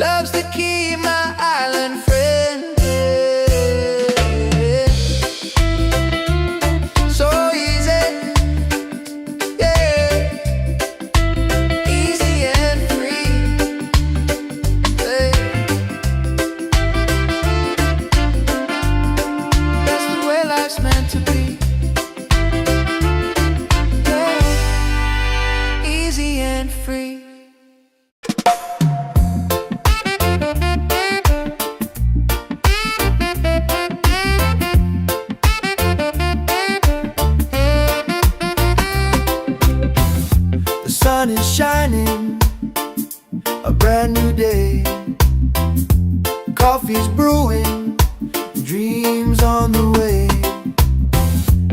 Love's the key, my island friend. So easy, yeah, easy and free, yeah. That's the way life's meant to be, yeah. Easy and free. The sun is shining, a brand new day. Coffee's brewing, dreams on the way.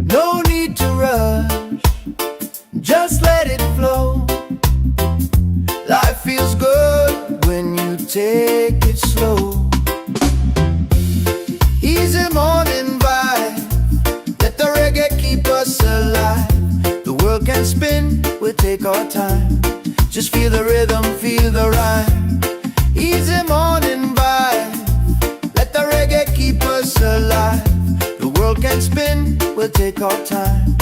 No need to rush, just let it flow. Life feels good when you take it slow. Easy morning vibe, let the reggae keep us alive. The world can spin, we'll take our time. Just feel the rhythm, feel the rhyme. Easy morning vibe, let the reggae keep us alive. The world can spin, we'll take our time.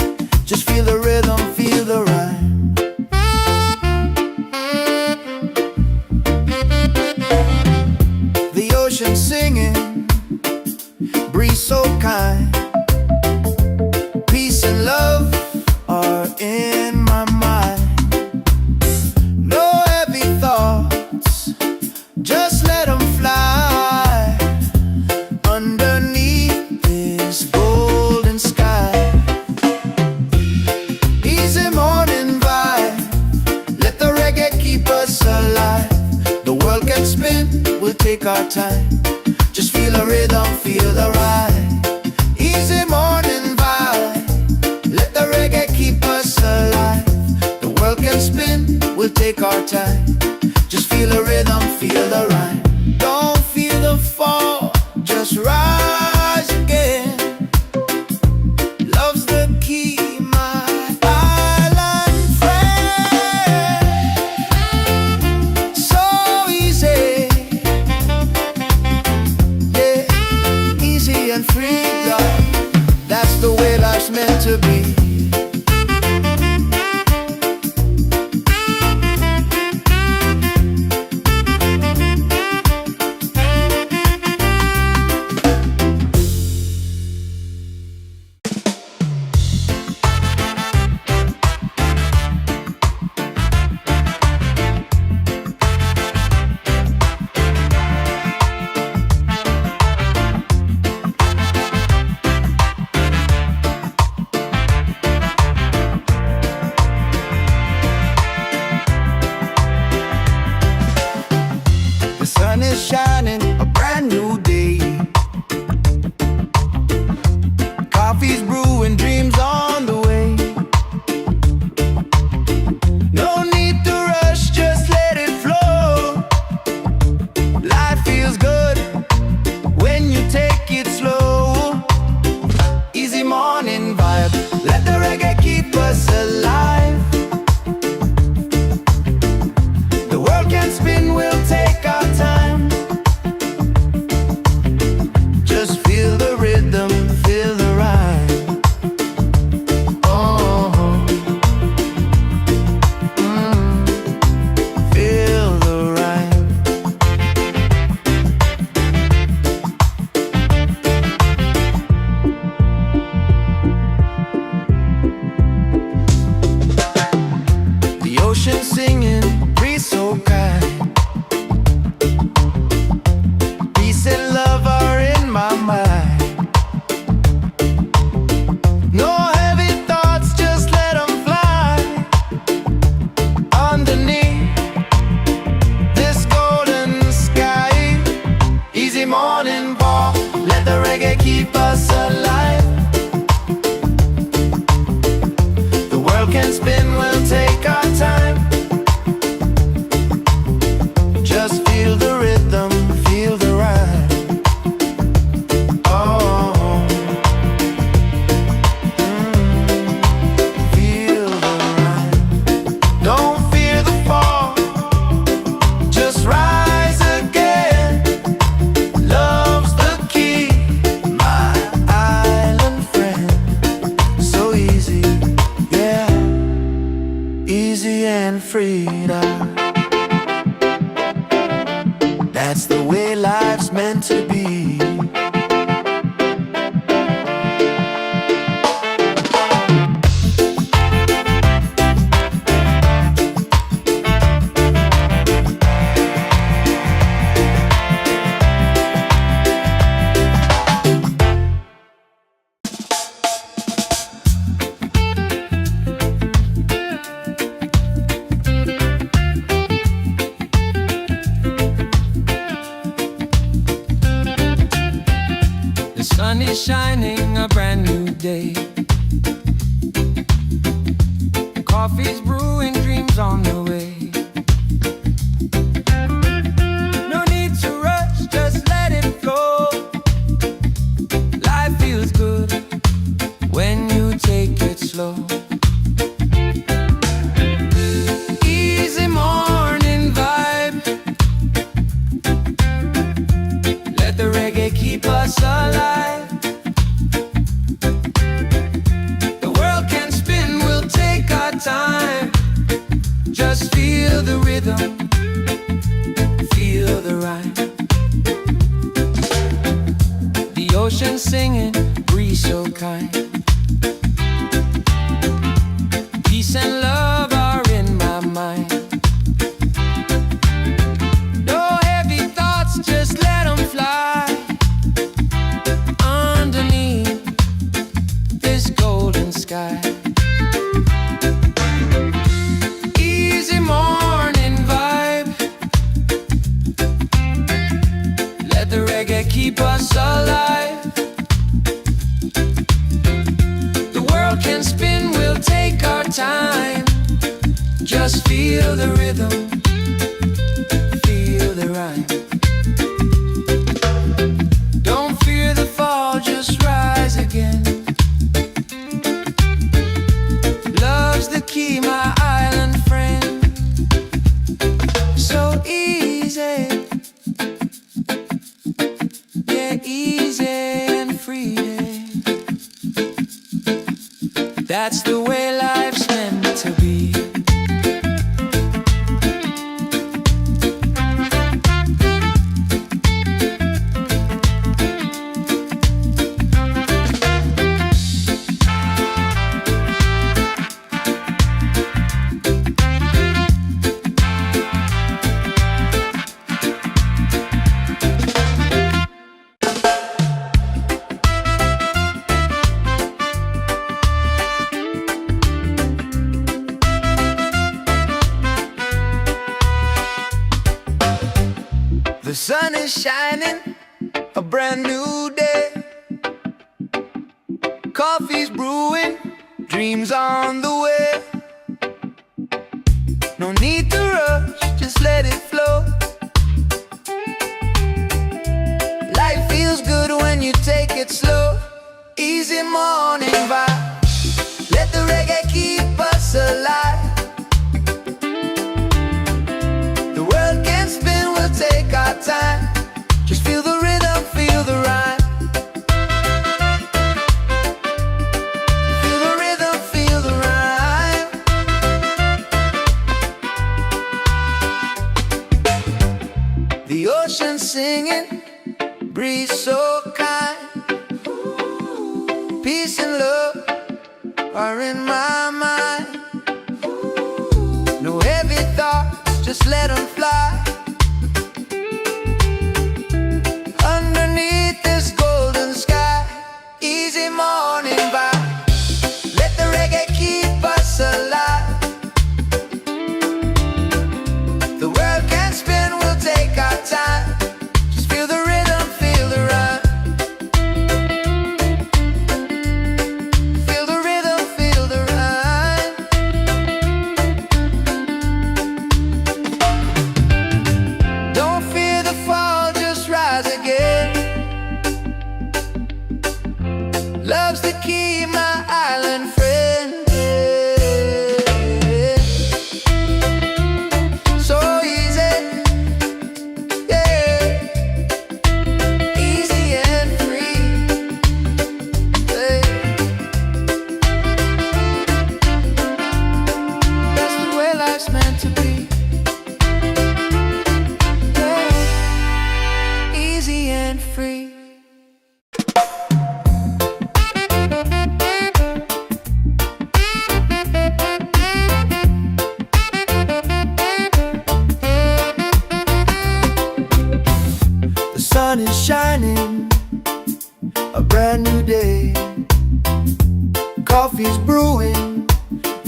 Just feel the rhythm, feel the rhyme. The ocean singing, breeze so kind. Peace and love are in my mind. No heavy thoughts, just let them fly underneath this golden sky. Easy morning vibe, let the reggae keep us alive. The world can spin, we'll take our time. Just feel the rhythm, feel the ride. Easy morning vibe, let the reggae keep us alive. The world can spin, we'll take our time. Just feel the rhythm, feel the rhyme. Don't feel the fall, just rise again. Love's the key, my island friend. So easy, yeah, easy and free, love. That's the way life's meant to be. The sun is shining, a brand new day. Coffee's brewing, dreams on the way. No need to rush, just let it flow. Life feels good when you take it slow. Easy morning vibe, let the reggae keep us alive. The world can spin, we'll take our time. Just feel the rhythm, feel the rhyme. Oh, feel the rhyme. The ocean singing, breeze so kind. Peace and love are in my mind. No heavy thoughts, just let them fly underneath this golden sky. Easy morning walk, let the reggae keep us alive. The world can spin, we'll take our time. Just feel the rhythm, feel the rhyme. Oh, feel the rhyme. Don't fear the fall, just rise again. That's the way life's meant to be. The sun is shining, a brand new day. Coffee's brewing, dreams on the way. No need to rush, just let it flow. Life feels good when you take it slow. Easy morning vibe. Let the reggae keep us alive. The world can spin, we'll take our time. Just feel the rhythm, feel the rhyme. The ocean singing, breeze so kind. Peace and love are in my mind. No heavy thoughts, just let them fly. Underneath this golden sky. Easy morning vibe. Let the reggae keep us alive. The world can spin, we'll take our time. Just feel the rhythm, feel the rhyme. Don't fear the fall, just rise again. Love's the key, my island friend. So easy, yeah, easy and free. That's the way life's meant to be. The sun is shining, a brand new day. Coffee's brewing, dreams on the way. No need to rush, just let it flow. Life feels good when you take it slow. Easy morning vibe. Let the reggae keep us alive. The world can spin, we'll take our time. Just feel the rhythm, feel the rhyme. Feel the rhythm, feel the rhyme. The ocean singing, breeze so kind. Peace and love are in my mind. No heavy thoughts, just let them fly. Underneath this golden sky. Easy morning vibe. Let the reggae keep us alive. The world can spin, we'll take our time. Just feel the rhythm, feel the rhyme. Feel the rhythm, feel the rhyme. sun is shining, a brand new day. Coffee's brewing,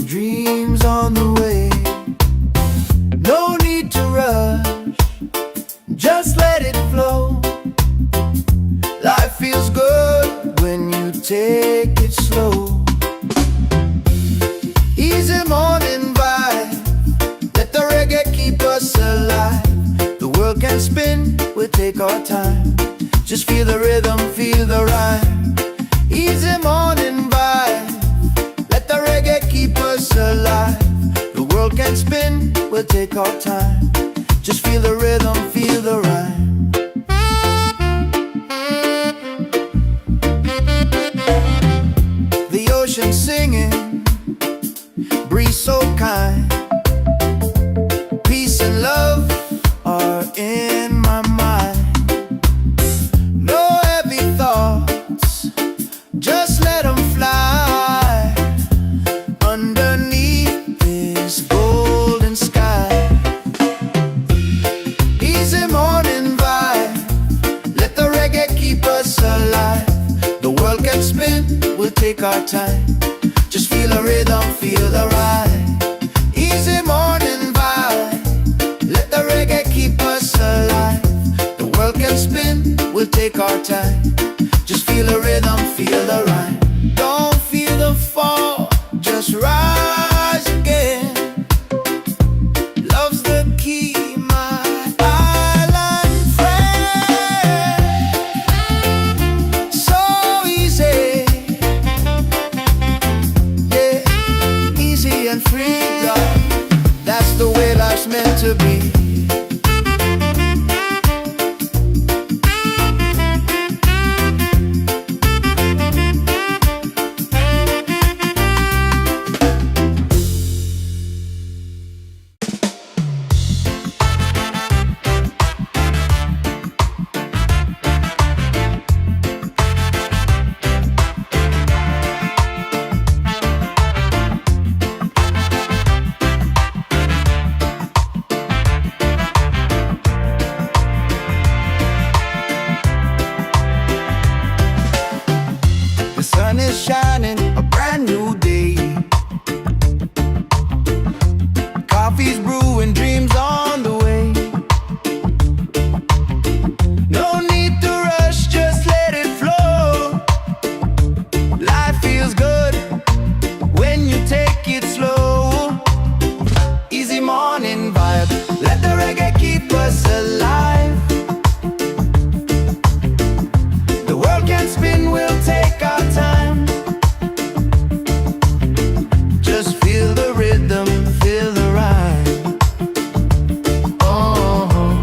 dreams on the way. No need to rush, just let it flow. Life feels good when you take it slow. Easy morning vibe, let the reggae keep us alive. The world can spin, we'll take our time. Just feel the rhythm, feel the rhyme. Easy morning vibe, let the reggae keep us alive. The world can spin, we'll take our time. Just feel the rhythm, feel the rhyme. The ocean singing, breeze so kind. Peace and love are in my mind. No heavy thoughts, just let them fly underneath this golden sky. Easy morning vibe, let the reggae keep us alive. The world can spin, we'll take our time. Just feel the rhythm, feel the ride. Easy morning vibe, let the reggae keep us alive. The world can spin, we'll take our time. Just feel the rhythm, feel the rhyme. Don't feel the fall, just rise again. Love's the key, my island friend. So easy, yeah, easy and free, God. That's the way life's meant to be. The sun is shining, a brand new day. Coffee's brewing, dreams on the way. No need to rush, just let it flow. Life feels good when you take it slow. Easy morning vibe, let the reggae keep us alive. The world can spin, we'll take our time. Just feel the rhythm, feel the rhyme. Oh,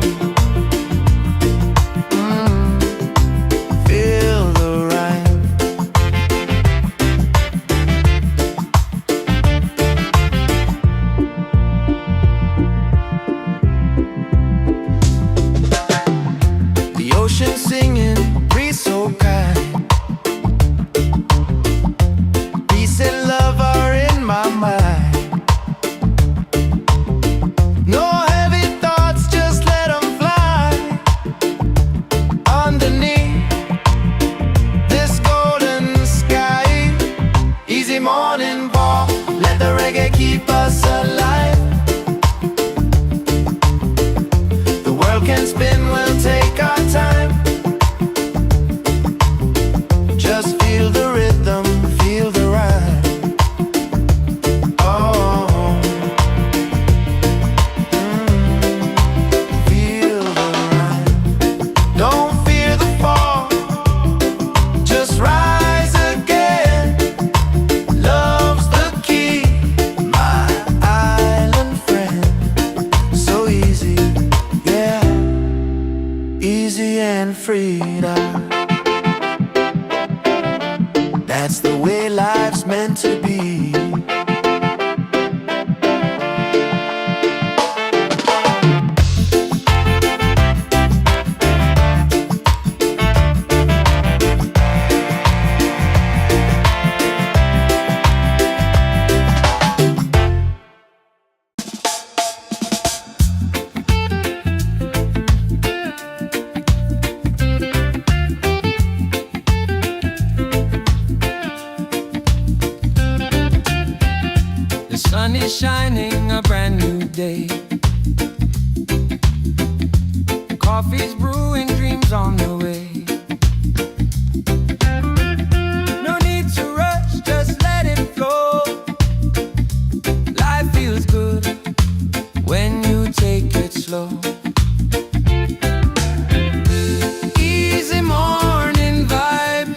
feel the rhyme. The ocean singing, breeze so kind. Peace and love are in my mind. No heavy thoughts, just let them fly underneath this golden sky. Easy morning walk, let the reggae keep us alive. The world can spin, we'll take our time. Just feel the rhythm, feel the rhyme. Oh, feel the rhyme. Don't fear the fall, just rise again. Love's the key, my island friend. So easy, yeah, easy and free now. That's the way life's meant to be. shining, a brand new day. Coffee's brewing, dreams on the way. No need to rush, just let it flow. Life feels good when you take it slow. Easy morning vibe.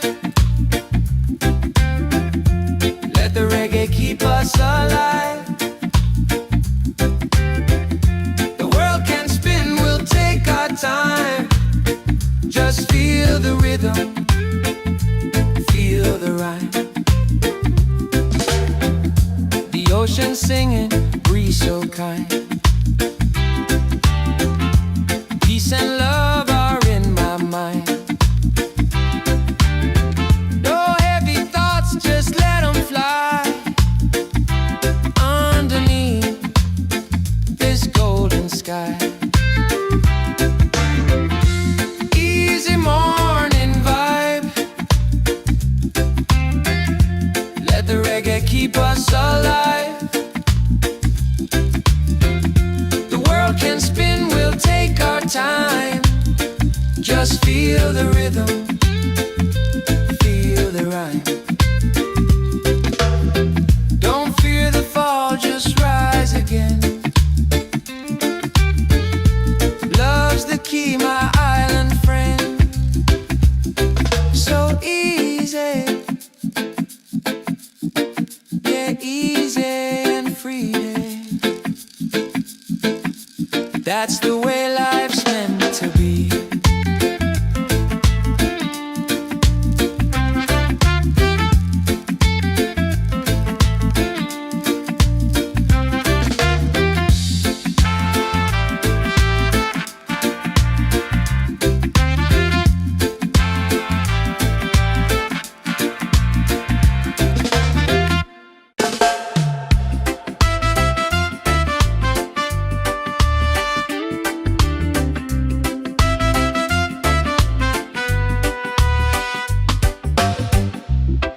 Let the reggae keep us alive. The world can spin, we'll take our time. Just feel the rhythm, feel the rhyme. The ocean singing, breeze so kind. Peace and love are in my mind. No heavy thoughts, just let them fly. Underneath this golden sky. Easy morning vibe. Let the reggae keep us alive. The world can spin, we'll take our time. Just feel the rhythm, feel the rhyme. Don't fear the fall, just rise again. Love's the key, my island friend. So easy, yeah, easy and free. That's the way life's meant to be.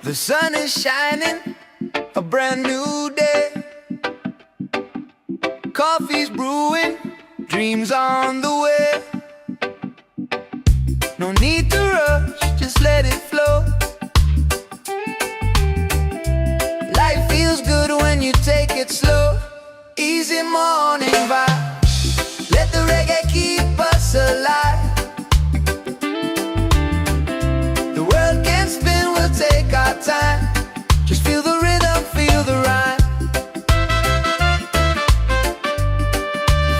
The sun is shining, a brand new day. Coffee's brewing, dreams on the way. No need to rush, just let it flow. Life feels good when you take it slow. Easy morning vibe. Let the reggae keep us alive. The world can spin, we'll take our time. Just feel the rhythm, feel the rhyme.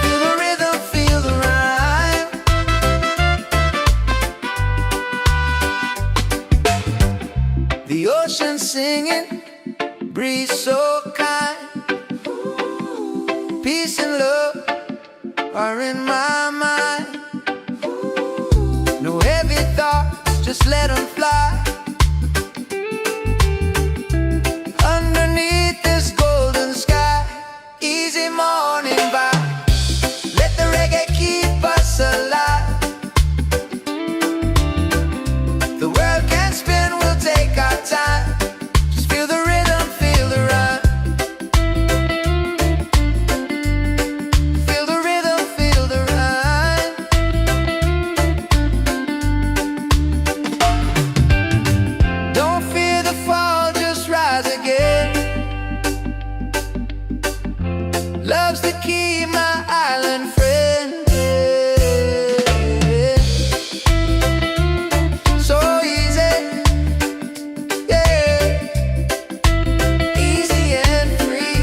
Feel the rhythm, feel the rhyme. The ocean singing, breeze so kind. Peace and love are in my mind. No heavy thoughts, just let them fly. Underneath this golden sky. Easy morning vibe. Let the reggae keep us alive. The world can spin, we'll take our time. Just feel the rhythm, feel the rhyme. Feel the rhythm, feel the rhyme. Don't fear the fall, just rise again. Love's the key, my island friend. So easy, yeah, easy and free.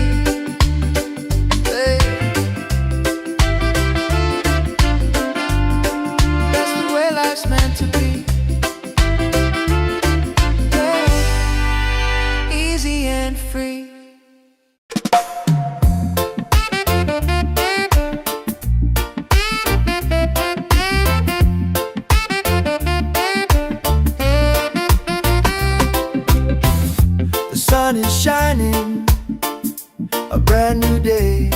That's the way life's meant to be. Yeah, easy and free. The sun is shining, a brand new day.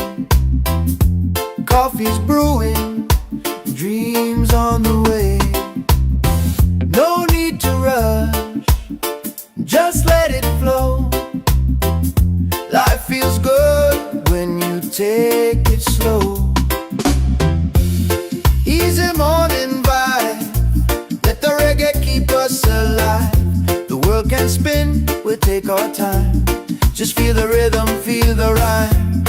Coffee's brewing, dreams on the way. No need to rush, just let it flow. Life feels good when take it slow. Easy morning vibe, let the reggae keep us alive. The world can spin, we'll take our time. Just feel the rhythm, feel the rhyme.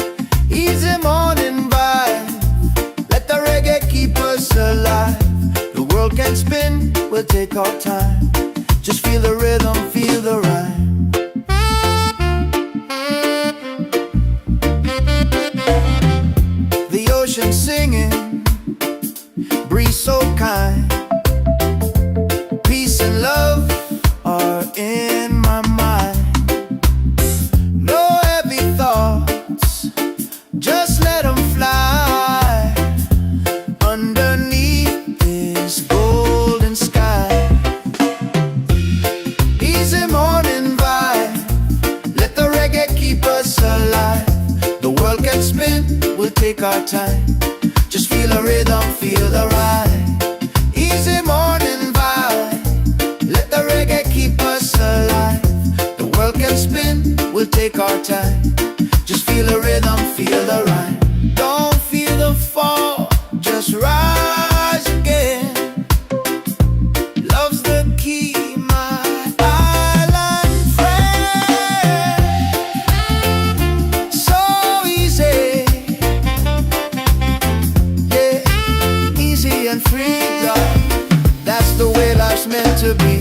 Easy morning vibe, let the reggae keep us alive. The world can spin, we'll take our time. Just feel the rhythm, feel the rhyme. The ocean singing, breeze so kind. Peace and love are in my mind. No heavy thoughts, just let them fly underneath this golden sky. Easy morning vibe, let the reggae keep us alive. The world can spin, we'll take our time. Just feel the rhythm, feel the ride. Easy morning vibe, let the reggae keep us alive. The world can spin, we'll take our time. Just feel the rhythm, feel the rhyme. Don't feel the fall, just rise again. Love's the key, my island friend. So easy, yeah, easy and free, love. That's the way life's meant to be.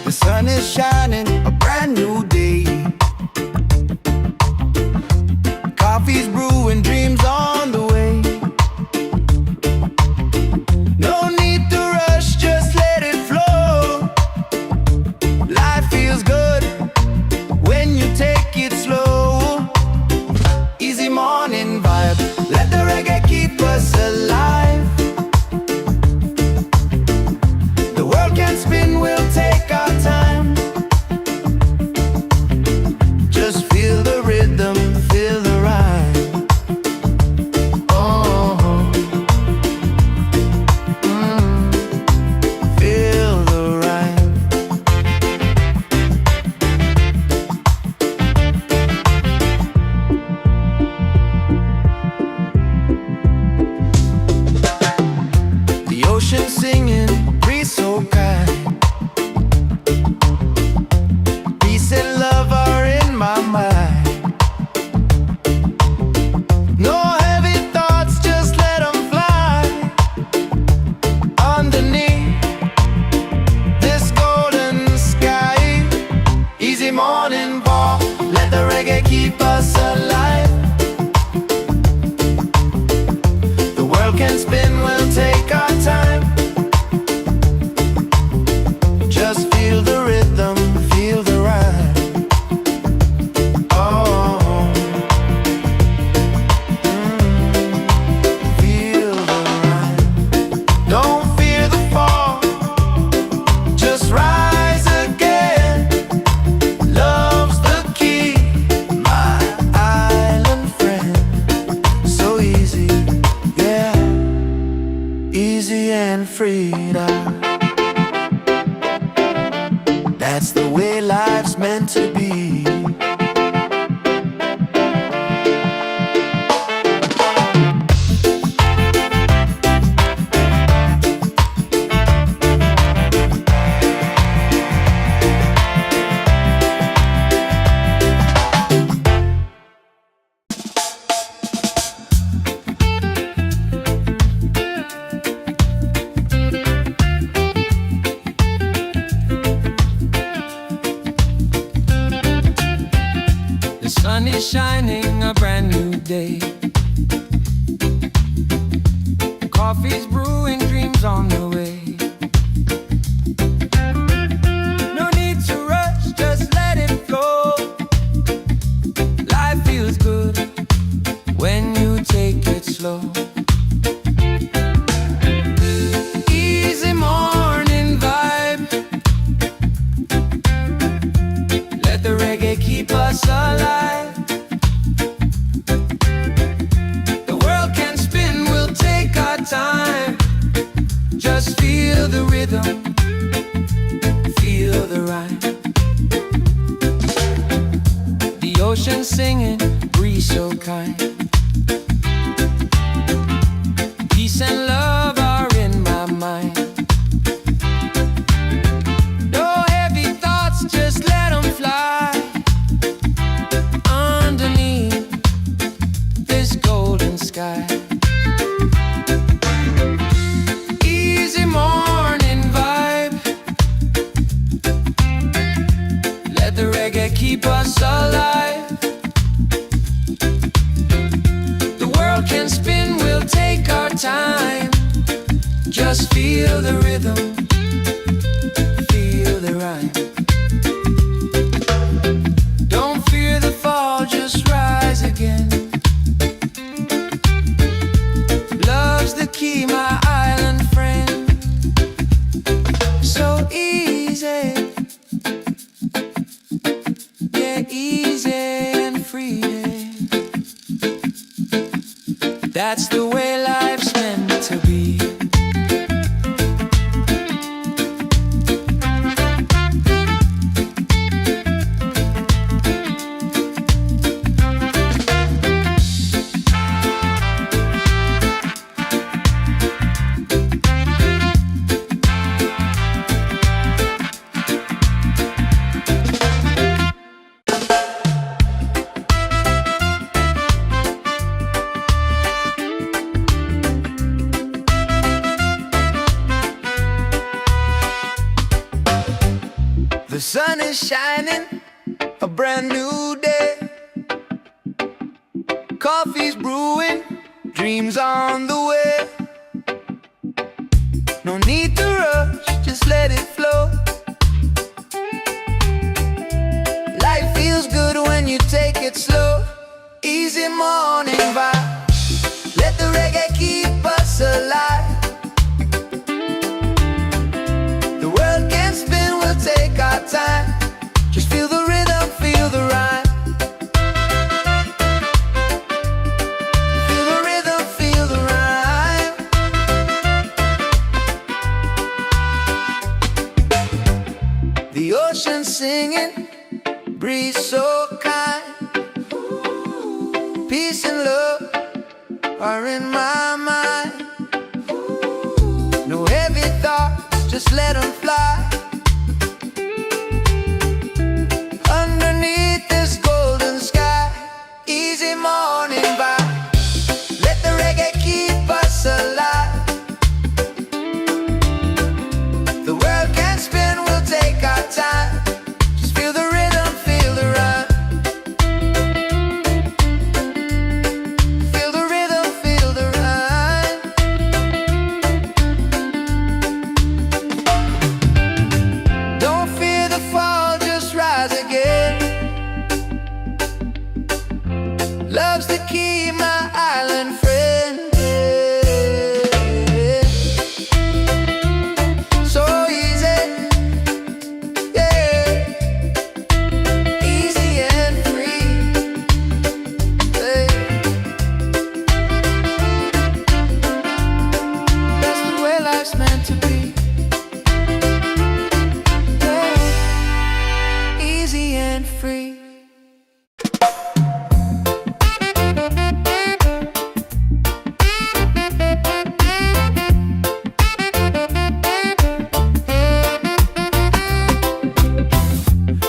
The sun is shining, a brand new day. Coffee's brewing, dreams on the way. No need to rush, just let it flow. Life feels good when you take it slow. Easy morning vibe, let the reggae keep us alive. The world can spin, we'll take our time. Just feel the rhythm, feel the rhyme. Oh, feel the rhyme. The ocean singing, breeze so kind. Peace and love are in my mind. No heavy thoughts, just let them fly underneath this golden sky. Easy morning walk, let the reggae keep us alive. The world can spin, we'll take our time. Just feel the rhythm, feel the rhyme. Oh, feel the rhyme. Don't fear the fall, just rise again. Love's the key, my island friend. So easy, yeah, easy and free. That's the way life's meant to be. sun is shining, a brand new day. Coffee's brewing, dreams on the way. No feel the rhythm, feel the rhyme. The ocean singing, breeze so kind. Peace and love are in my mind. No heavy thoughts, just let them fly underneath this golden sky. Easy morning vibe. Let the reggae keep us alive. The world can spin, we'll take our time. Just feel the rhythm, feel the rhyme. Don't fear the fall, just rise again. Love's the key, my island friend. So easy, yeah, easy and free. That's the way life's meant to be. The sun is shining, a brand new day. Coffee's brewing, dreams on the way. No need to rush, just let it flow. Life feels good when you take it slow. Easy morning vibe. Let the reggae keep us alive. The world can spin, we'll take our time. Just feel the rhythm, feel the rhyme. Feel the rhythm, feel the rhyme. The ocean singing, breeze so kind. Peace and love are in my mind. No heavy thoughts, just let them fly underneath this golden sky. Easy morning vibe. Let the reggae keep us alive. The world can spin, we'll take our time. Just feel the rhythm, feel the rhyme. Feel the rhythm, feel the rhyme. Don't fear the fall, just rise again. Love's the key, my island friend. So easy, yeah, easy and free. Hey. That's the way life's meant to be. Yeah. Easy and free.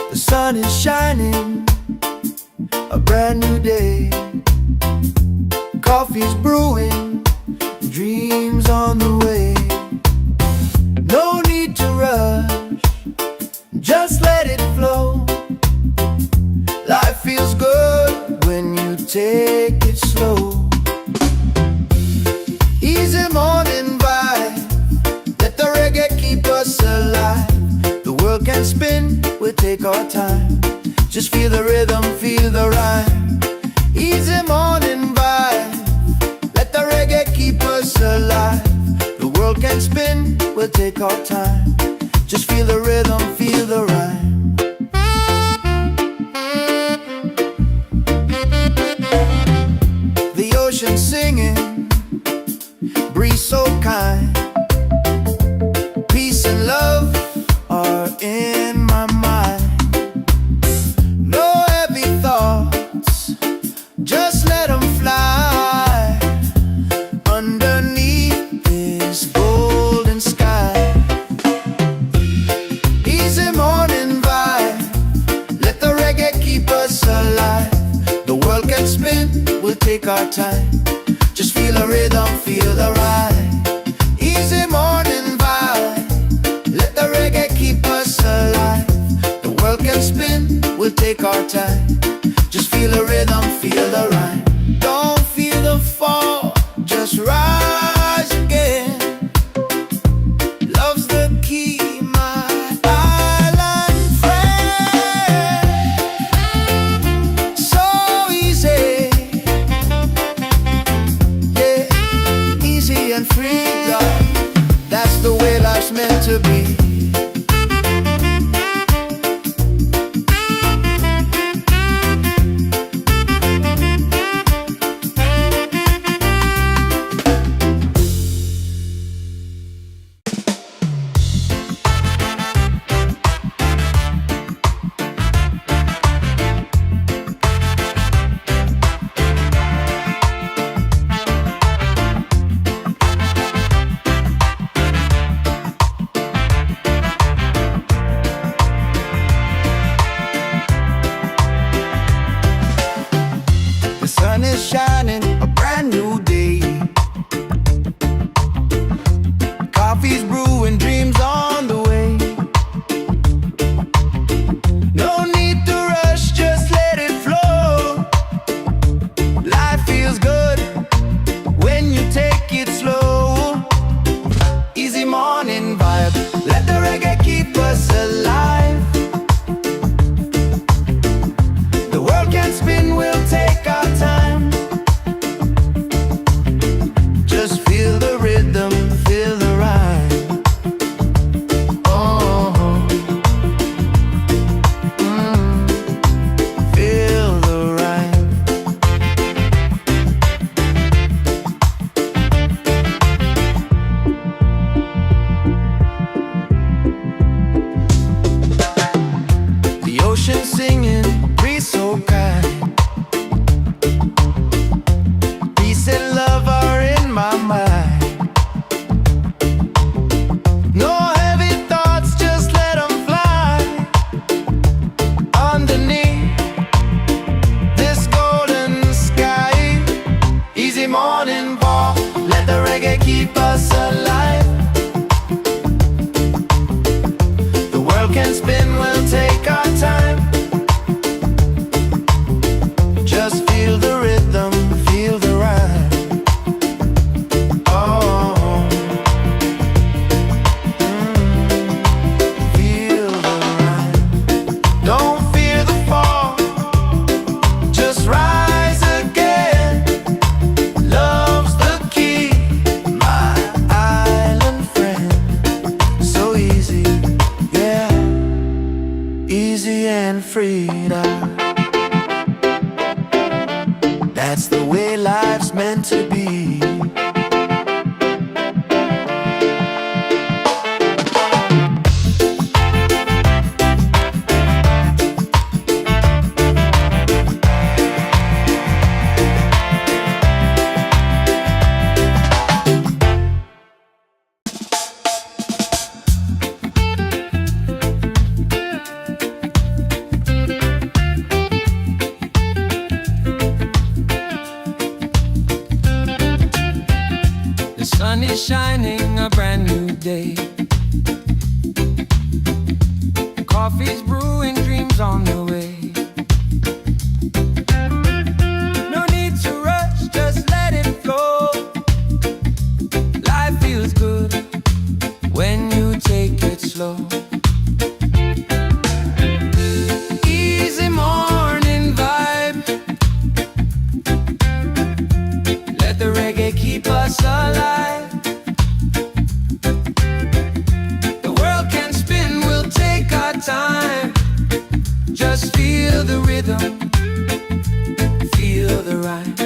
The sun is shining, a brand new day. Coffee's brewing, dreams on the way. No need to rush, just let it flow. Life feels good when you take it slow. Easy morning vibe. Let the reggae keep us alive. The world can spin, we'll take our time. Just feel the rhythm, feel the rhyme. Easy morning vibe. Let the reggae keep us alive. The world can spin, we'll take our time. Just feel the rhythm, feel the rhyme. The ocean singing, breeze so kind. can spin, we'll take our time. Just feel a rhythm, feel the ride. Easy morning vibe, let the reggae keep us alive. The world can spin, we'll take our time. Just feel the rhythm, feel the ride. Don't feel the fall, just rise again. Love's the key, my island friend. So easy, yeah, easy and free, love. That's the way life's meant to be. The sun is shining, a brand new day. Coffee's brewing, dreams on the way. No need to rush, just let it flow. Life feels good when you take it slow. Easy morning vibe, let the reggae keep us alive. The world can spin, we'll take our time. Just feel the rhythm, feel the ride. Oh, feel the ride. The ocean singing, breeze so kind. Peace and love are in my mind. No heavy thoughts, just let them fly. Underneath this golden sky. Easy morning walk, let the reggae keep us alive. The world can spin, we'll take our time. Just feel the rhythm, feel the ride. Oh, feel the ride. Don't fear the fall, just rise again. Love's the key, my island friend. So easy, yeah, easy and free now. That's the way life's meant to be. The sun is shining, a brand new day. Coffee's brewing, dreams on the way. No need to rush, just let it flow. Life feels good when you take it slow. Easy morning vibe, let the reggae keep us alive. The world can spin, we'll take our time. Just feel the rhythm, feel the ride.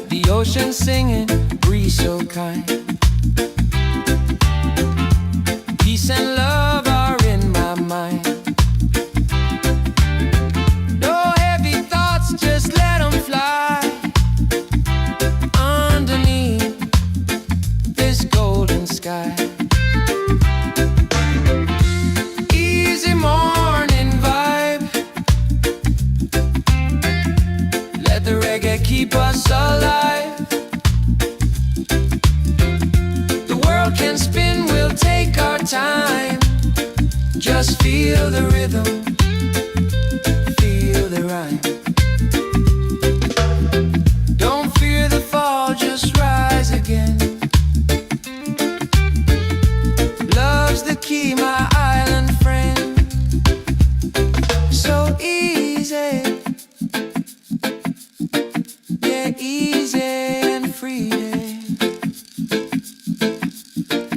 The ocean singing, breeze so kind. Peace and love are in my mind. No heavy thoughts, just let them fly. Underneath this golden sky. Easy morning vibe, reggae keep us alive. The world can spin, we'll take our time. Just feel the rhythm, feel the rhyme. Don't fear the fall, just rise again. Love's the key, my island friend. So easy, yeah, easy and free.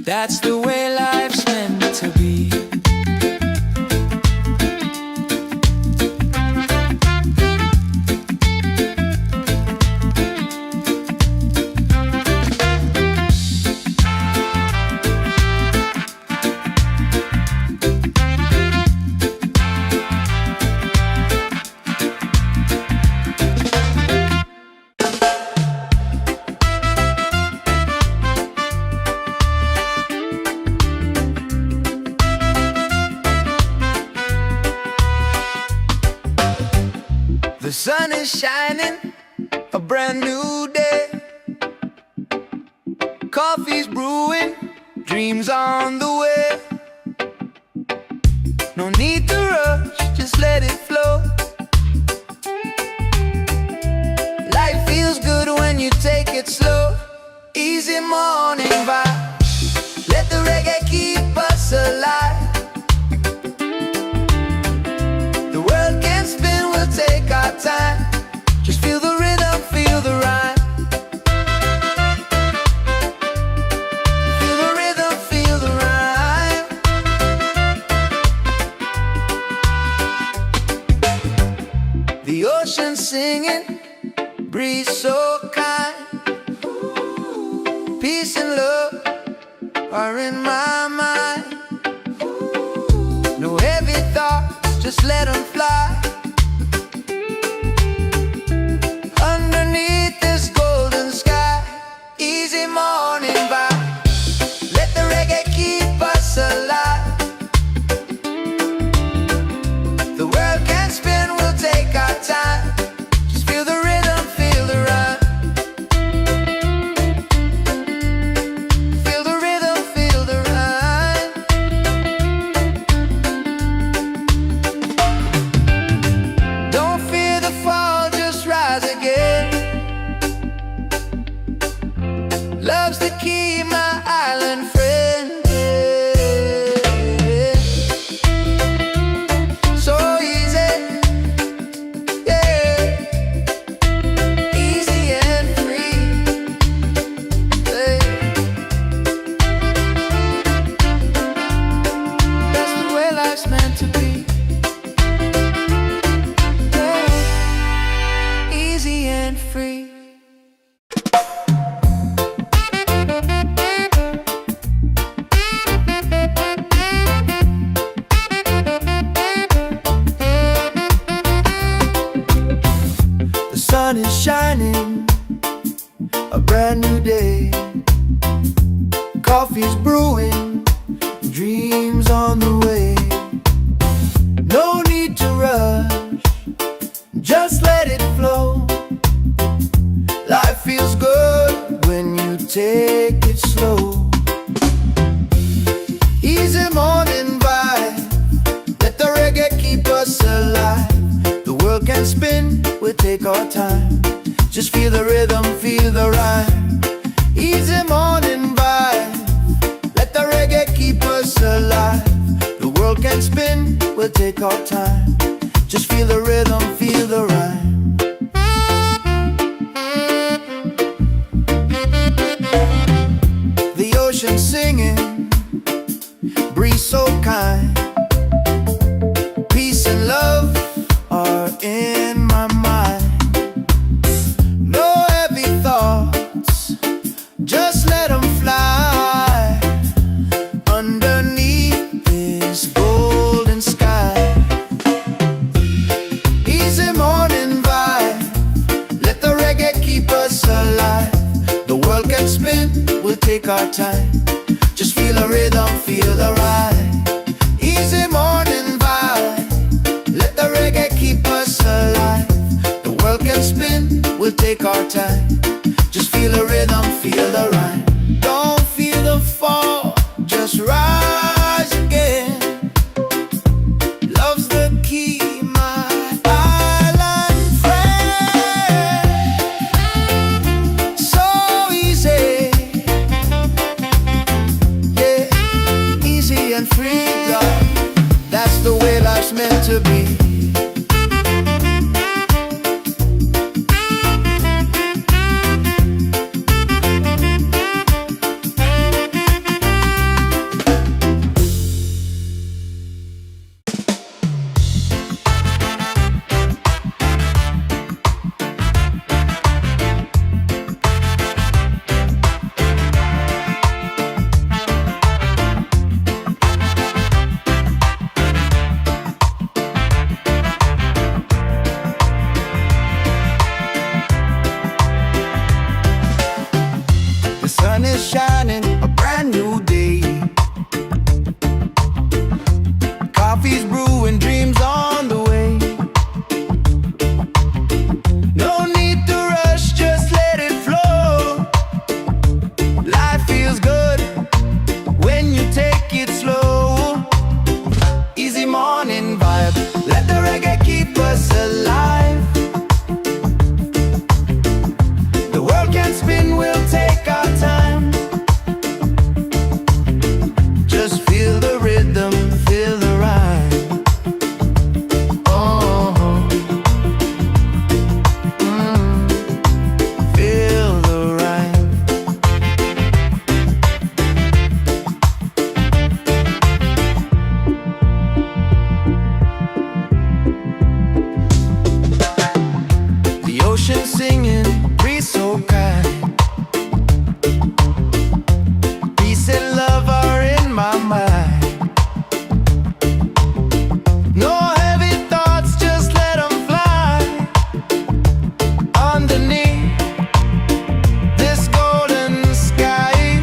That's the way life's meant to be. The sun is shining, a brand new day. Coffee's brewing, dreams on the way. No need to rush, just let it flow. Life feels good when you take it slow. Easy morning vibe, let the reggae keep us alive. The world can spin, we'll take our time. Just feel the rhythm, feel the rhyme. Feel the rhythm, feel the rhyme. The ocean singing, breeze so kind. Peace and love are in my mind. No heavy thoughts, just let them fly. Underneath this golden sky, easy morning vibe, let the reggae keep us alive. The world can spin, we'll take our time. Just feel the rhythm, feel the rhyme. Feel the rhythm, feel the rhyme. Don't fear the fall, just rise again. Love's the key, my island friend. So easy, yeah, easy and free. Hey. That's the way life's meant to be. Yeah. Easy and free. The sun is shining, a brand new day. Coffee's brewing, dreams on the way. No need to rush, just let it flow. Life feels good when you take it slow. Easy morning vibe, let the reggae keep us alive. The world can spin, we'll take our time. Just feel the rhythm, feel the rhyme. Easy morning vibe, let the reggae keep us alive. The world can spin, we'll take our time. Just feel the rhythm, feel the rhyme. The ocean singing, breeze so kind. Peace and love are in my mind. No heavy thoughts, just let them fly. Underneath this golden sky, easy morning vibe, let the reggae keep us alive. The world can spin, we'll take our time. Just feel the rhythm, feel the ride. Easy morning vibe, let the reggae keep us alive. The world can spin, we'll take take our time. Just feel the rhythm, feel the rhyme. Don't feel the fall, just rise again. Love's the key, my island friend. So easy, yeah, easy and free, love. That's the way life's meant to be. Sun is shining, a brand new day. Coffee's brewing, dreams on the way. No need to rush, just let it flow. Life feels good when you take it slow. Easy morning vibe, let the reggae keep us alive. The world can spin, we'll take our time. Just feel the rhythm, feel the rhyme. Oh, feel the rhyme. The ocean singing, breeze so kind. Peace and love are in my mind. No heavy thoughts, just let them fly. Underneath this golden sky,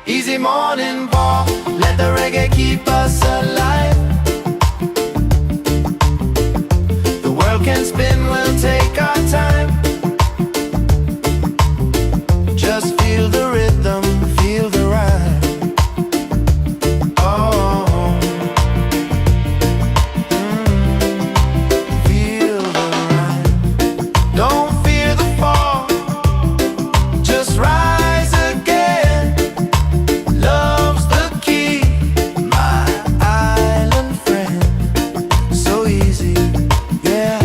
easy morning walk, let the reggae keep us alive. The world can spin, we'll take our time. Just feel the rhythm, feel the rhyme. Oh, feel the rhyme. Don't fear the fall, just rise again. Love's the key, my island friend. So easy, yeah,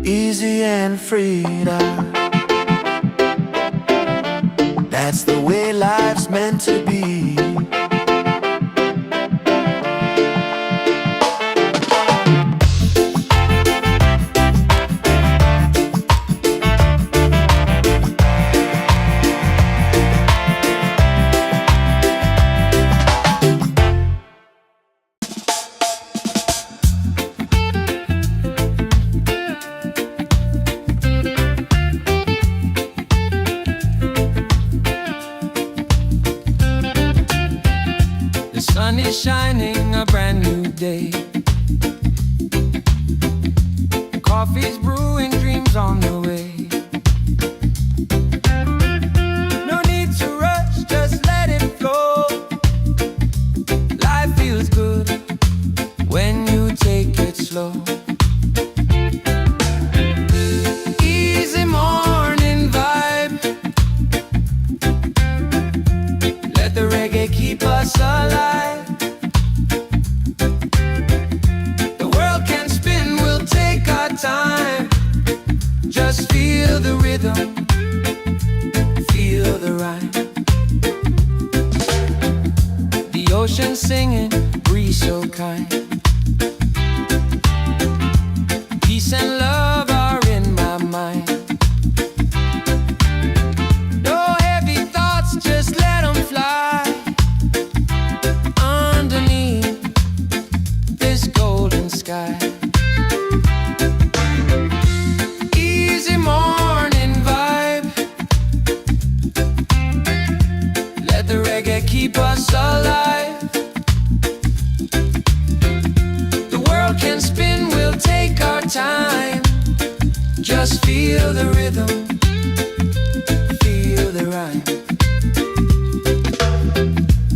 easy and free now. That's the way life's meant to be. The sun is shining, a brand new day. Coffee's brewing, dreams on the way. No need to rush, just let it flow. Life feels good when you take it slow. Easy morning vibe, let the reggae keep us alive. The world can spin, we'll take our time. Just feel the rhythm, feel the rhyme. The ocean singing, breeze so kind. Peace and love are in my mind. No heavy thoughts, just let them fly. Underneath this golden sky, easy morning vibe, let the reggae keep us alive. Just feel the rhythm, feel the rhyme.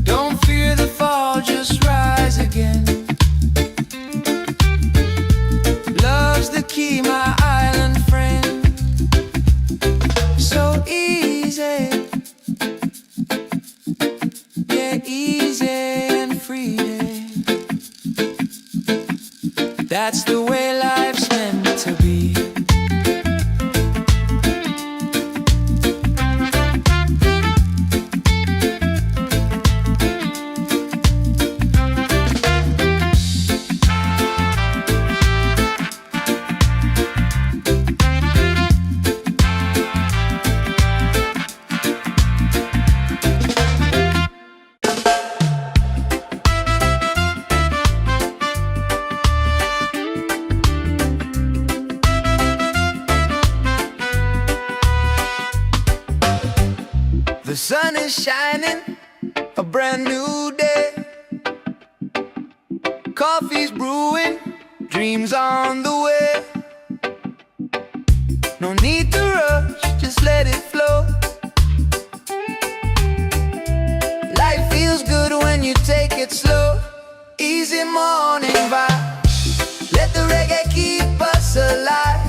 Don't fear the fall, just rise again. Love's the key, my island friend. So easy, yeah, easy and free. That's the way life's meant to be. The sun is shining, a brand new day. Coffee's brewing, dreams on the way. No need to rush, just let it flow. Life feels good when you take it slow. Easy morning vibe, let the reggae keep us alive.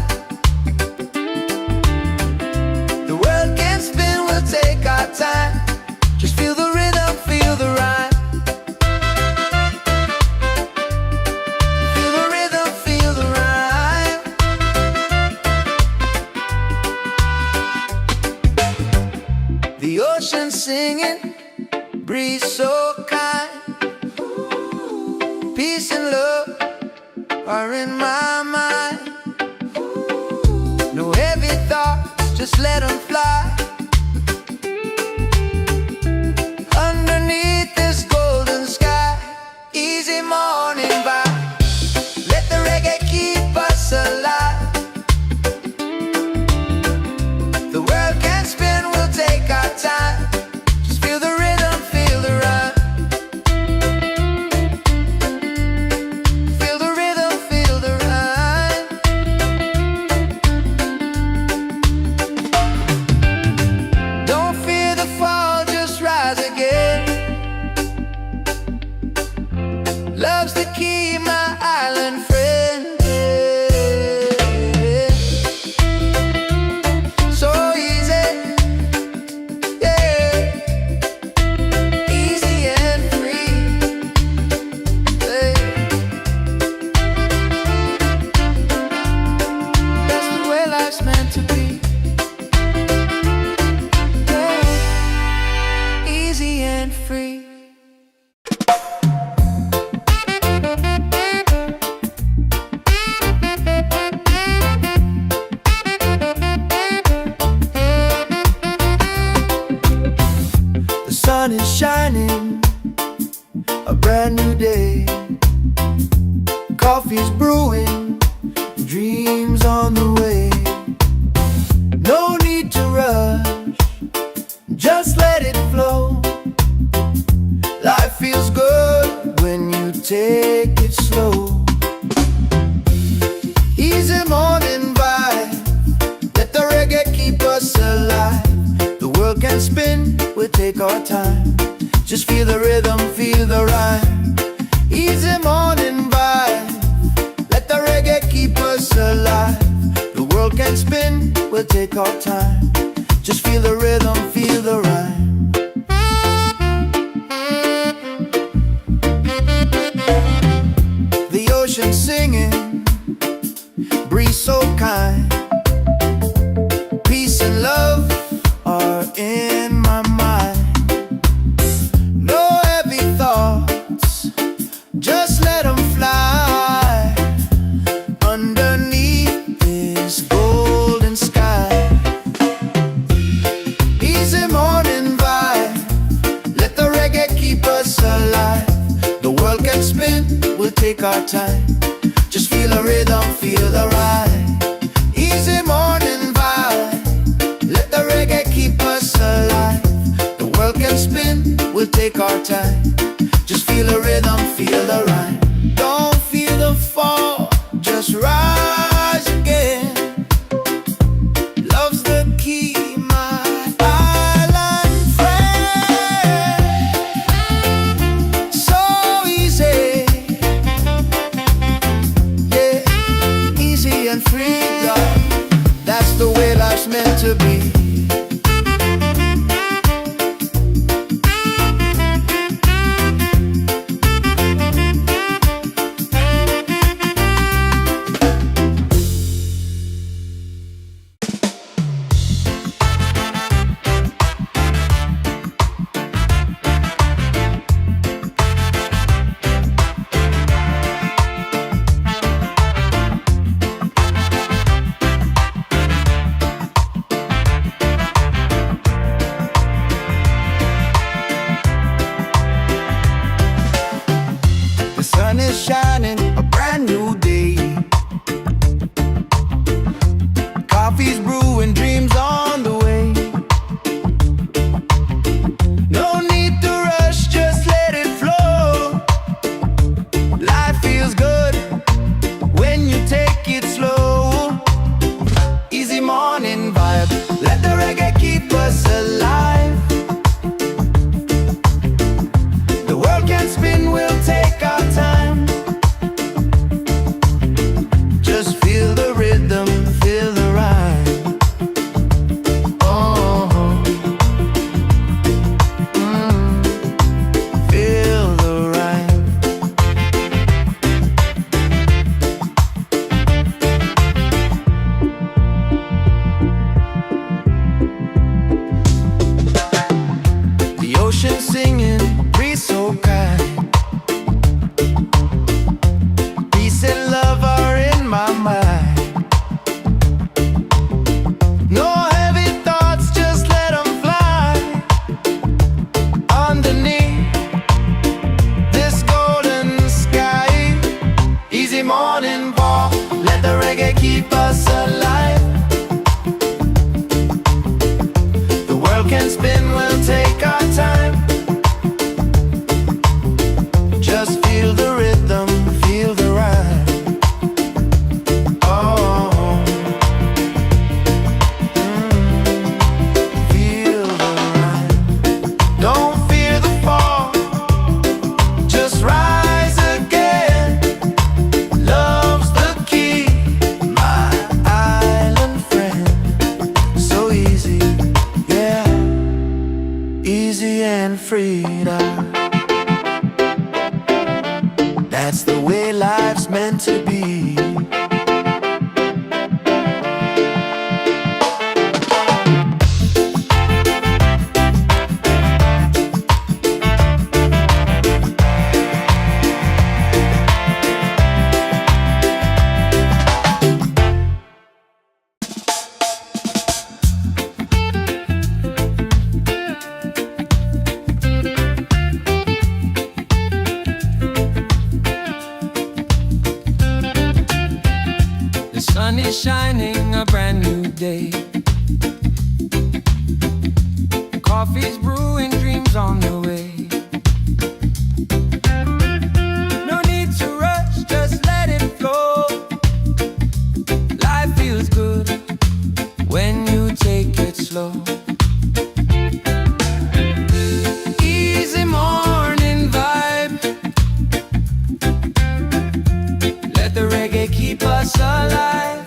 The world can spin, we'll take our time. Just feel the rhythm, feel the rhyme. Feel the rhythm, feel the rhyme. The ocean singing, breeze so kind. Peace and love are in my mind. No heavy thoughts, just let them fly. Underneath this golden sky, easy morning vibe, let the reggae keep us alive. The world can spin, we'll take our time. Just feel the rhythm, feel the rhyme. Feel the rhythm, feel the rhyme. Don't fear the fall, just rise again. Love's the key, my island friend. So easy, yeah, easy and free. Yeah. That's the way life's meant to be. Yeah. Easy and free. The sun is shining, a brand new day. Coffee's brewing, dreams on the way. No need to rush, just let it flow. Life feels good when you take it slow. Easy morning vibe, let the reggae keep us alive. The world can spin, we'll take our time. Just feel the rhythm, feel the rhyme. Easy morning vibe, let the reggae keep us alive. The world can spin, we'll take our time. Just feel the rhythm, feel the rhyme. The ocean singing, breeze so kind. Peace and love are in my mind. No heavy thoughts, just let them fly. Underneath this golden sky, easy morning vibe, let the reggae keep us alive. The world can spin, we'll take our time. Just feel the rhythm, feel the ride. Easy morning vibe, let the reggae keep us alive. The world can spin, we'll take our time. Just feel the rhythm, feel the rhyme. Don't feel the fall, just rise again. life's meant to be. The sun is shining, a brand new day. Coffee's brewing, dreams on the way. No need to rush, just let it flow. Life feels good when you take it slow. Easy morning vibe, let the reggae keep us alive. The world can spin, we'll take our time. Just feel the rhythm, feel the rhyme. Oh, feel the rhyme. The ocean singing, breeze so kind. Peace and love are in my mind. No heavy thoughts, just let them fly. Underneath this golden sky, easy morning walk, let the reggae keep us alive. The world can spin, we'll take our time. Just feel the rhythm, feel the rhyme. Oh, feel the rhyme. Don't fear the fall, just rise again. Love's the key, my island friend. So easy, yeah, easy and freedom. That's the way life's meant to be. The sun is shining, a brand new day. Coffee's brewing, dreams on the way. No need to rush, just let it flow. Life feels good when you take it slow. Easy morning vibe, let the reggae keep us alive.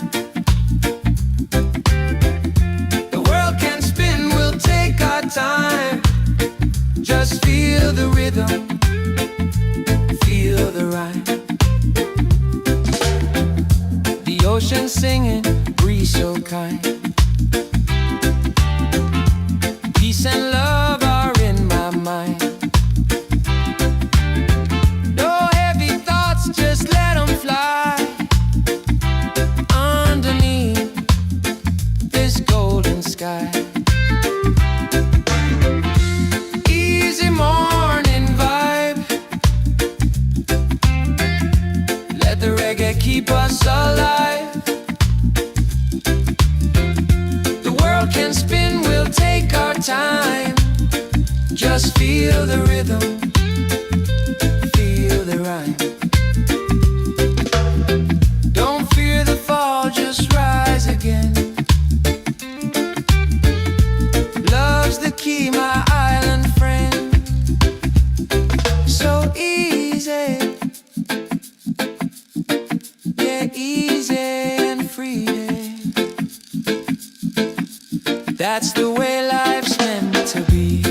The world can spin, we'll take our time. Just feel the rhythm, feel the rhyme. The ocean singing, breeze so kind. Peace and love are in my mind. No heavy thoughts, just let them fly. Underneath this golden sky, easy morning vibe, let the reggae keep us alive. The world can spin, we'll take our time. Just feel the rhythm, feel the rhyme. Don't fear the fall, just rise again. Love's the key, my island friend. So easy, yeah, easy and free. That's the way life's meant to be.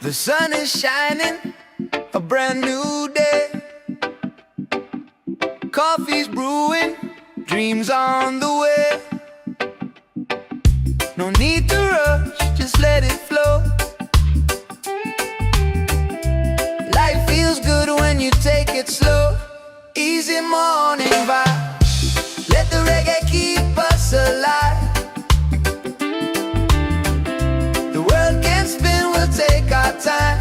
The sun is shining, a brand new day. Coffee's brewing, dreams on the way. No need to rush, just let it flow. Life feels good when you take it slow. Easy morning vibe, let the reggae keep us alive. The world can spin, we'll take our time.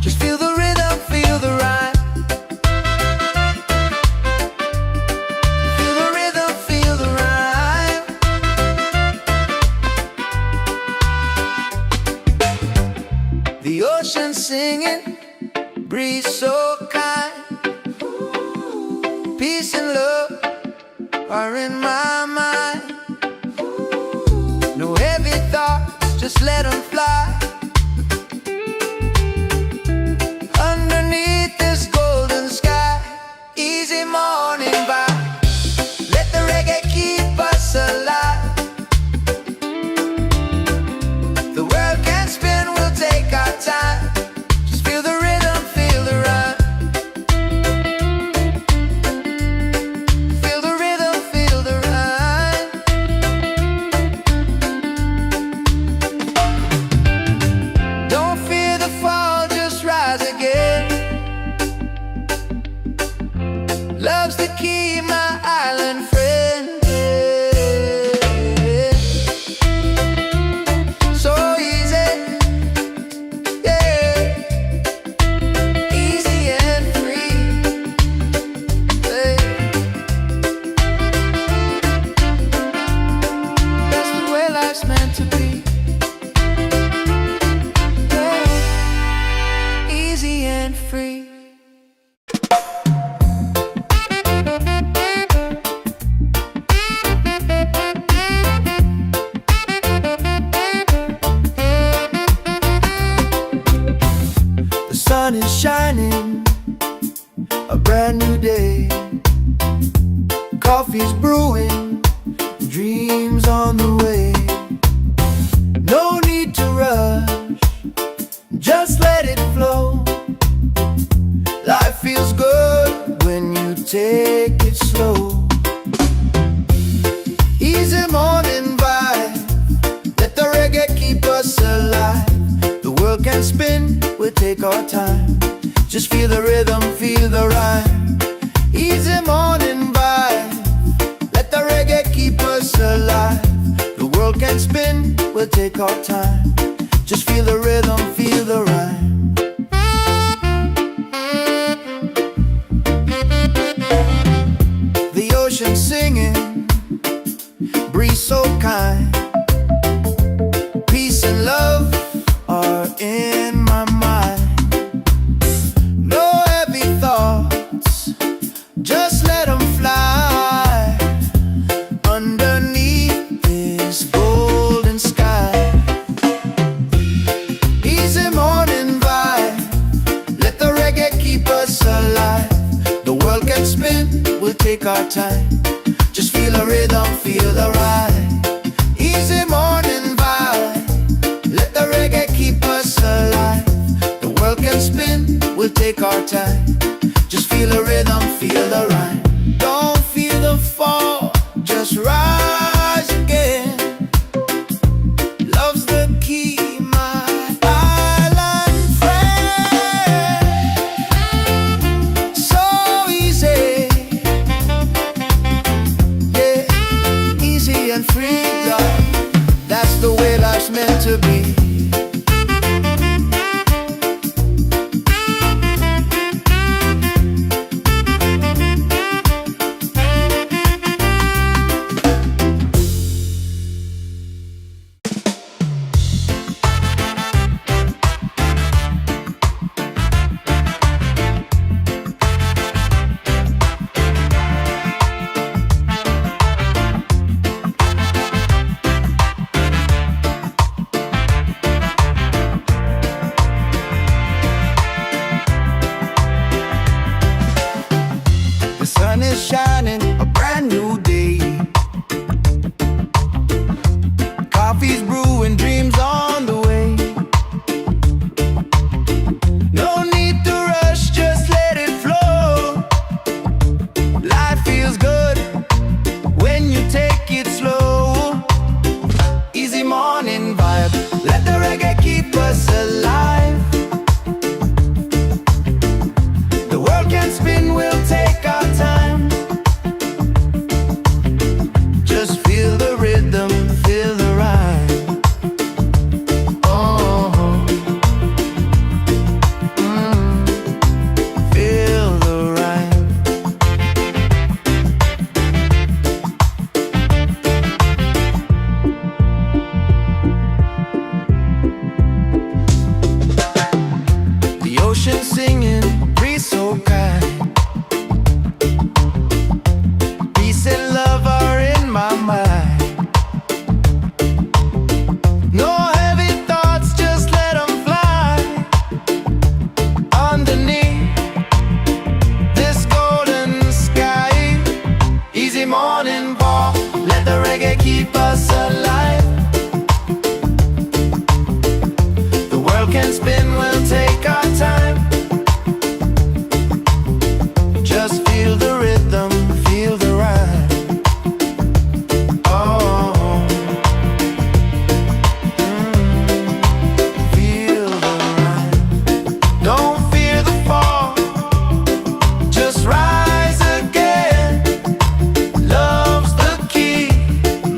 Just feel the rhythm, feel the rhyme. Feel the rhythm, feel the rhyme. The ocean singing, breeze so kind. Peace and love are in my mind. No heavy thoughts, just let them fly. Underneath this golden sky, easy morning vibe. Let the reggae keep us alive. The world can spin, we'll take our time. Just feel the rhythm, feel the rhyme. Feel the rhythm, feel the rhyme. Don't fear the fall, just rise again. Love's the key, my island friend. So easy, yeah. Easy and free, yeah. That's the way life's meant to be, yeah. Easy and free. The sun is shining, a brand new day. Coffee's brewing, dreams on the way. No need to rush, just let it flow. Life feels good when you take it slow. Easy morning vibe, let the reggae keep us alive. The world can spin, we'll take our time. Just feel the rhythm, feel the rhyme. Easy morning vibe, let the reggae keep us alive. The world can spin, we'll take our time. Just feel the rhythm, feel the rhyme. The ocean singing, breeze so kind. Peace and love are in my mind. No heavy thoughts, just let them fly. Underneath this golden sky, easy morning vibe, let the reggae keep us alive. The world can spin, we'll take our time. Just feel the rhythm, feel the ride. Easy morning vibe, let the reggae keep us alive. The world can spin, we'll take our time. Just feel the rhythm, feel the rhyme. Don't feel the fall, just rise again. Love's the key, my island friend. So easy, yeah, easy and free, God. That's the way life's meant to be. is shining, a brand new day. Coffee's brewing, dreams on the way. No need to rush, just let it flow. Life feels good when you take it slow. Easy morning vibe, let the reggae keep us alive. The world can spin, we'll take our time. Just feel the rhythm, feel the rhyme. Oh, feel the rhyme. The ocean singing, breeze so kind. Peace and love are in my mind. No heavy thoughts, just let them fly. Underneath this golden sky. Easy morning walk, let the reggae keep us alive. The world can spin, we'll take our time. Just feel the rhythm, feel the rhyme. Oh, feel the rhyme. Don't fear the fall, just rise again. Love's the key,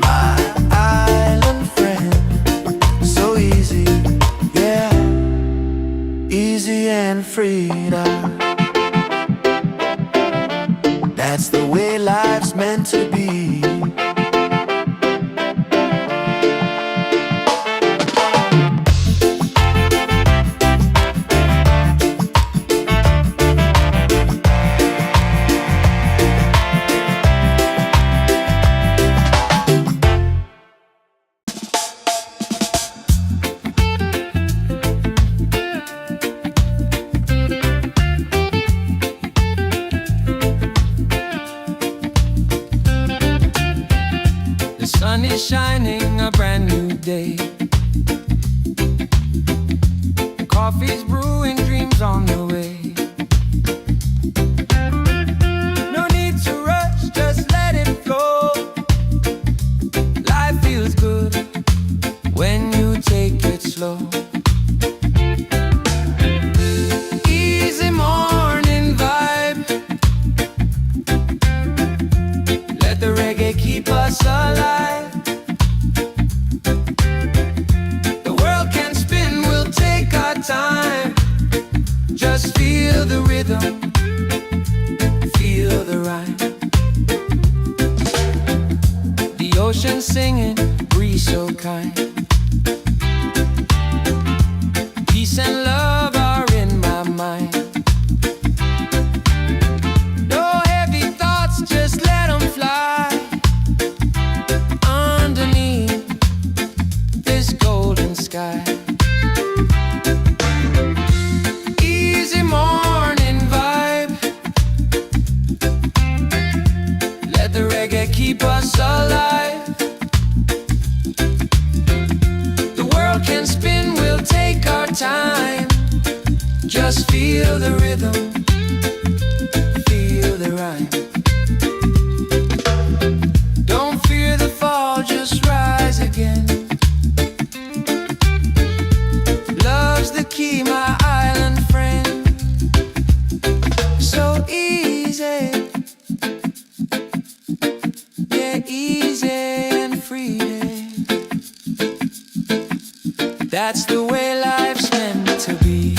my island friend. So easy, yeah, easy and freedom. That's the way life's meant to be. The sun is shining, a brand new day. Coffee's brewing, dreams on the way. No need to rush, just let it flow. Life feels good when you take it slow. Easy morning vibe, let the reggae keep us alive. The world can spin, we'll take our time. Just feel the rhythm, feel the rhyme. The ocean singing, breeze so kind. Peace and love are in my mind. No heavy thoughts, just let them fly. Underneath this golden sky. Easy morning vibe, let the reggae keep us alive. The world can spin, we'll take our time. Just feel the rhythm, feel the rhyme. Don't fear the fall, just rise again. Love's the key, my island friend. So easy, yeah, easy and free. That's the way life's meant to be.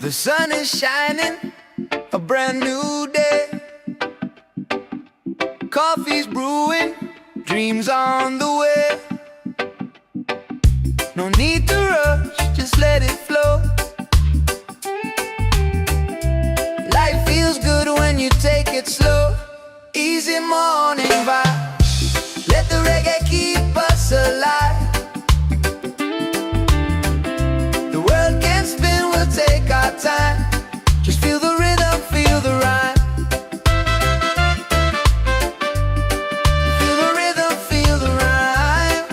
The sun is shining, a brand new day. Coffee's brewing, dreams on the way. No need to rush, just let it flow. Life feels good when you take it slow. Easy morning vibe, let the reggae keep us alive. The world can spin, we'll take our time. Just feel the rhythm, feel the rhyme. Feel the rhythm, feel the rhyme.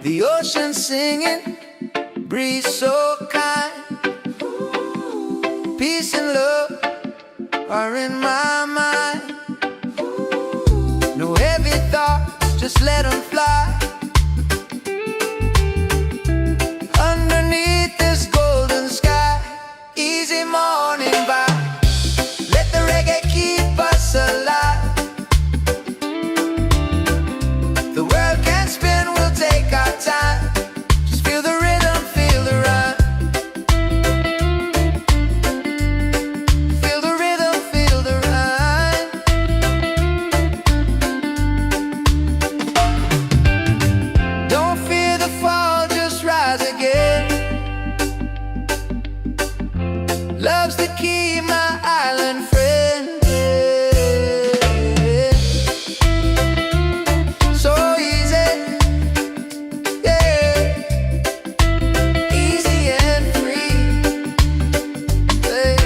The ocean singing, breeze so kind. Peace and love are in my mind. No heavy thoughts, just let them fly. Underneath this golden sky, easy morning vibe. Let the reggae keep us alive. The world can spin, we'll take our time. Just feel the rhythm, feel the rhyme. Feel the rhythm, feel the rhyme. Don't fear the fall, just rise again. Love's the key, my island friend. So easy, yeah. Easy and free, yeah.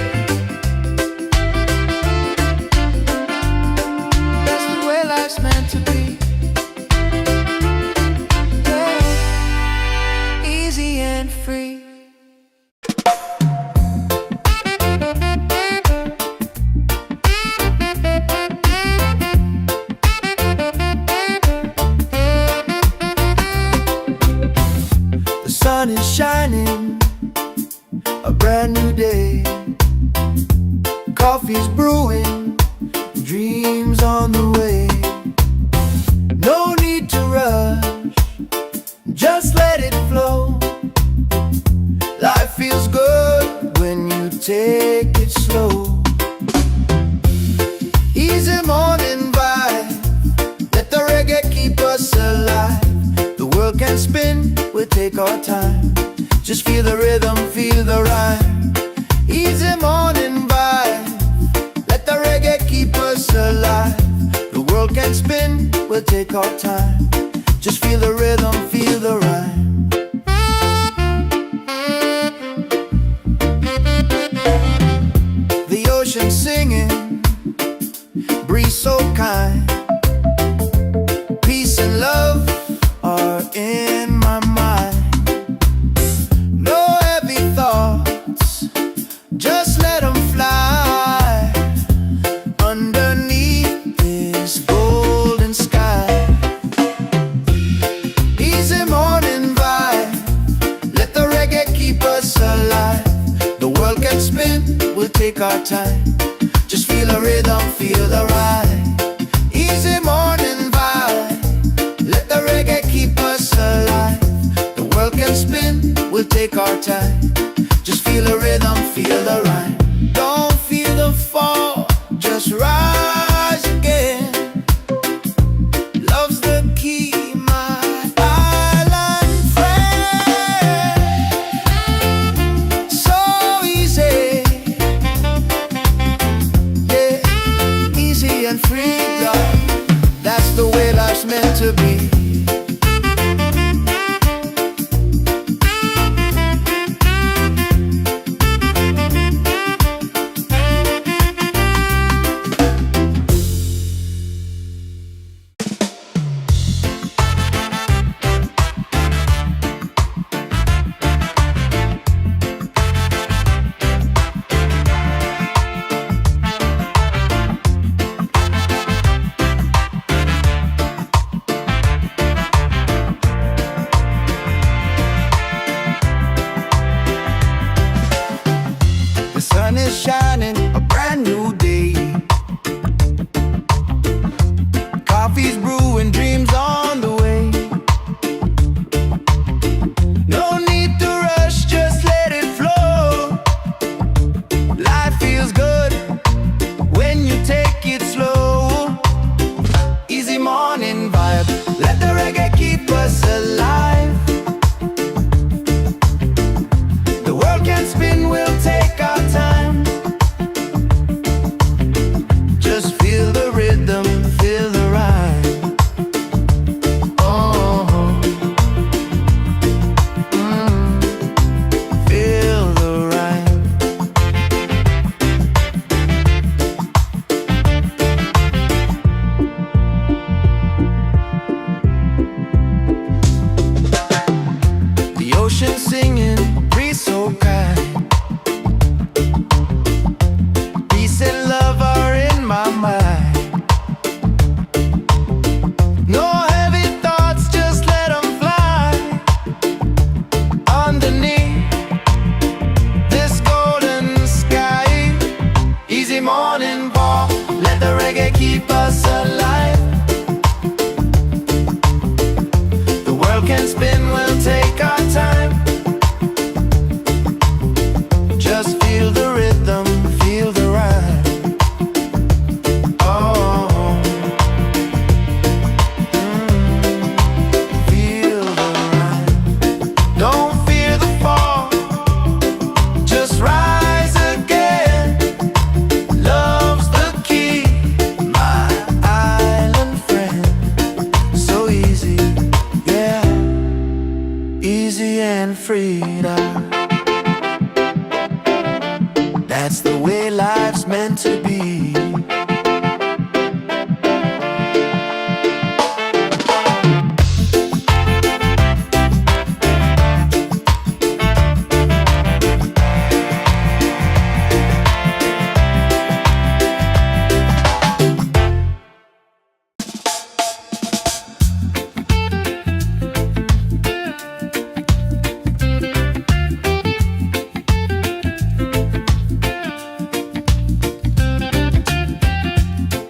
That's the way life's meant to be, yeah. Easy and free. The sun is shining, a brand new day. Coffee's brewing, dreams on the way. No need to rush, just let it flow. Life feels good when you take it slow. Easy morning vibe, let the reggae keep us alive. The world can spin, we'll take our time. Just feel the rhythm, feel the rhyme. Easy morning vibe, let the reggae keep us alive. The world can spin, we'll take our time. Just feel the rhythm, feel the rhyme. The ocean singing, breeze so kind. Peace and love are in my mind. No heavy thoughts, just let them fly. Underneath this golden sky, easy morning vibe, let the reggae keep us alive. The world can spin, we'll take our time. Just feel a rhythm, feel the ride. Easy morning vibe, let the reggae keep us alive. The world can spin, we'll take our time. Just feel a rhythm, feel the rhyme. Don't feel the fall, just rise again. Love's the key, my island friend. So easy, yeah, easy and free, love. That's the way life's meant to be. ocean singing, breeze so kind. Peace and love are in my mind. No heavy thoughts, just let them fly. Underneath this golden sky, easy morning walk, let the reggae keep us alive. The world can spin, we'll take our time. Just feel the rhythm, feel the rhyme. Oh, feel the rhyme. Don't fear the fall, just rise again. Love's the key, my island friend. So easy, yeah, easy and freedom. That's the way life's meant to be.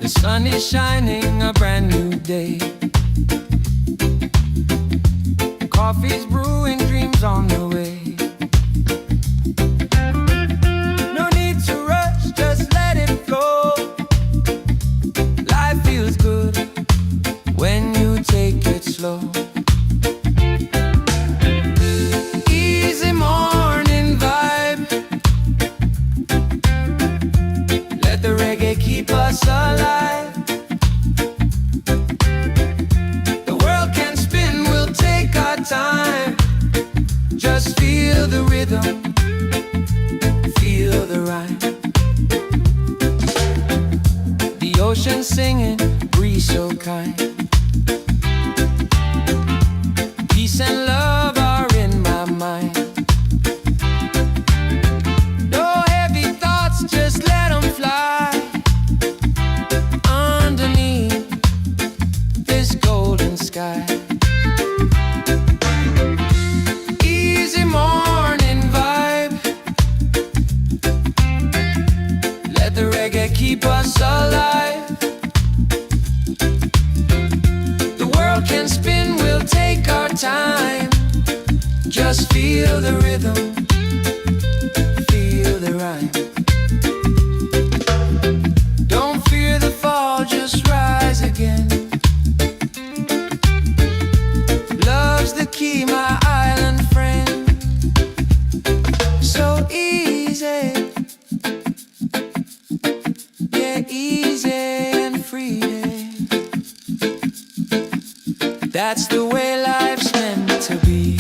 The sun is shining, a brand new day. Coffee's brewing, dreams on the way. No need to rush, just let it flow. Life feels good when you take it slow. Easy morning vibe, let the reggae keep us alive. The world can spin, we'll take our time. Just feel the rhythm, feel the rhyme. The ocean singing, breeze so kind. Peace and love are in my mind. No heavy thoughts, just let them fly. Underneath this golden sky, easy morning vibe, let the reggae keep us alive. The world can spin, we'll take our time. Just feel the rhythm, feel the rhyme. Don't fear the fall, just rise again. Love's the key, my island friend. So easy, yeah, easy and free. That's the way life's meant to be.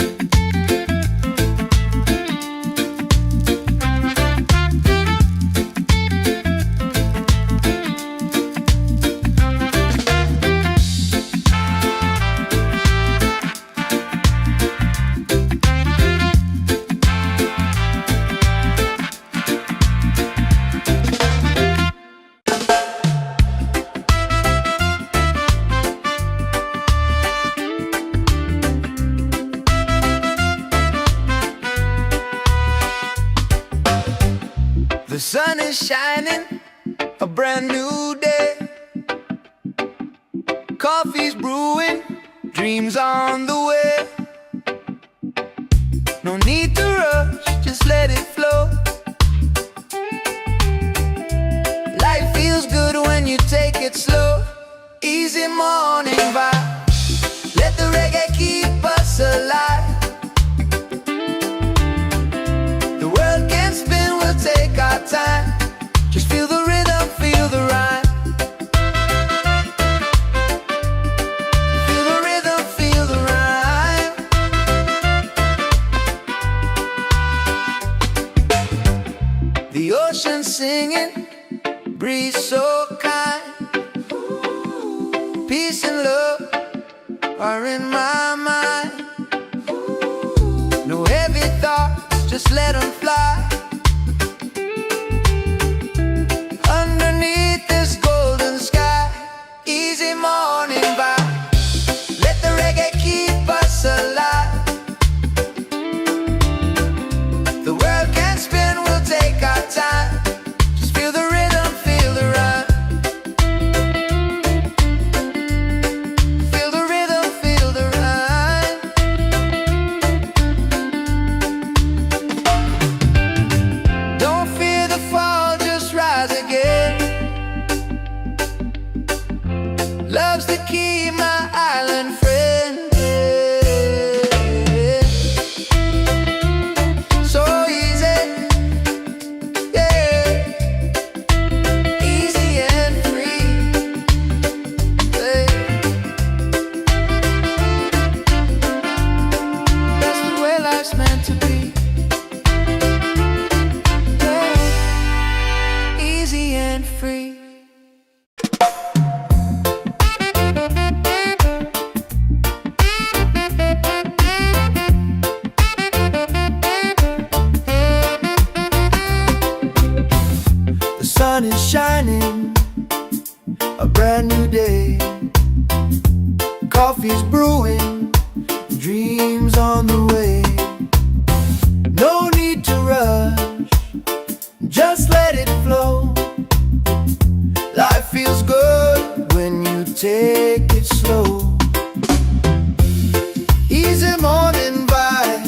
The sun is shining, a brand new day. Coffee's brewing, dreams on the way. No need to rush, just let it flow. Life feels good when you take it slow. Easy morning vibe, let the reggae keep us alive. The world can spin, we'll take our time. Just feel the rhythm, feel the rhyme. Feel the rhythm, feel the rhyme. The ocean singing, breeze so kind. Peace and love are in my mind. No thoughts, just let them fly. Underneath this golden sky, easy morning vibe. Let the reggae keep us alive. The world can spin, we'll take our time. Just feel the rhythm, feel the rhyme. Feel the rhythm, feel the rhyme. Don't fear the fall, just rise again. Love's the key, my island friend. So easy, yeah. Easy and free, yeah. That's the way life's meant to be, yeah. Easy and free. The sun is shining, a brand new day. Coffee's brewing, dreams on the way. No need to rush, just let it flow. Life feels good when you take it slow. Easy morning vibe,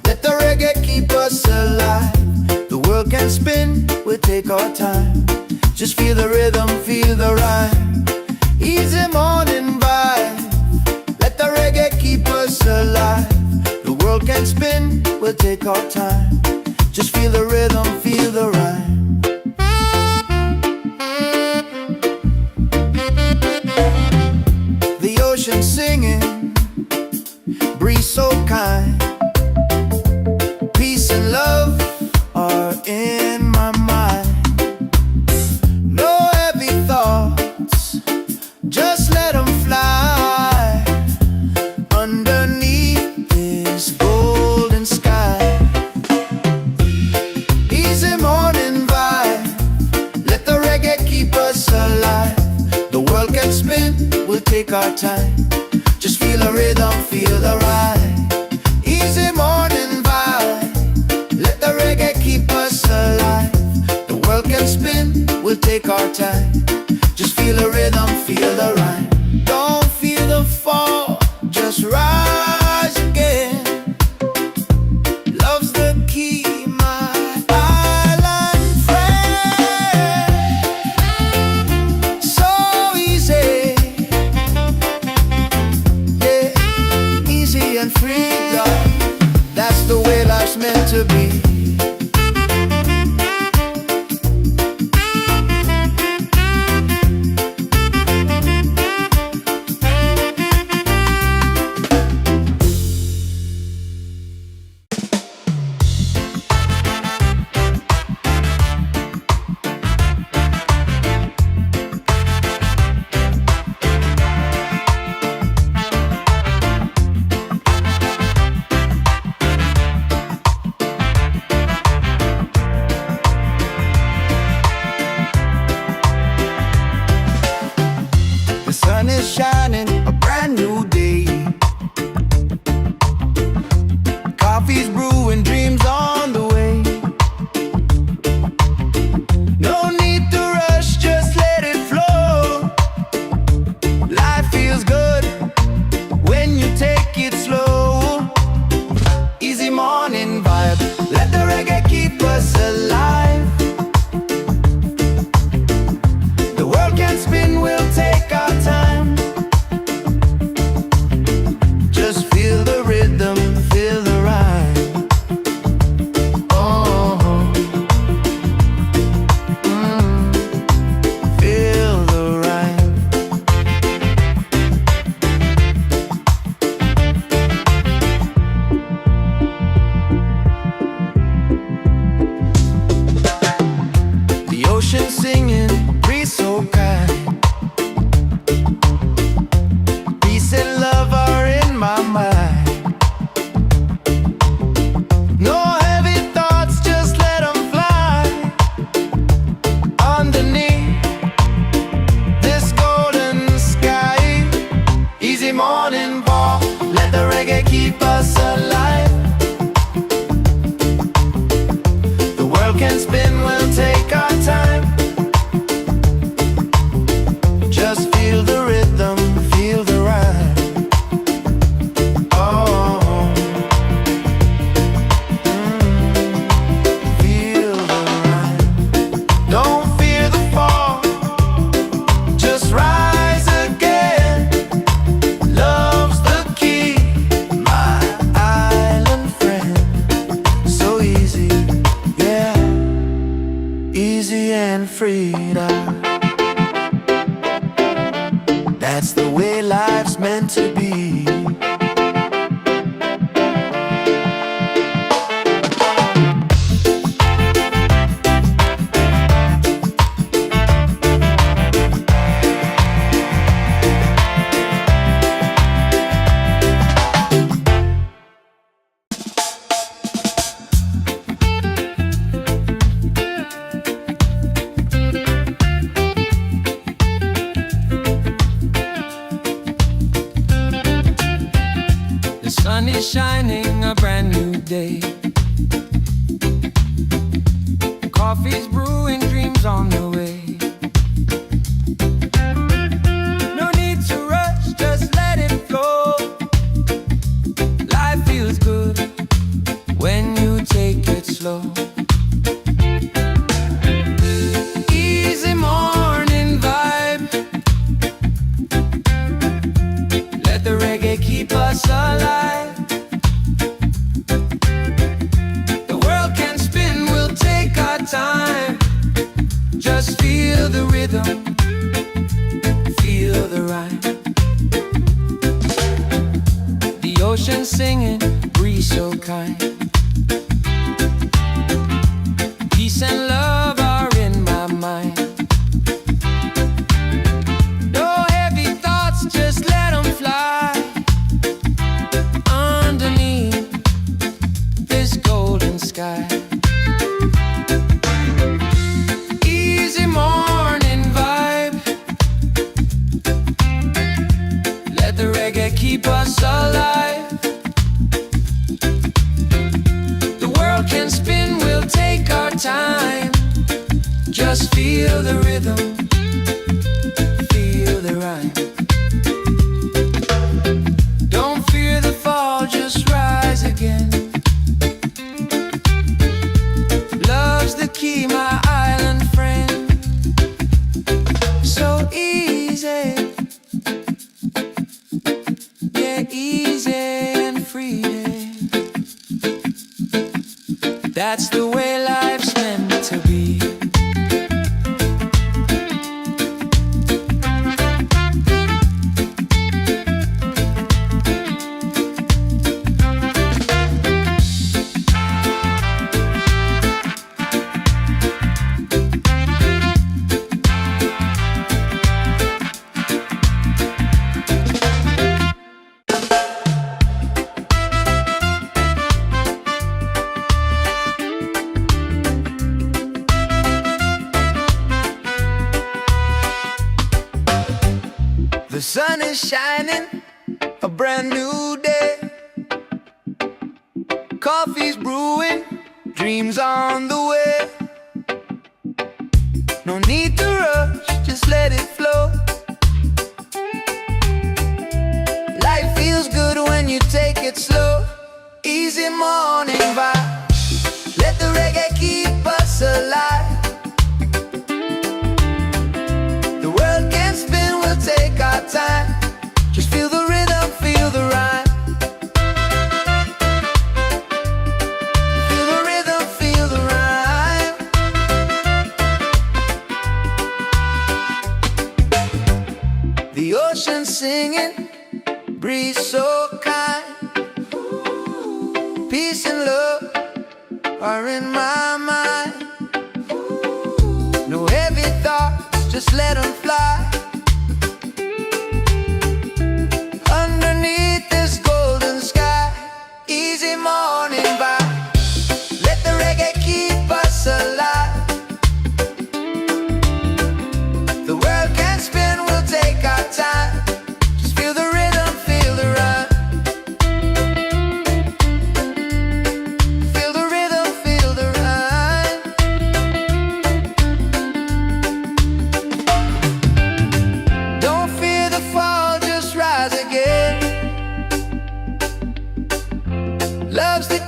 let the reggae keep us alive. The world can spin, we'll take our time. Just feel the rhythm, feel the rhyme. Easy morning vibe, let the reggae keep us alive. The world can spin, we'll take our time. Just feel the rhythm, feel the rhyme. The ocean singing, breeze so kind. Peace and love are in my mind. No heavy thoughts, just let them fly. Underneath this golden sky, easy morning vibe, let the reggae keep us alive. The world can spin, we'll take our time. Just feel the rhythm, feel the ride. Easy morning vibe, let the reggae keep us alive. The world can spin, we'll take our time. Just feel the rhythm, feel the rhyme. Don't feel the fall, just rise again. Love's the key, my island friend. So easy, yeah, easy and free, God. That's the way life's meant to be. can spin, we'll take our time. Just feel the rhythm, feel the rhyme. Oh, feel the rhyme. Don't fear the fall, just rise again. Love's the key, my island friend. So easy, yeah, easy and free now. That's the way life's meant to be. The sun is shining, a brand new day. Coffee's brewing, dreams on the way. No need to rush, just let it flow. Life feels good when you take it slow. Easy morning vibe. Let the reggae keep us alive. The world can spin, we'll take our time. Just feel the rhythm, feel the rhyme. The ocean singing, breeze so kind. Peace and love are in my mind. No heavy thoughts, just let them fly. Underneath this golden sky. Easy morning vibe. Let the reggae keep us alive. The world can spin, we'll take our time. Just feel the rhythm, feel the rhyme. Don't fear the fall, just rise again. Love's the key, my island friend. So easy, yeah, easy and free. That's the way life's meant to be. The sun is shining, a brand new day. Coffee's brewing, dreams on the way. No need to rush, just let it flow. Life feels good when you take it slow. Easy morning vibe. Let the reggae keep us alive. The world can spin, we'll take our time. Just feel the rhythm, feel the rhyme. Feel the rhythm, feel the rhyme. The ocean singing, breeze so kind. Peace and love are in my mind. No heavy thoughts, just let them fly. Underneath this golden sky. Easy morning vibe. Let the reggae keep us alive. The world can spin, we'll take our time. Just feel the rhythm, feel the rhyme. Feel the rhythm, feel the rhyme.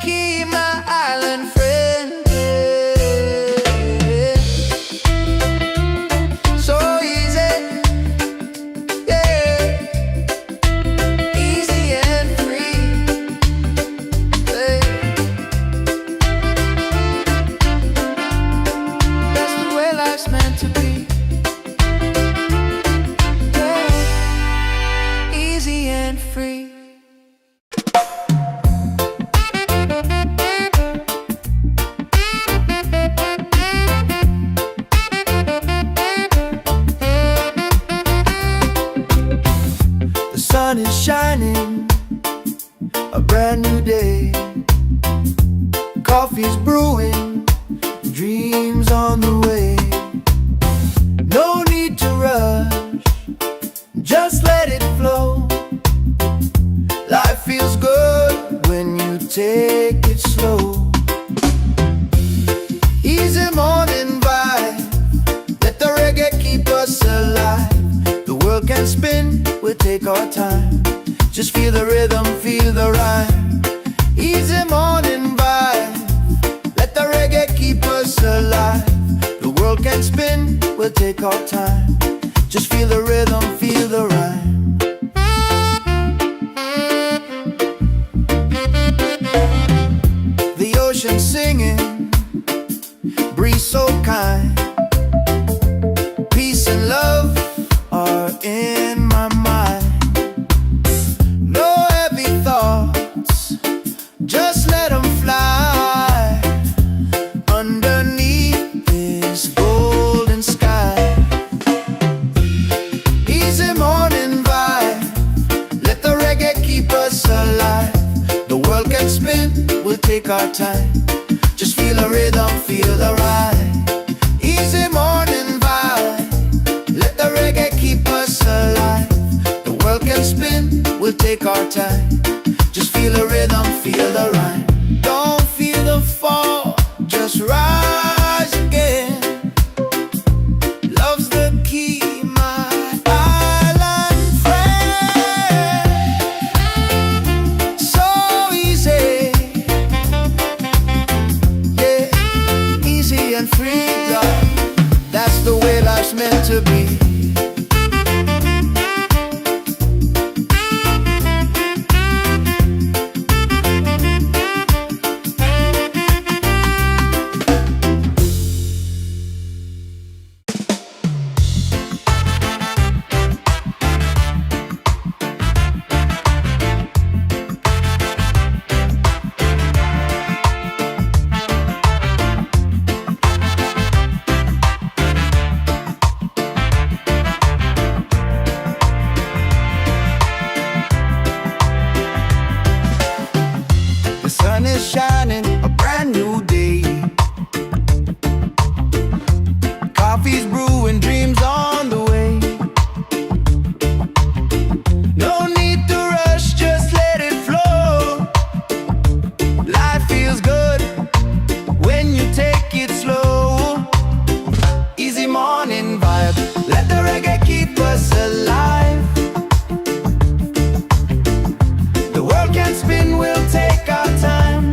key, my island friend. So easy, yeah, easy and free. Hey. That's the way life's meant to be. Yeah. Easy and free. The sun is shining, a brand new day. Coffee's brewing, dreams on the way. No need to rush, just let it flow. Life feels good when you take it slow. Easy morning vibe, let the reggae keep us alive. The world can spin, we'll take our time. Just feel the rhythm, feel the rhyme. Easy morning vibe, let the reggae keep us alive. The world can spin, we'll take our time. Just feel the rhythm, feel the rhyme. The ocean singing, breeze so kind. Peace and love are in my mind. No heavy thoughts, just let them fly underneath this golden sky. Easy morning vibe, let the reggae keep us alive. The world can spin, we'll take our time. Just feel the rhythm, feel the ride. Easy morning vibe, let the reggae keep us alive. The world can spin, we'll take our time. Just feel the rhythm, feel the rhyme. Don't feel the fall, just rise again. Love's the key, my island friend. So easy, yeah, easy and free, God. That's the way life's meant to be. The sun is shining, a brand new day. Coffee's brewing, dreams on the way. No need to rush, just let it flow. Life feels good when you take it slow. Easy morning vibe, let the reggae keep us alive. The world can spin, we'll take our time.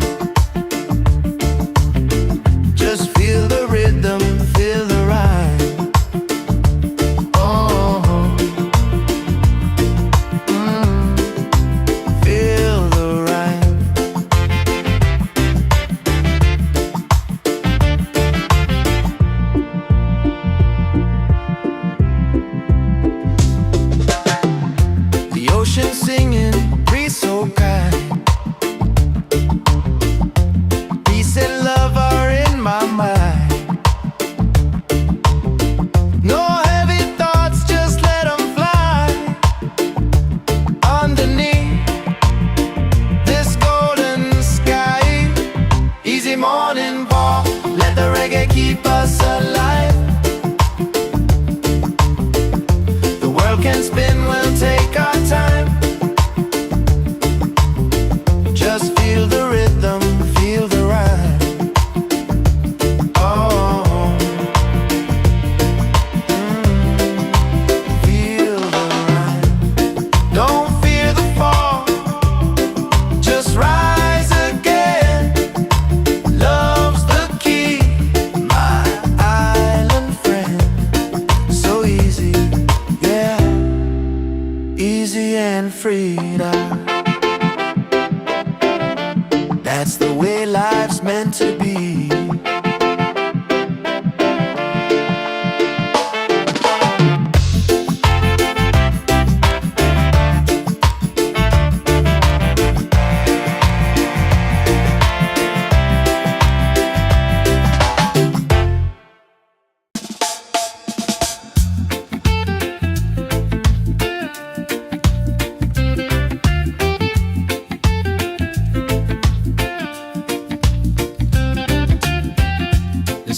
way life's meant to be.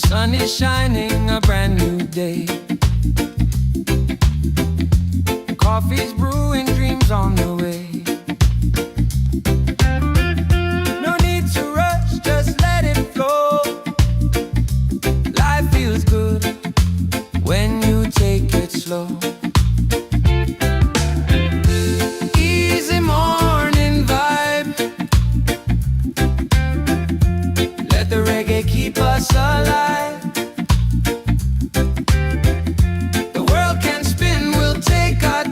Sun is shining, a brand new day. Coffee's brewing, dreams on the way. No need to rush, just let it flow. Life feels good when you take it slow. Easy morning vibe. Let the reggae keep us alive.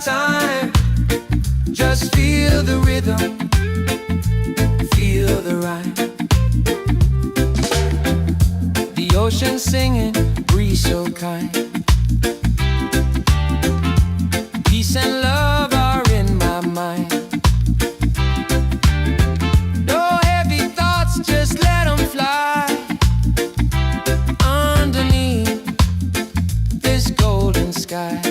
Time. Just feel the rhythm, feel the rhyme. The ocean singing, breeze so kind. Peace and love are in my mind. No heavy thoughts, just let them fly. Underneath this golden sky.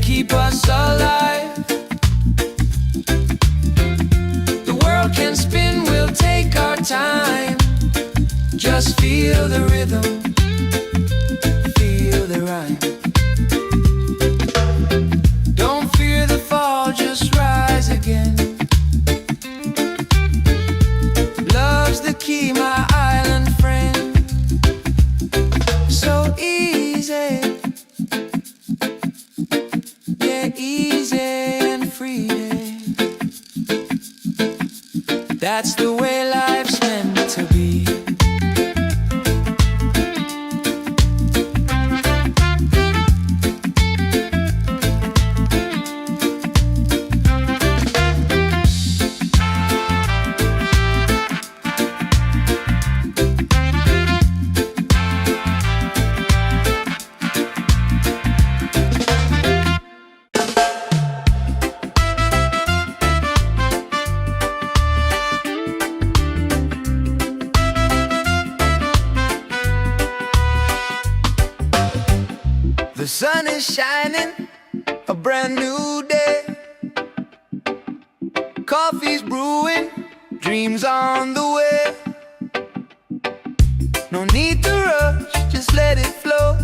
Keep us alive. The world can spin, we'll take our time. Just feel the rhythm, feel the rhyme. Don't fear the fall, just rise again. Love's the key, my island friend. So easy. Easy and free. That's the way life's meant to be. The sun is shining, a brand new day. Coffee's brewing, dreams on the way. No need to rush, just let it flow.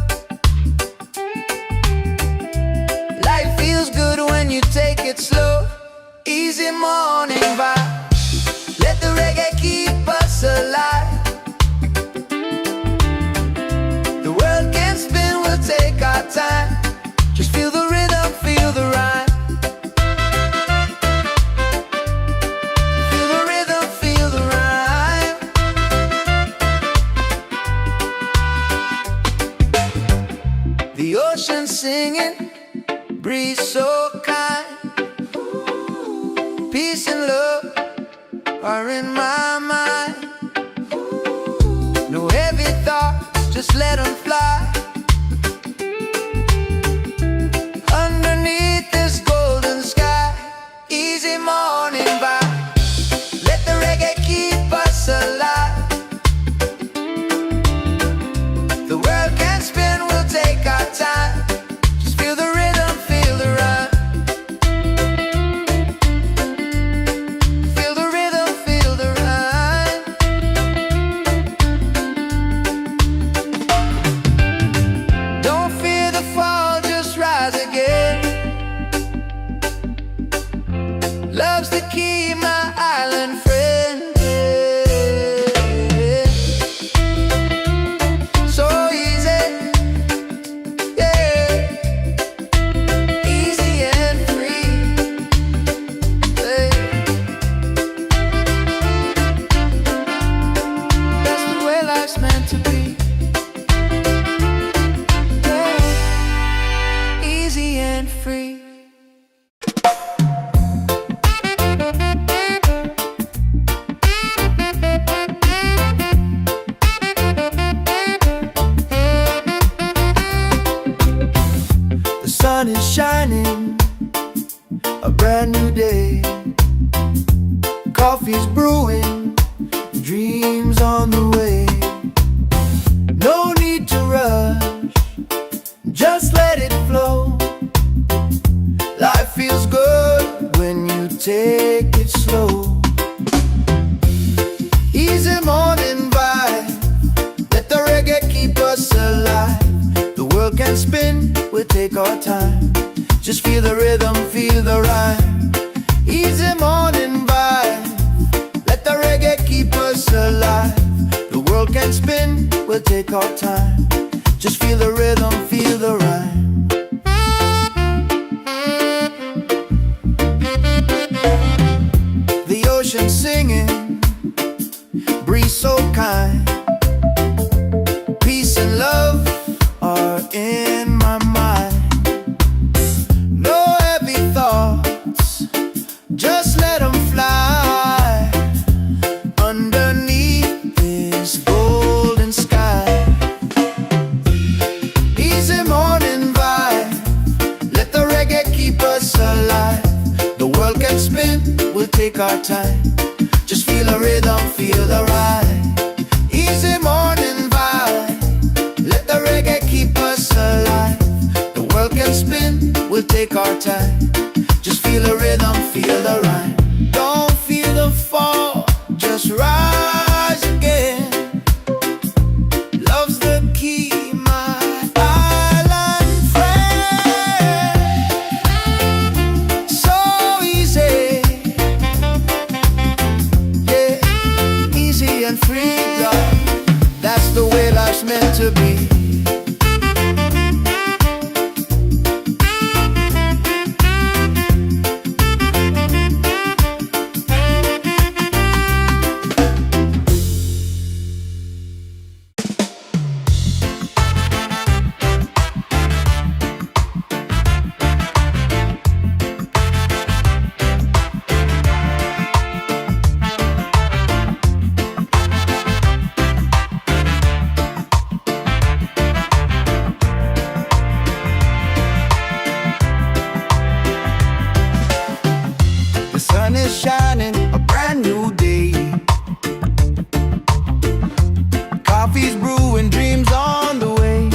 Life feels good when you take it slow. Easy morning vibe. Let the reggae keep us alive. Take our time, just feel the rhythm, feel the rhyme. Feel the rhythm, feel the rhyme. The ocean singing, breeze so kind. Peace and love are in my mind. No heavy thoughts, just let them fly. Underneath this golden sky, easy morning vibe. Let the reggae keep us alive. The world can spin, we'll take our time. Just feel the rhythm, feel the rhyme. Feel the rhythm, feel the rhyme. Don't fear the fall, just rise again. Love's the key, my island friend. So easy, yeah. Easy and free, yeah. That's the way life's meant to be, yeah. free. The sun is shining, a brand new day. Coffee's brewing, dreams on the way. No need to rush, just let it flow. Life feels good when you take it slow. Easy morning vibe, let the reggae keep us alive. The world can spin, we'll take our time. Just feel the rhythm, feel the rhyme. Easy morning vibe, let the reggae keep us alive. The world can spin, we'll take our time. Just feel the rhythm, feel the rhyme. The ocean singing, breeze so kind. Peace and love are in my mind. No heavy thoughts, just let them fly underneath this golden sky. Easy morning vibe, let the reggae keep us alive. The world can spin, we'll take our time. Just feel the rhythm, feel the ride. Easy morning vibe, let the reggae keep us alive. The world can spin, we'll take our time. Just feel the rhythm, feel the rhyme. Don't feel the fall, just rise again. Love's the key, my island friend. So easy, yeah, easy and free, God. That's the way life's meant to be. The sun is shining, a brand new day. Coffee's brewing, dreams on the way.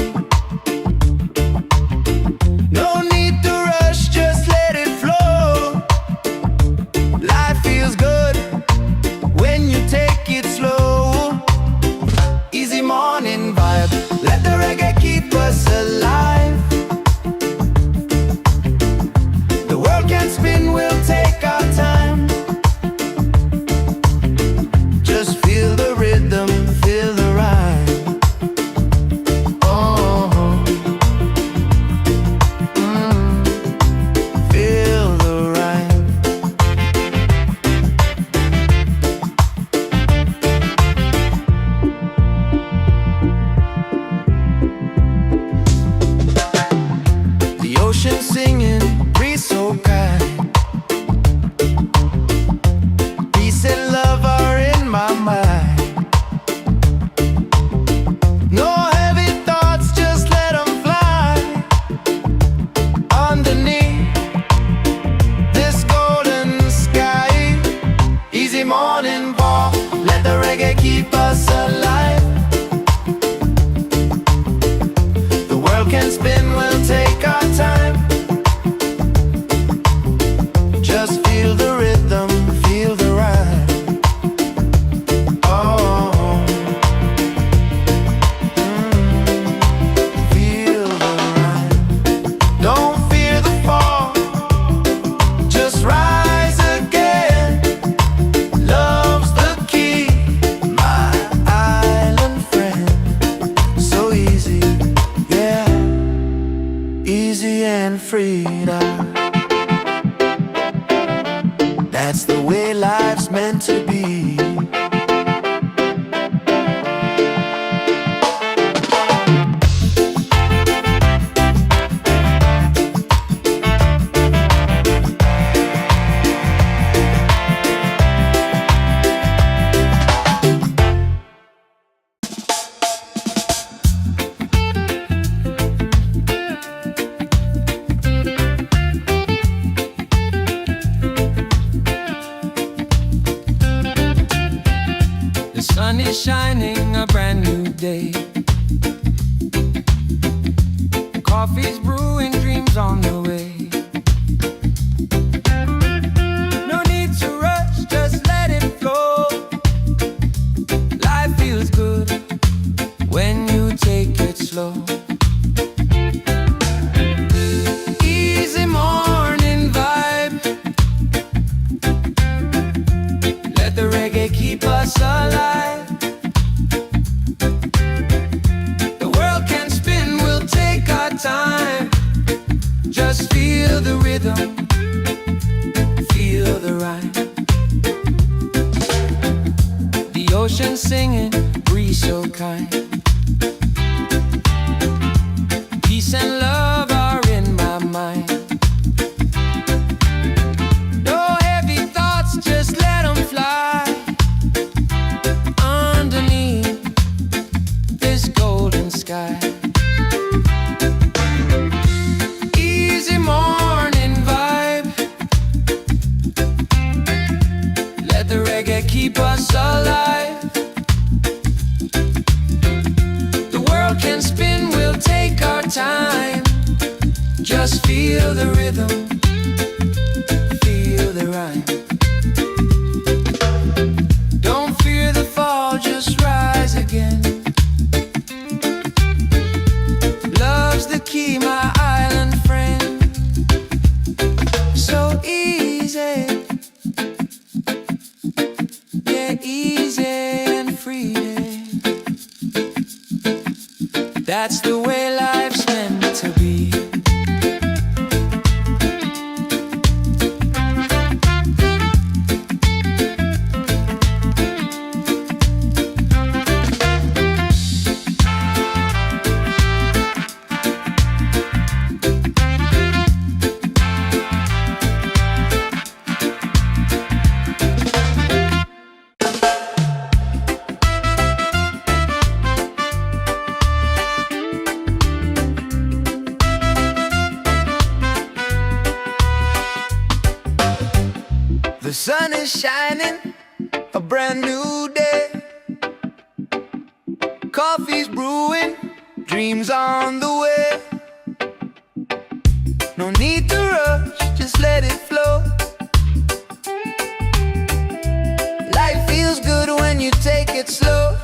No need to rush, just let it flow. Life feels good when you take it slow. Easy morning vibe, let the reggae keep us alive. The world can spin, we'll take our time. Just feel the rhythm, feel the rhyme. Oh, feel the rhyme. The ocean singing, breeze so kind. Peace and love are in my mind. No heavy thoughts, just let them fly underneath this golden sky. Easy morning walk, let the reggae keep us alive. The world can spin, we'll take our time. Just feel the rhythm, feel the rhyme. Oh, feel the rhyme. Don't fear the fall, just rise again. Love's the key, my island friend. So easy, yeah, easy and free now. That's the way life's meant to be. is shining, a brand new day. Coffee's brewing, dreams on the way. No need to rush, just let it flow. Life feels good when you take it slow. Easy morning vibe. Let the reggae keep us alive. The world can spin, we'll take our time. Just feel the rhythm, feel the rhyme. The ocean singing, breeze so kind. Peace and love are in my mind. No heavy thoughts, just let them fly. Underneath this golden sky. Easy morning vibe. Let the reggae keep us alive. The world can spin, we'll take our time. Just feel the rhythm, feel the rhyme. Don't fear the fall, just rise again. Love's the key, my island friend. So easy, yeah, easy and free. That's the way life's meant to be. The sun is shining, a brand new day. Coffee's brewing, dreams on the way. No need to rush, just let it flow. Life feels good when you take it slow.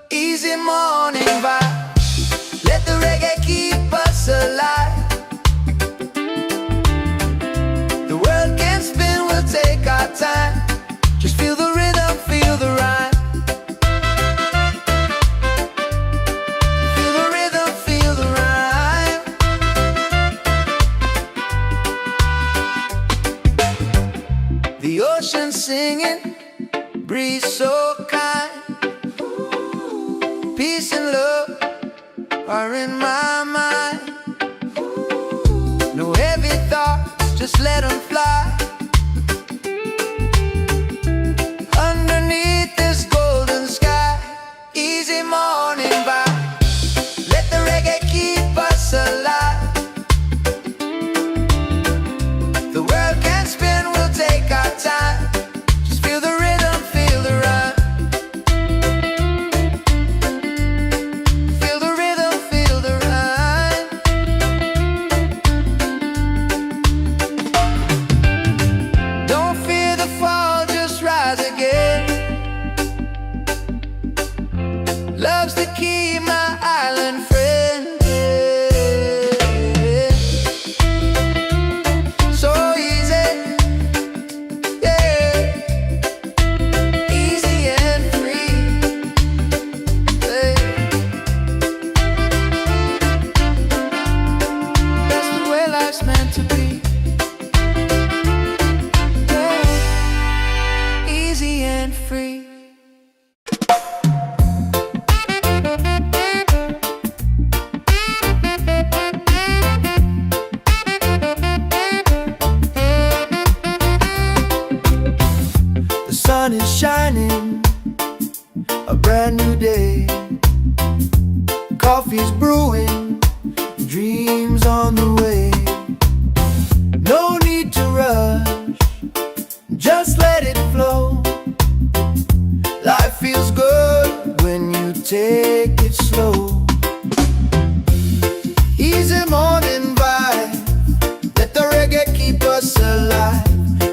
Easy morning vibe. Let the reggae keep us alive. The world can spin, we'll take our time. Just feel the rhythm, feel the rhyme. Feel the rhythm, feel the rhyme. The ocean singing, breeze so kind. Peace and love are in my mind. No heavy thoughts, just let them fly. Underneath this golden sky. Easy morning vibe. Let the reggae keep us alive. The world can spin, we'll take our time. Just feel the rhythm, feel the rhyme. Feel the rhythm, feel the rhyme. Don't fear the fall, just rise again. Love's the key, my island friend. So easy, yeah, easy and free. Hey. That's the way life's meant to be. Yeah. Easy and free. The sun is shining, a brand new day. Coffee's brewing, dreams on the way. No need to rush, just let it flow. Life feels good take it slow. Easy morning vibe, let the reggae keep us alive.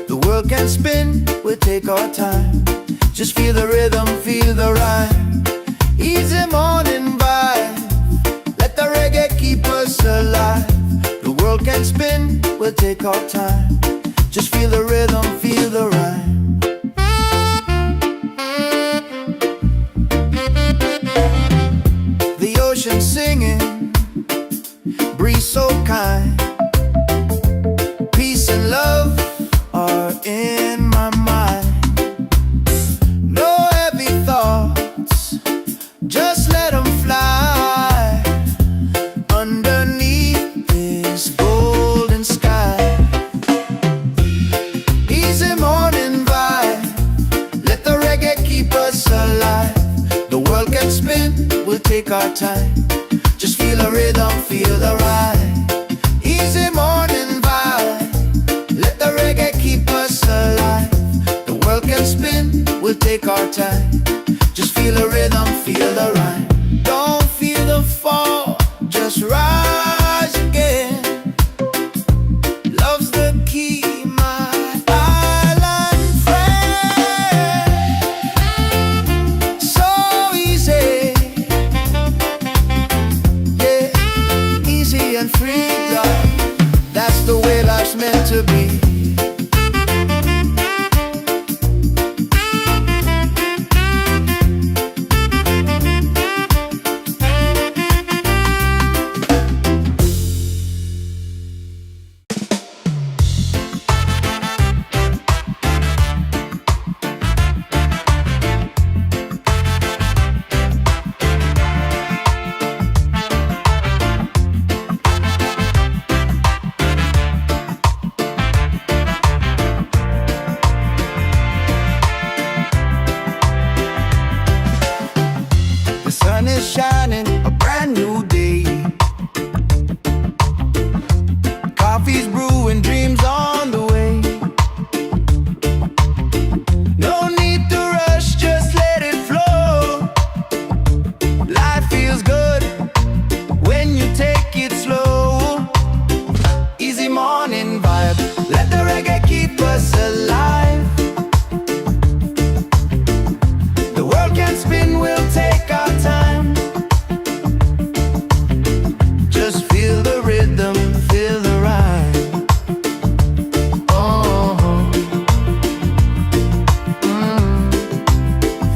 The world can spin, we'll take our time. Just feel the rhythm, feel the rhyme. Easy morning vibe, let the reggae keep us alive. The world can spin, we'll take our time. Just feel the rhythm, feel the rhyme. The ocean singing, breeze so kind. Peace and love are in my mind. No heavy thoughts, just let them fly underneath this golden sky. Easy morning vibe, let the reggae keep us alive. The world can spin, we'll take our time. Just feel the rhythm, feel the ride. Easy morning vibe, let the reggae keep us alive. The world can spin, we'll take our time. Just feel the rhythm, feel the rhyme. Don't feel the fall, just rise again. Love's the key, my island friend. So easy, yeah, easy and free, love. That's the way life's meant to be. The sun is shining, a brand new day. Coffee's brewing, dreams on the way. No need to rush, just let it flow. Life feels good when you take it slow. Easy morning vibe, let the reggae keep us alive. The world can spin, we'll take our time. Just feel the rhythm, feel the rhyme. Oh,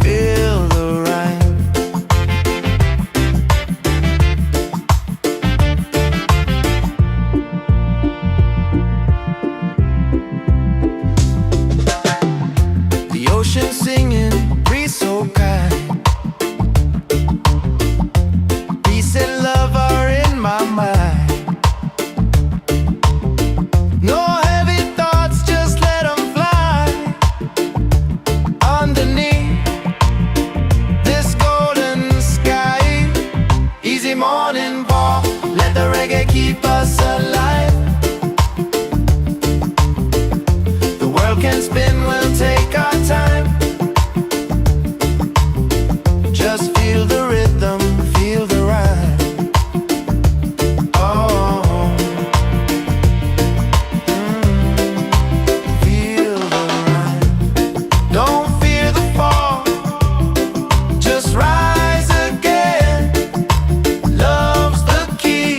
feel the rhyme. The ocean singing, breeze so kind. Peace and love are in my mind. No heavy thoughts, just let them fly underneath this golden sky. Easy morning ball, let the reggae keep us alive. The world can spin, we'll take our time. Just feel the rhythm, feel the rhyme. Oh, feel the rhyme. Don't fear the fall, just rise again. Love's the key,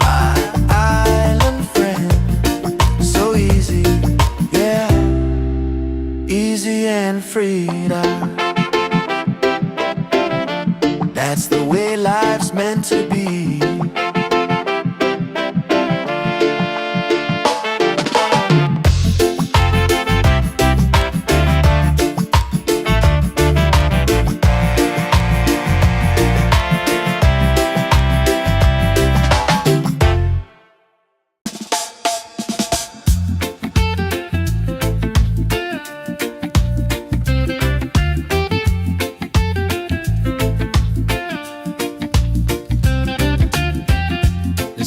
my island friend. So easy, yeah, easy and free now. That's the way life's meant to be.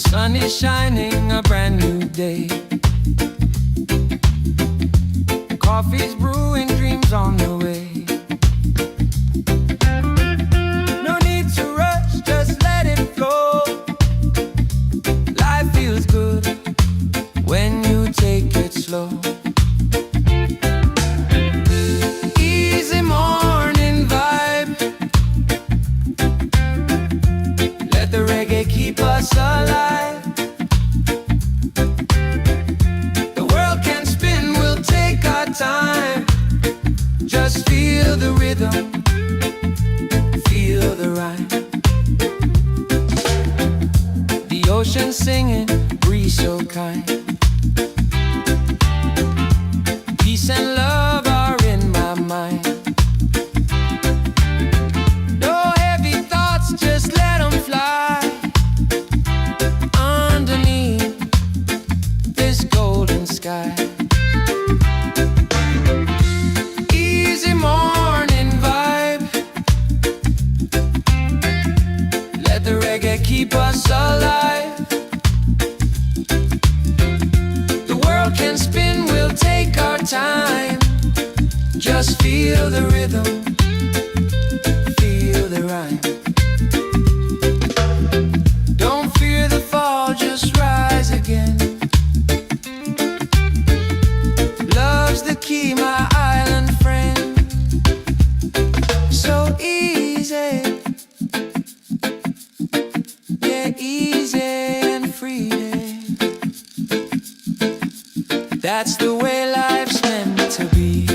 Sun is shining, a brand new day. Coffee's brewing, dreams on the way. No slow. Easy morning vibe. Let the reggae keep us alive. The world can spin, we'll take our time. Just feel the rhythm, feel the rhyme. The ocean singing, breeze so kind. Peace and love are in my mind. No heavy thoughts, just let them fly. Underneath this golden sky. Easy morning vibe. Let the reggae keep us alive. The world can spin, we'll take our time. Just feel the rhythm, feel the rhyme. Don't fear the fall, just rise again. Love's the key, my island friend. So easy, yeah, easy and free. That's the way life's meant to be.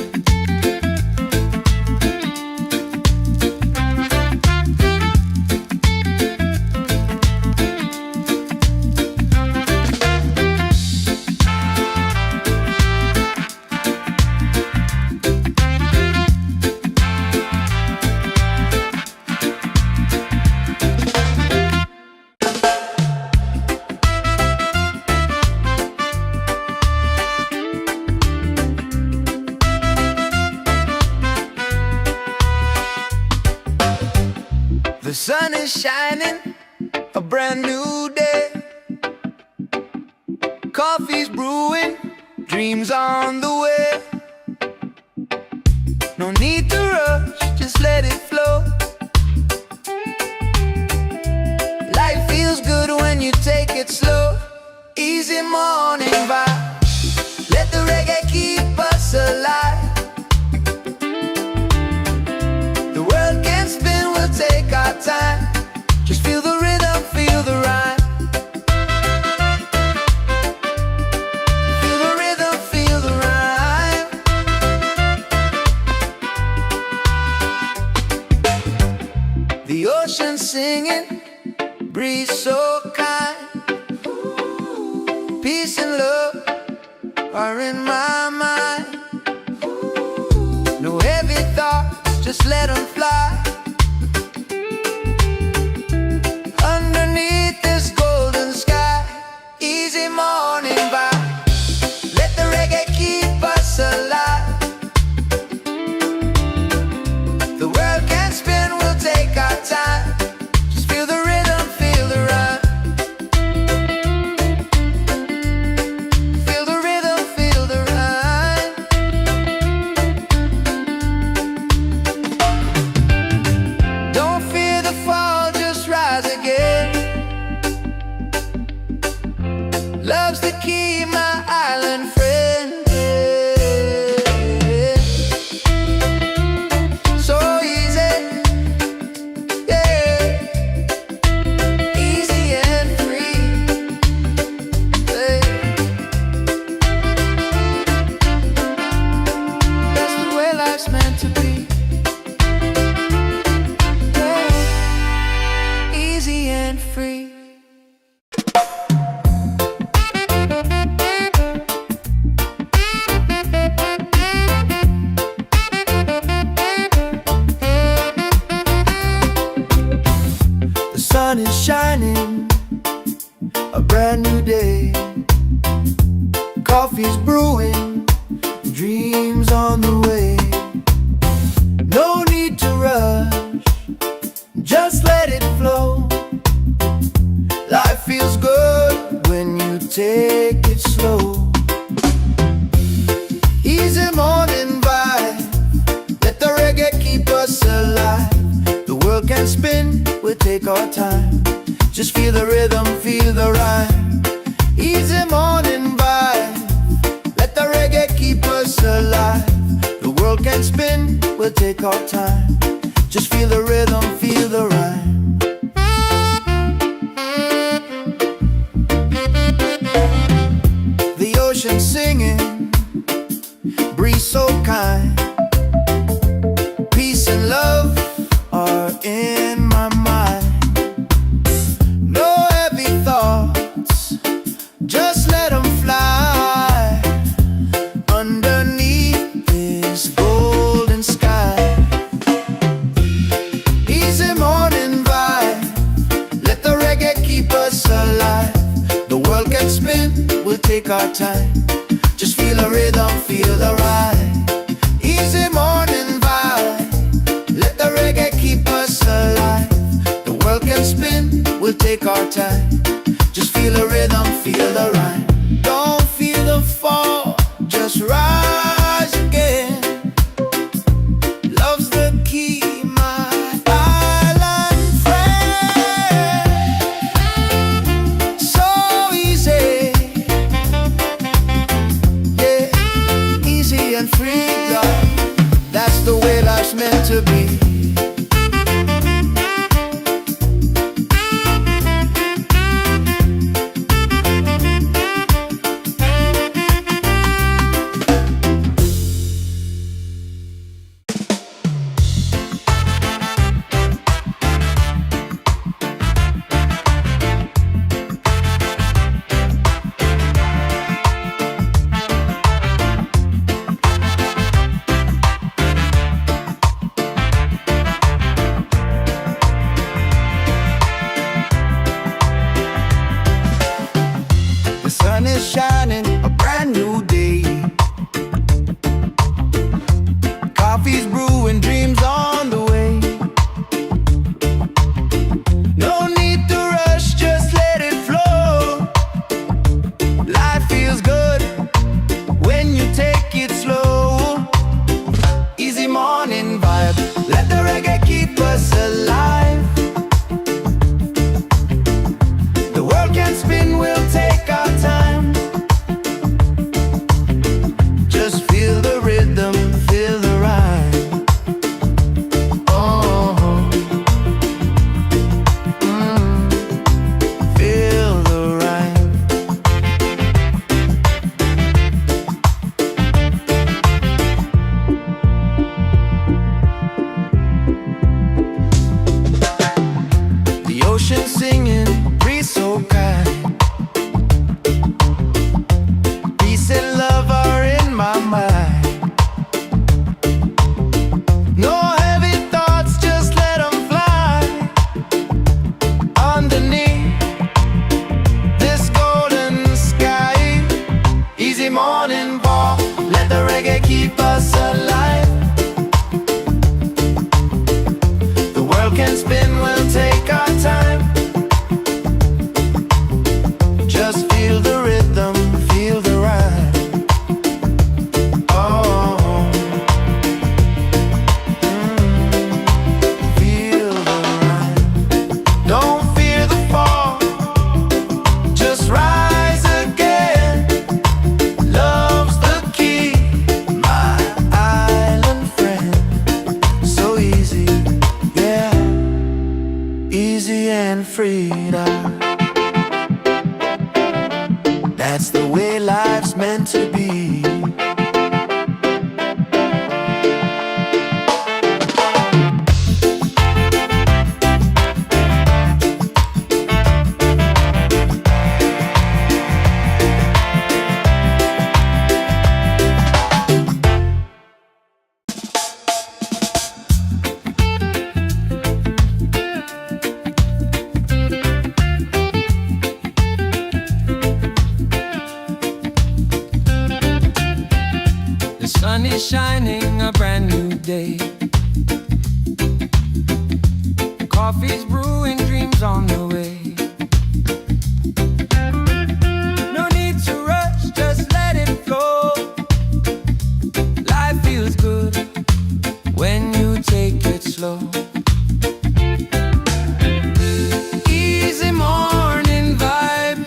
The sun is shining, a brand new day. Coffee's brewing, dreams on the way. No need to rush, just let it flow. Life feels good when you take it slow. Easy morning vibe. Let the reggae keep us alive. The world can spin, we'll take our time. Just feel the rhythm, feel the rhyme. Feel the rhythm, feel the rhyme. The ocean singing, breeze so kind. Peace and love are in my mind. No heavy thoughts, just let them fly. Underneath this golden sky. Easy morning vibe. Let the reggae keep us alive. The world can spin, we'll take our time. Just feel the rhythm, feel the rhyme. Feel the rhythm, feel the rhyme. Don't fear the fall, just rise again. Love's the key, my island friend. So easy, yeah, easy and free. Yeah. That's the way life's meant to be. Yeah. Easy and free. The sun is shining, a brand new day. Coffee's brewing, dreams on the way. No need to rush, just let it flow. Life feels good when you take it slow. Easy morning vibe. Let the reggae keep us alive. The world can spin, we'll take our time. Just feel the rhythm, feel the rhyme. Easy morning vibe. Let the our time. Just feel the rhythm, feel the rhyme. The ocean singing, breeze so kind. Peace and love are in my mind. No heavy thoughts, just let them fly underneath this golden sky. Easy morning vibe, let the reggae keep us alive. The world can spin, we'll take our time. Just feel the rhythm, feel the ride. Easy morning vibe, let the reggae keep us alive. The world can spin, we'll take our time. Just feel the rhythm, feel the rhyme. Don't feel the fall, just rise again. Love's the key, my island friend. So easy, yeah, easy and free, God. That's the way life's meant to be. The sun is shining, a brand new day. Coffee's brewing, dreams on the way. No need to rush, just let it flow. Life feels good when you take it slow. Easy morning vibe, let the reggae keep us alive. The world can spin, we'll take our time. Just feel the rhythm, feel the rhyme. Oh, feel the rhyme. The ocean singing, breeze so kind. Peace and love are in my mind. No heavy thoughts, just let them fly underneath this golden sky. Easy morning walk, let the reggae keep us alive. The world can spin, we'll take our time. Just feel the rhythm, feel the rhyme. Oh, feel the rhyme. Don't fear the fall, just rise again. Love's the key, my island friend. So easy, yeah, easy and free now. That's the way life's meant to be. The sun is shining, a brand new day. Coffee's brewing, dreams on the way. No need to rush, just let it flow. Life feels good when you take it slow. Easy morning vibe,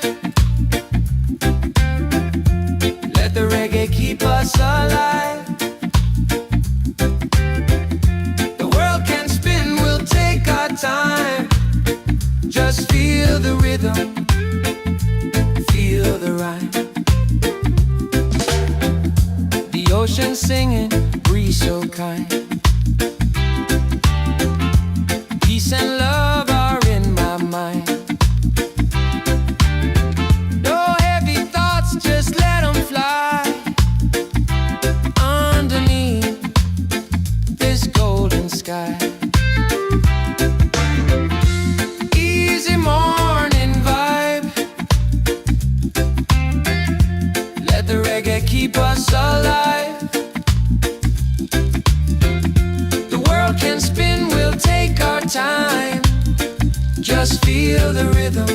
let the reggae keep us alive. rhythm, feel the rhyme. The ocean singing, breeze so kind. Peace and love are in my mind. No heavy thoughts, just let them fly underneath this golden sky. Easy morning vibe. Let the reggae keep us alive. The world can spin, we'll take our time. Just feel the rhythm,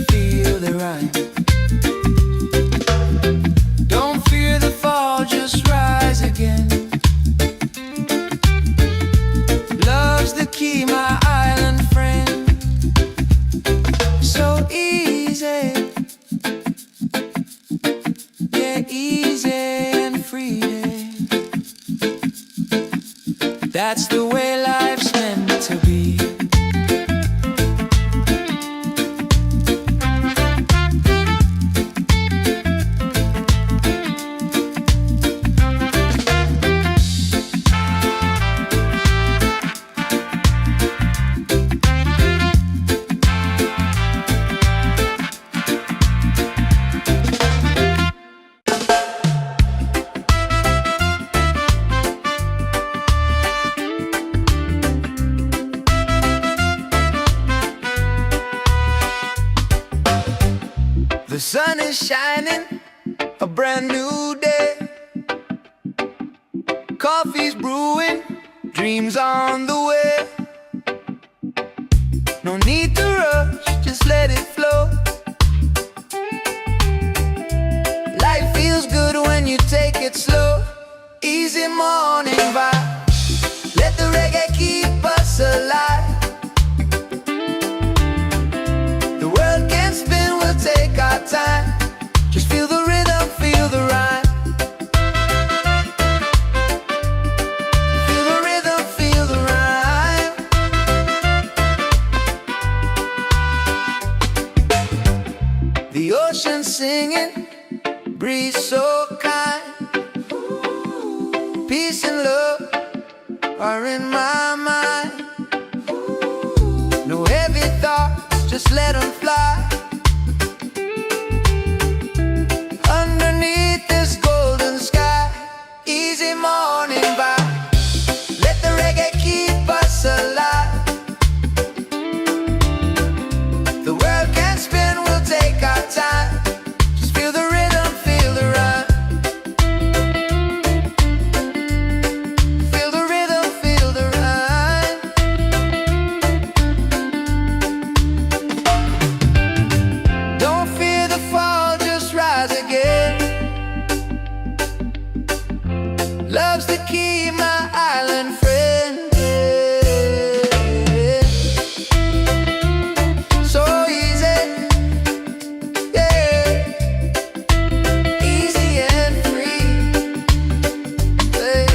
feel the rhyme. Don't fear the fall, just rise again. Love's the key, my island friend. So easy, yeah, easy and free. That's the way life's meant to be. The sun is shining, a brand new day. Coffee's brewing, dreams on the way. No need to rush, just let it flow. Life feels good when you take it slow. Easy morning vibe. Let the reggae keep us alive. The world can spin, we'll take our time. Just feel the rhythm, feel the rhyme. Feel the rhythm, feel the rhyme. The ocean singing, breeze so kind. Peace and love are in my mind. No heavy thoughts, just let them fly underneath this golden sky. Easy morning vibe. Let the reggae keep us alive. The world can spin, we'll take our time. Just feel the rhythm, feel the rhyme. Feel the rhythm, feel the rhyme. Don't fear the fall, just rise again. Love's the key, my island friend. So easy, yeah, easy and free. Hey.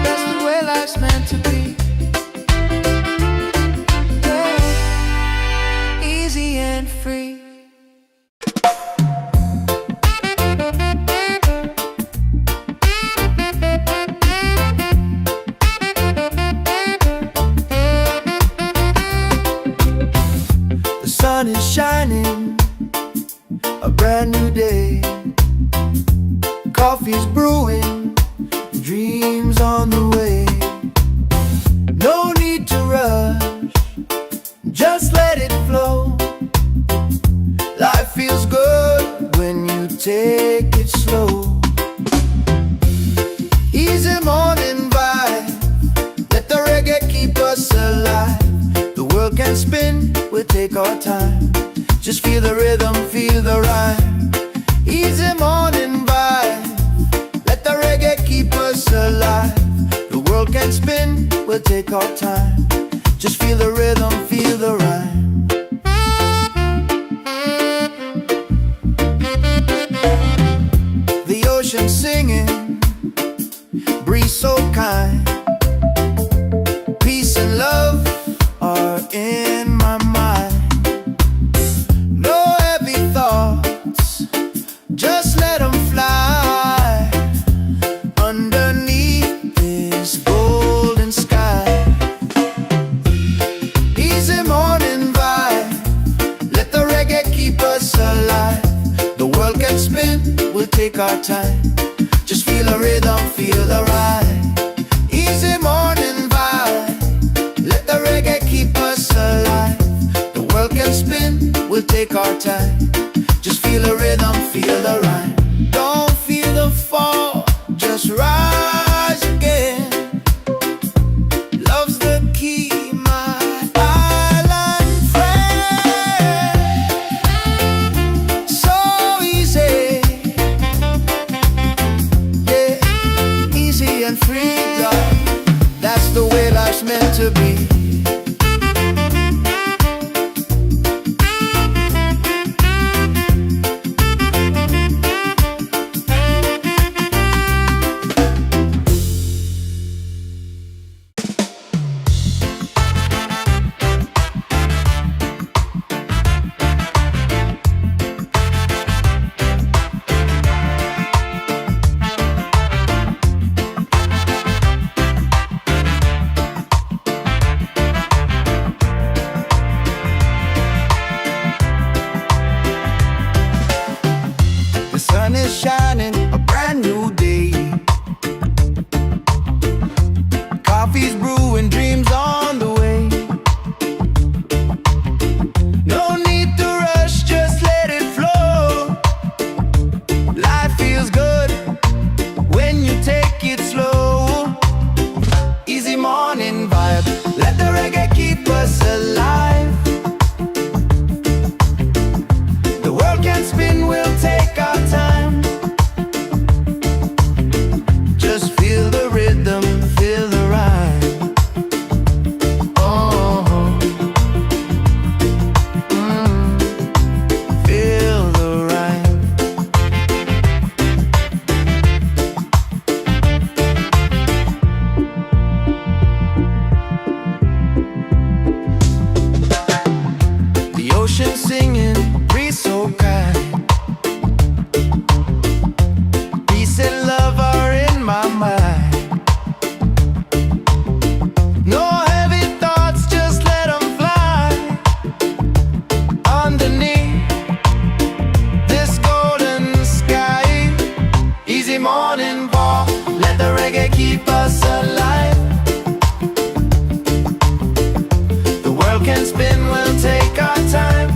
That's the way life's meant to be. Yeah. Easy and free. The sun is shining, a brand new day. Coffee's brewing, dreams on the way. No need to rush, just let it flow. Life feels good when you take it slow. Easy morning vibe. Let the reggae keep us alive. The world can spin, we'll take our time. Just feel the rhythm, feel the rhyme. Easy morning vibe. Let the reggae keep us alive. The world can spin, we'll take our time. Just feel the rhythm, feel the rhyme. The ocean singing, breeze so kind. Peace and we'll take our time. Just feel the rhythm, feel the ride. Easy morning vibe, let the reggae keep us alive. The world can spin, we'll take our time. Just feel the rhythm, feel the ride. Don't feel the fall, just rise again. Love's the key, my island friend. So easy, yeah, easy and free, love. That's the way life's meant to be. The sun is shining, a brand new day. Coffee's brewing, dreams on the way. No need to rush, just let it flow. Life feels good when you take it slow. Easy morning vibe, let the reggae keep us alive. The world can spin, we'll take our time. Just feel the rhythm, feel the ride. Oh, feel the ride. The ocean singing, breeze so kind. Peace and love are in my mind. No heavy thoughts, just let them fly. Underneath this golden sky. Easy morning ball, let the reggae keep us alive. The world can spin, we'll take our time.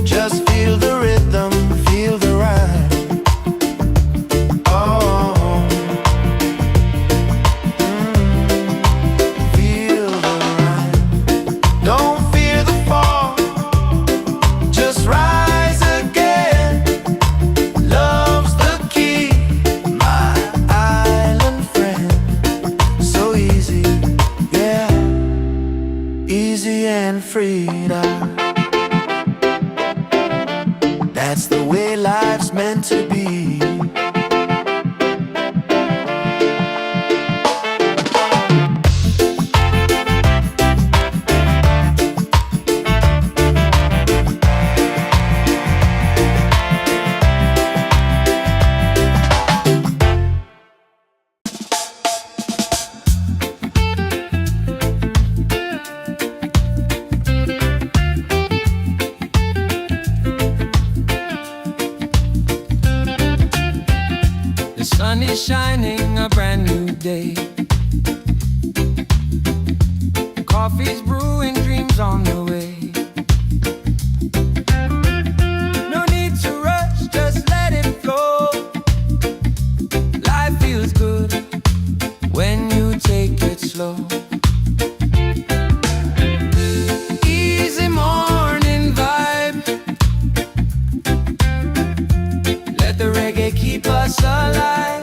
Just feel the rhythm, feel the ride. Oh, feel the ride. Don't fear the fall, just rise again. Love's the key, my island friend. So easy, yeah, easy and free. That's the way life's meant to be. Sun is shining, a brand new day. Coffee's brewing, dreams on the way. No need to rush, just let it flow. Life feels good when you take it slow. Easy morning vibe, let the reggae keep us alive.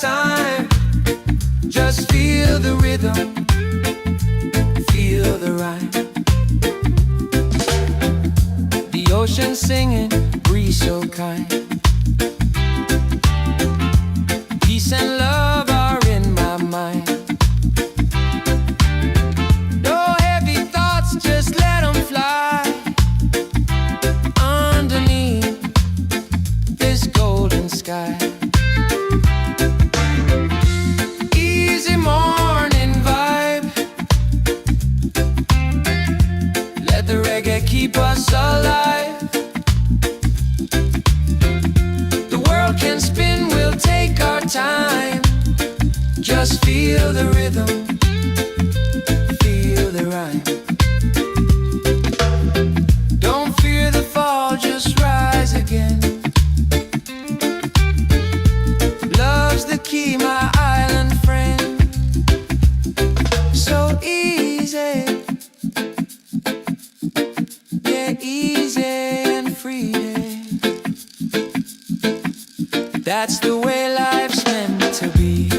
Time. Just feel the rhythm, feel the ride. The ocean singing, breeze so kind. Peace and love are in my mind. No heavy thoughts, just let them fly. Underneath this golden sky. Easy morning vibe, keep us alive. The world can spin, we'll take our time. Just feel the rhythm, feel the rhyme. Don't fear the fall, just rise again. Love's the key, my island friend. So easy, yeah, easy and free. That's the way life's meant to be.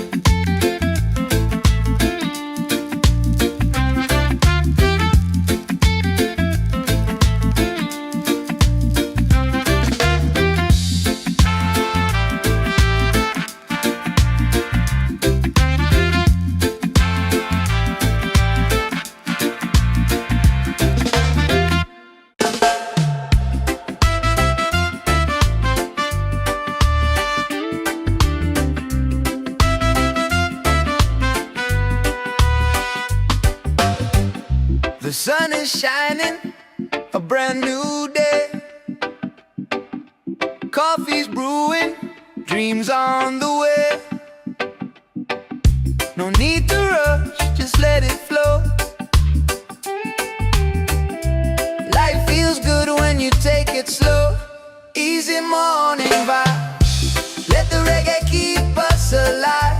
The sun is shining, a brand new day. Coffee's brewing, dreams on the way. No need to rush, just let it flow. Life feels good when you take it slow. Easy morning vibe, let the reggae keep us alive.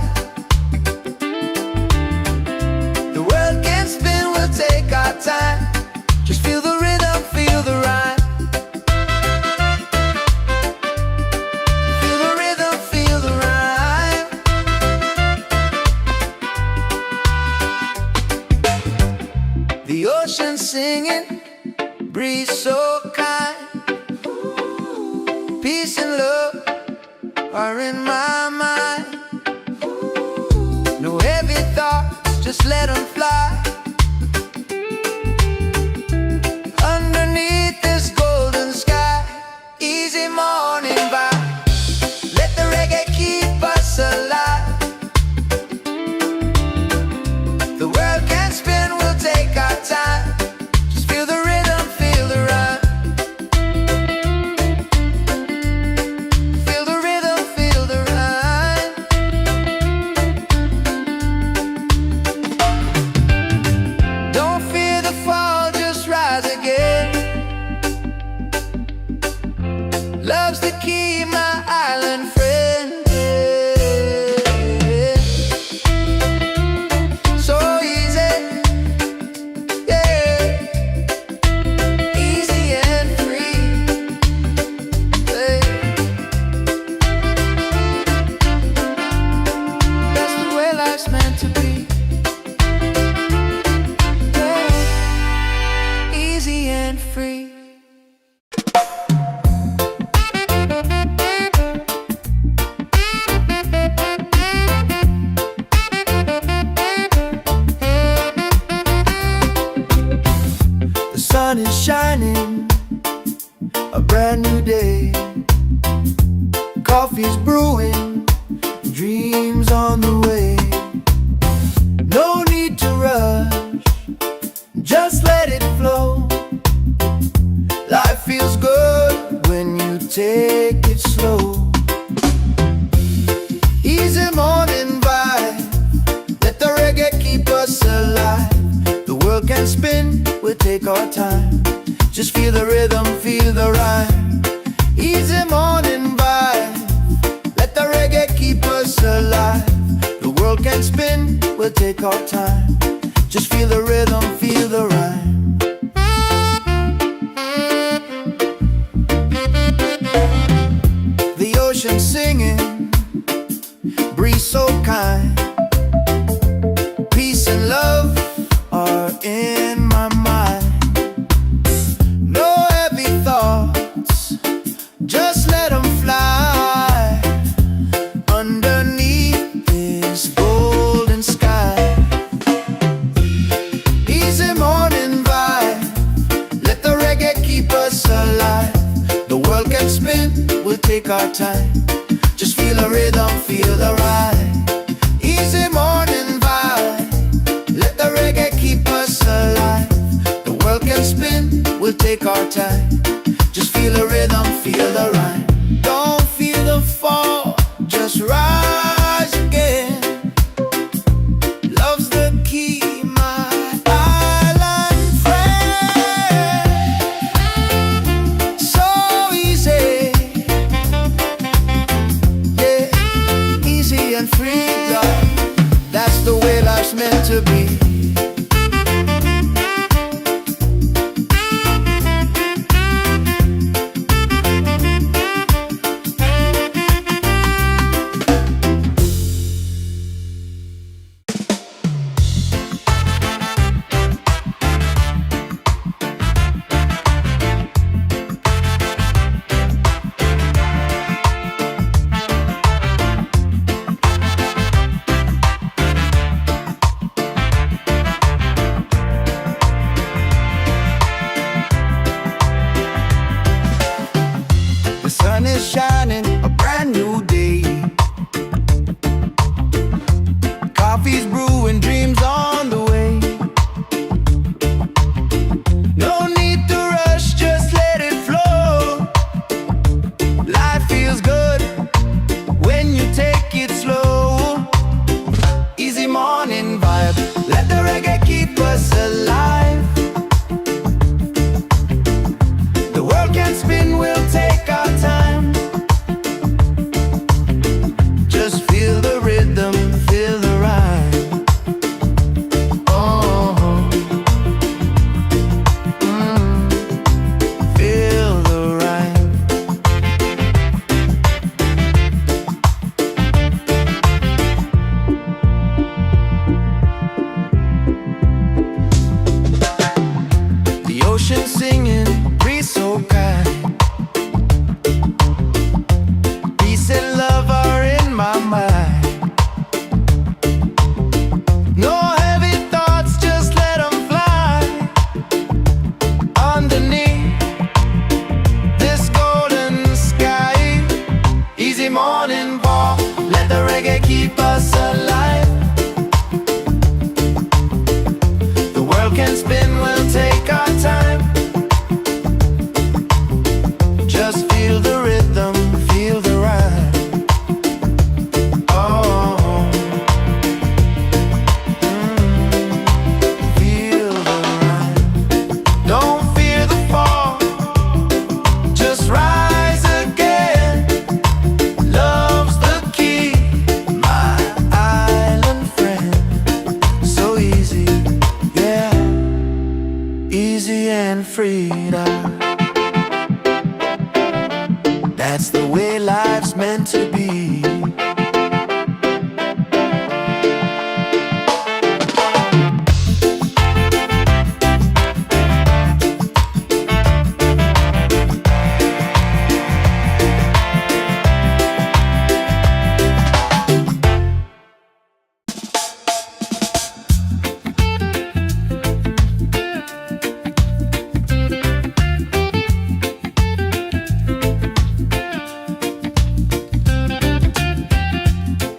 The world can spin, we'll take our time. Just feel the rhythm, feel the rhyme. Feel the rhythm, feel the rhyme. The ocean singing, breeze so kind. Peace and love are in my mind. No heavy thoughts, just let them fly. Underneath this golden sky, easy morning vibe. Let the reggae keep us alive. The world can spin, we'll take our time. Just feel the rhythm, feel the rhyme. Feel the rhythm, feel the rhyme. Don't fear the fall, just rise again. Love's the key, my island friend. So easy, yeah, easy and free. Hey. That's the way life's meant to be. Yeah. Easy and free. The sun is shining, a brand new day. Coffee's brewing, dreams on the way. No need to rush, just let it flow. Life feels good when you take it slow. Easy morning vibe, let the reggae keep us alive. The world can spin, we'll take our time. Just feel the rhythm, feel the rhyme. Easy morning vibe, let the reggae keep us alive. The world can spin, we'll take our time. Just feel the rhythm, feel the rhyme. The ocean singing, breeze so kind. Peace and love are in my mind. No heavy thoughts, just let them fly. Underneath this golden sky, easy morning vibe, let the reggae keep us alive. The world can spin, we'll take our time. Just feel the rhythm, feel the ride. Easy morning vibe, let the reggae keep us alive. The world can spin, we'll take our the way life's meant to be. The sun is shining, a brand new day. Coffee's brewing, dreams on the way. No need to rush, just let it flow. Life feels good when you take it slow. Easy morning vibe, let the reggae keep us alive. The world can spin, we'll take our time. Just feel the rhythm, feel the rhyme. Oh, feel the rhyme. The ocean singing, breeze so kind. Peace and love are in my mind. No heavy thoughts, just let them fly. Underneath this golden sky. Easy morning walk, let the reggae keep us alive. The world can spin, we'll take our time. Just feel the rhythm, feel the rhyme. Oh, feel the rhyme. Don't fear the fall, just rise again. Love's the key, my island friend. So easy, yeah, easy and free now. That's the way life's meant to be.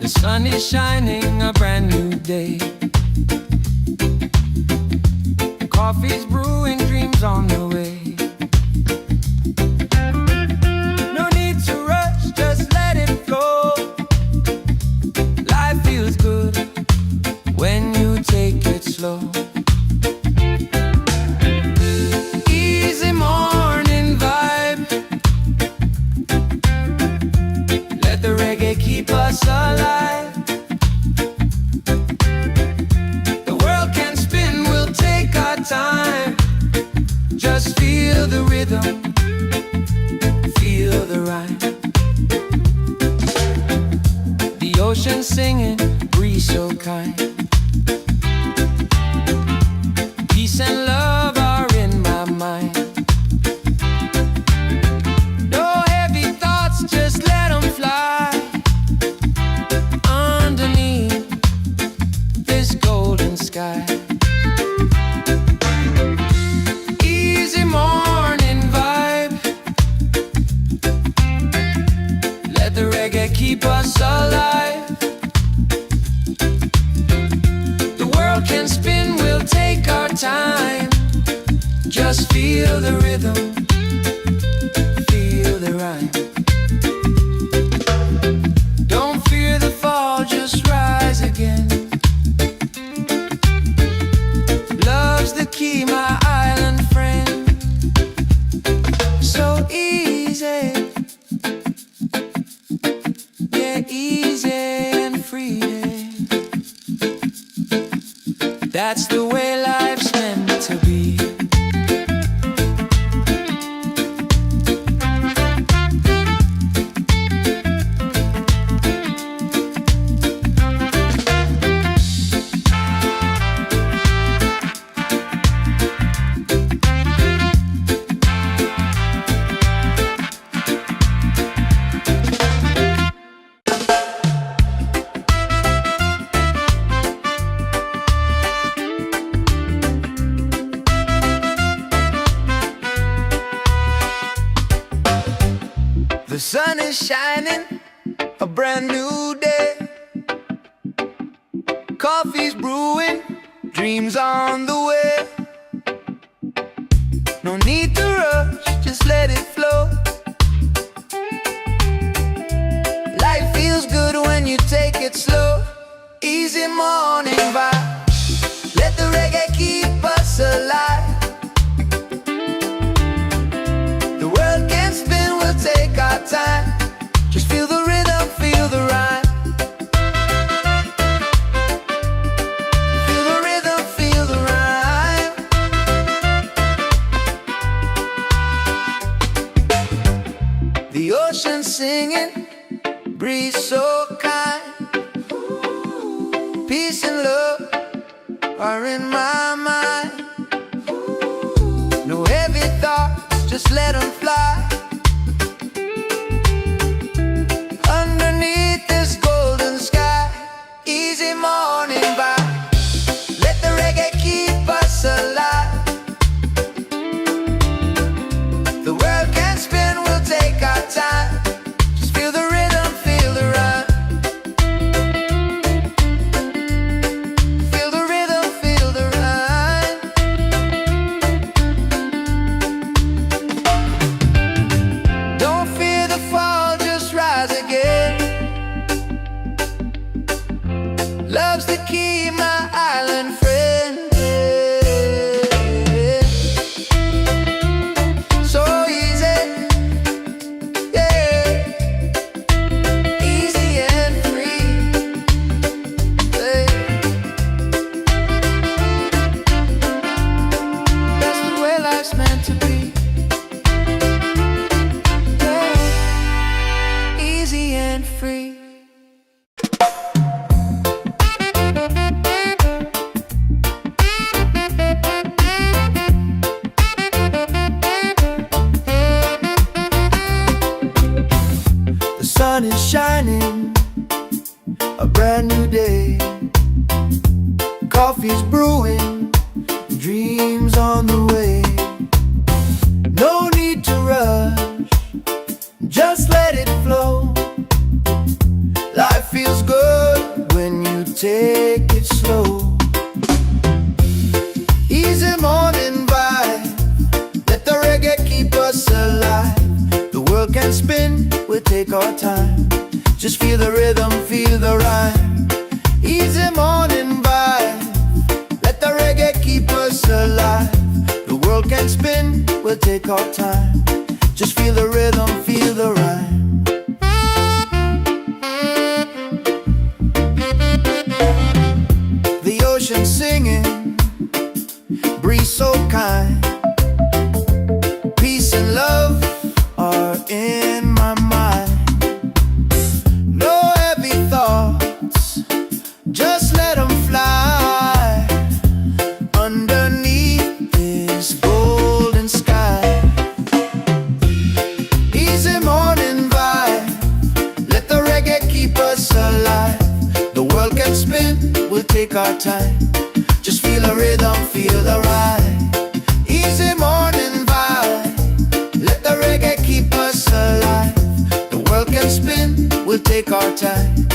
The sun is shining, a brand new day. Coffee's brewing, dreams on the way. No need to rush, just let it flow. Life feels good when you take it slow. Easy morning vibe, let the reggae keep us alive. The world can spin, we'll take our time. Just feel the rhythm, feel the rhyme. The ocean singing, breeze so kind. Peace and love are in my mind. No heavy thoughts, just let them fly. Underneath this golden sky. Easy morning vibe, let the reggae keep us alive. The world can spin, we'll take our time. Just feel the rhythm, feel the rhyme. Don't fear the fall, just rise again. Love's the key, my island friend. So easy, yeah, easy and free. That's the way life's meant to be. The sun is shining, a brand new day. Coffee's brewing, dreams on the way. No need to rush, just let it flow. Life feels good when you take it slow. Easy morning vibe, let the reggae keep us alive. The world can spin, we'll take our time. Just feel the rhythm, feel the rhyme. Feel the rhythm, feel the rhyme. The ocean singing, breeze so kind. Peace and love are in my mind. No heavy thoughts, just let them fly. Underneath this golden sky, easy morning vibe. Let the reggae keep us alive. The world can spin, we'll take our time. Just feel the rhythm, feel the rhyme. Feel the rhythm, feel the rhyme. Don't fear the fall, just rise again. Love's the key, my island friend. So easy, yeah. Easy and free, yeah. That's the way life's meant to be, yeah. Easy and free. The sun is shining, a brand new day. Coffee's brewing, dreams on the way. No need to rush, just let it flow. Life feels good when you take it slow. Easy morning vibe, let the reggae keep us alive. The world can spin, we'll take our time. Just feel the rhythm, feel the rhyme. Easy morning vibe, let the reggae keep us alive. The world can spin, we'll take our time. Just feel the rhythm, feel the rhyme. The ocean singing, breeze so kind. Peace and love are in my mind. No heavy thoughts, just let them fly. Underneath this golden sky, easy morning vibe, let the reggae keep us alive. The world can spin, we'll take our time. Just feel the rhythm, feel the ride. Easy morning vibe, let the reggae keep us alive. The world can spin, we'll take our time.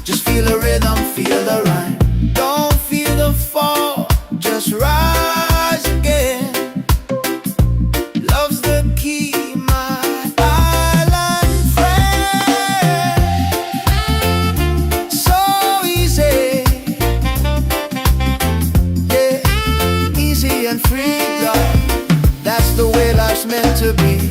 Just feel the rhythm, feel the rhyme. Don't feel the fall, just rise again. Love's the key, my island friend. So easy, yeah, easy and free, love. That's the way life's meant to be.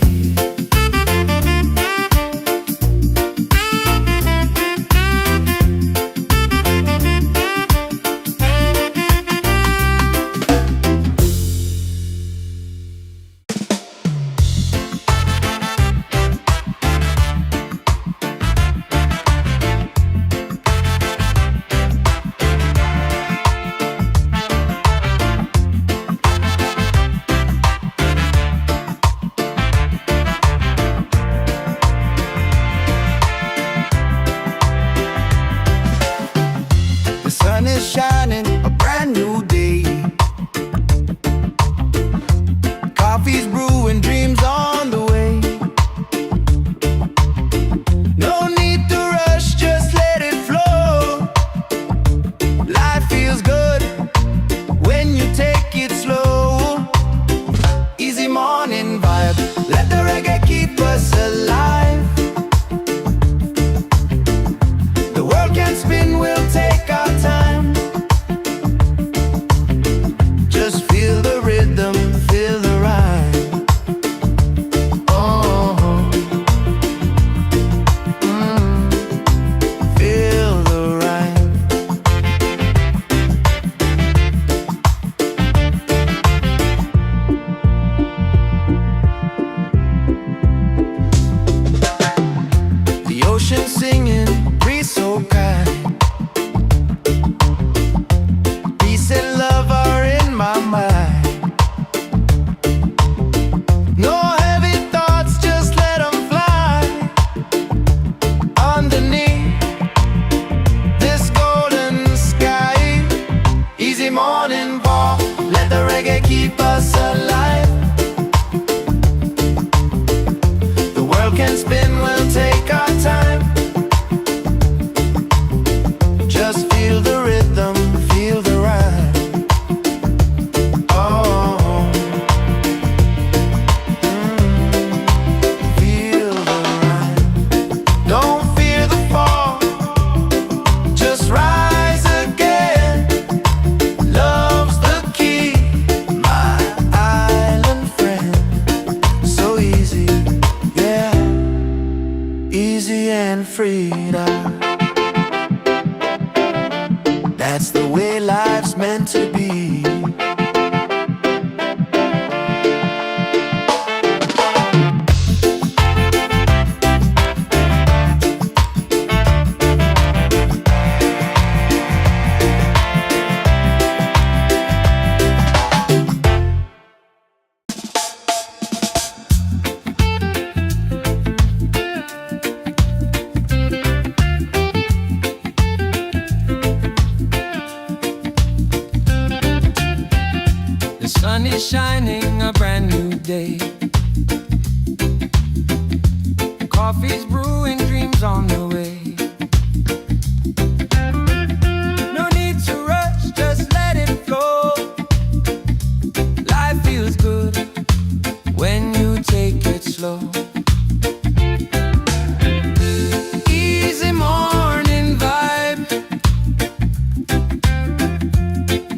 Peace and love are in my mind. No heavy thoughts, just let them fly. Underneath this golden sky, easy morning walk, let the reggae keep us alive. The world can spin, we'll take our time. Just feel the rhythm, feel the rhyme. Oh, feel the rhyme. Don't fear the fall, just rise again. Love's the key, my island friend. So easy, yeah, easy and freedom. That's the way life's meant to be. The sun is shining, a brand new day. Coffee's brewing, dreams on the way. No need to rush, just let it flow. Life feels good when you take it slow. Easy morning vibe,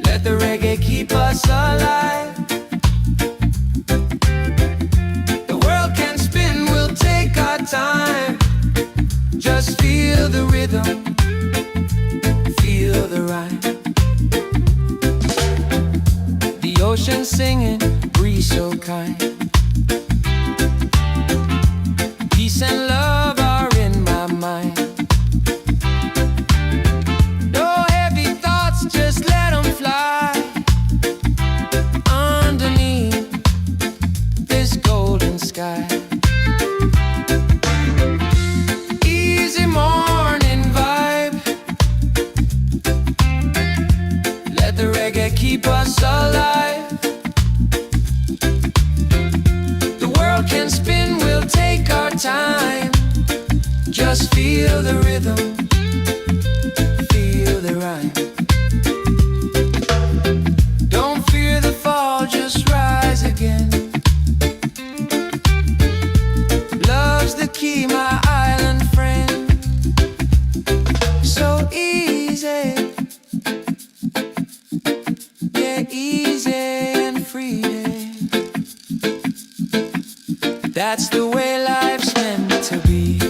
let the reggae keep us alive. The world can spin, we'll take our time. Just feel the rhythm, feel the rhyme. The ocean singing, breeze so kind. Peace and love are in my mind. No heavy thoughts, just let them fly. Underneath this golden sky, easy morning vibe, let the reggae keep us alive. The world can spin, we'll take our time. Just feel the rhythm, feel the rhyme. Don't fear the fall, just rise again. Love's the key, my island friend. So easy, yeah, easy and free. That's the way life's meant to be.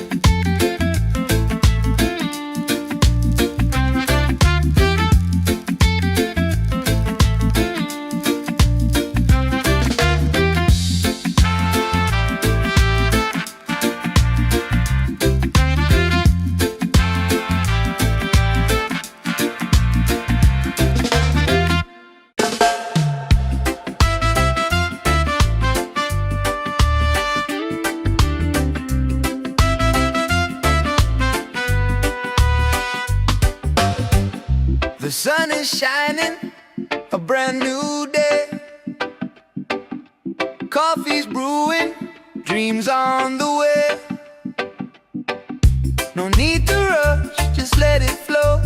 The sun is shining, a brand new day. Coffee's brewing, dreams on the way. No need to rush, just let it flow.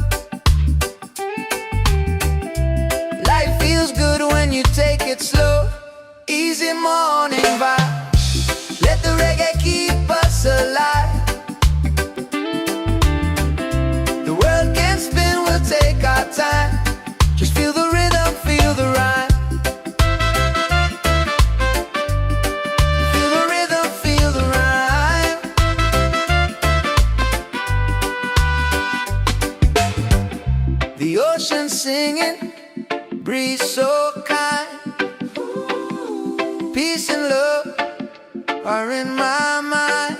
Life feels good when you take it slow. Easy morning vibe, let the reggae keep us alive. The world can spin, we'll take our time. Just feel the rhythm, feel the rhyme. Feel the rhythm, feel the rhyme. The ocean singing, breeze so kind. Peace and love are in my mind.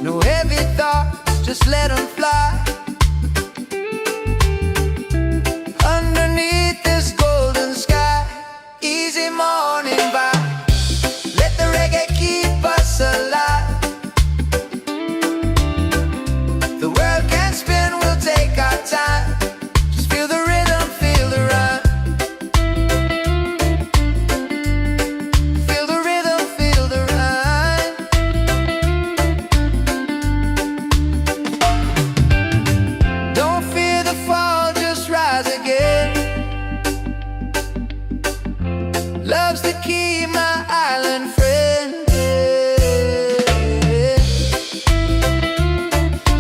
No heavy thoughts, just let them fly. Love's the key, my island friend.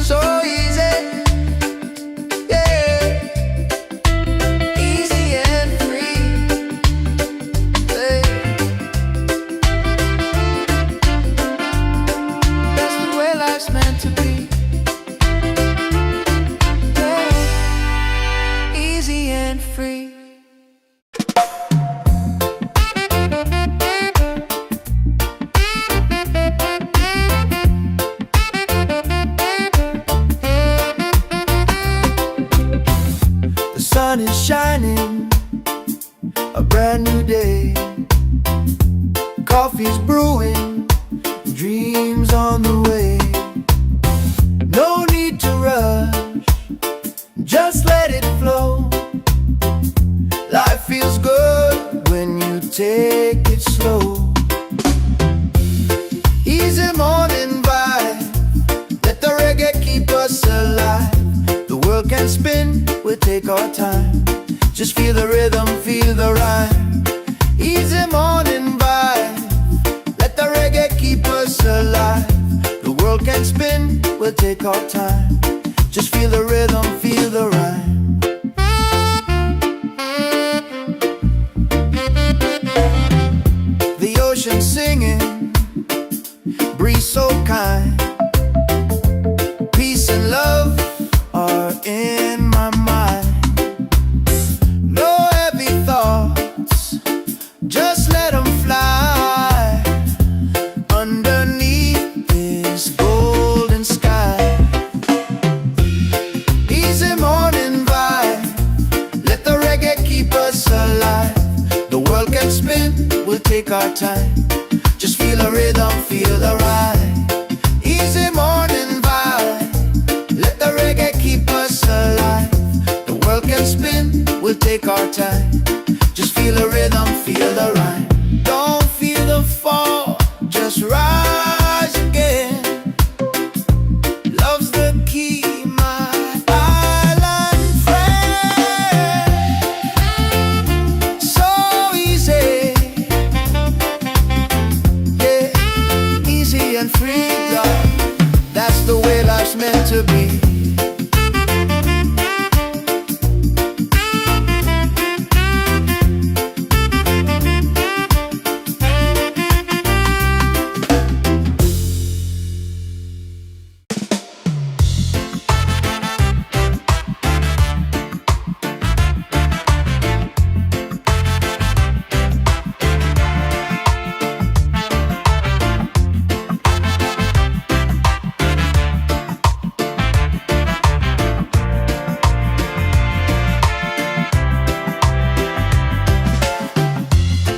So easy, yeah, easy and free, yeah. That's the way life's meant to be, yeah. Easy and free. The sun is shining, a brand new day. Coffee's brewing, dreams on the way. No need to rush, just let it flow. Life feels good when you take it slow. Easy morning vibe, let the reggae keep us alive. The world can spin, we'll take our time. Just feel the rhythm, feel the rhyme. Easy morning vibe, let the reggae keep us alive. The world can spin, we'll take our time. Just feel the rhythm, feel the rhyme. The ocean singing, breeze so kind. Peace and love are in my mind. No heavy thoughts, just let them fly underneath this golden sky. Easy morning vibe, let the reggae keep us alive. The world can spin, we'll take our time. Just feel the rhythm, feel the ride. Easy morning vibe, let the reggae keep us alive. The world can spin, we'll take our time. Just feel the rhythm, feel the rhyme. Don't feel the fall, just rise again. Love's the key, my island friend. So easy, yeah, easy and free, God. That's the way life's meant to be.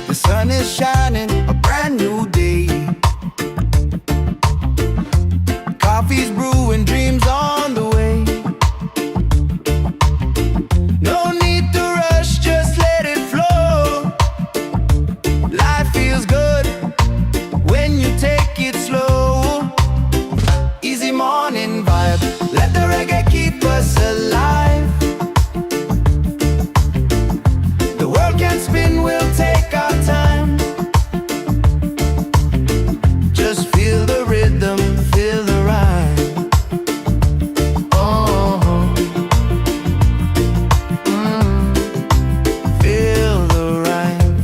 The sun is shining, a brand new day. Coffee's brewing, dreams on the way. No need to rush, just let it flow. Life feels good when you take it slow. Easy morning vibe, let the reggae keep us alive. The world can spin, we'll take our time. Just feel the rhythm, feel the rhyme. Oh, feel the rhyme.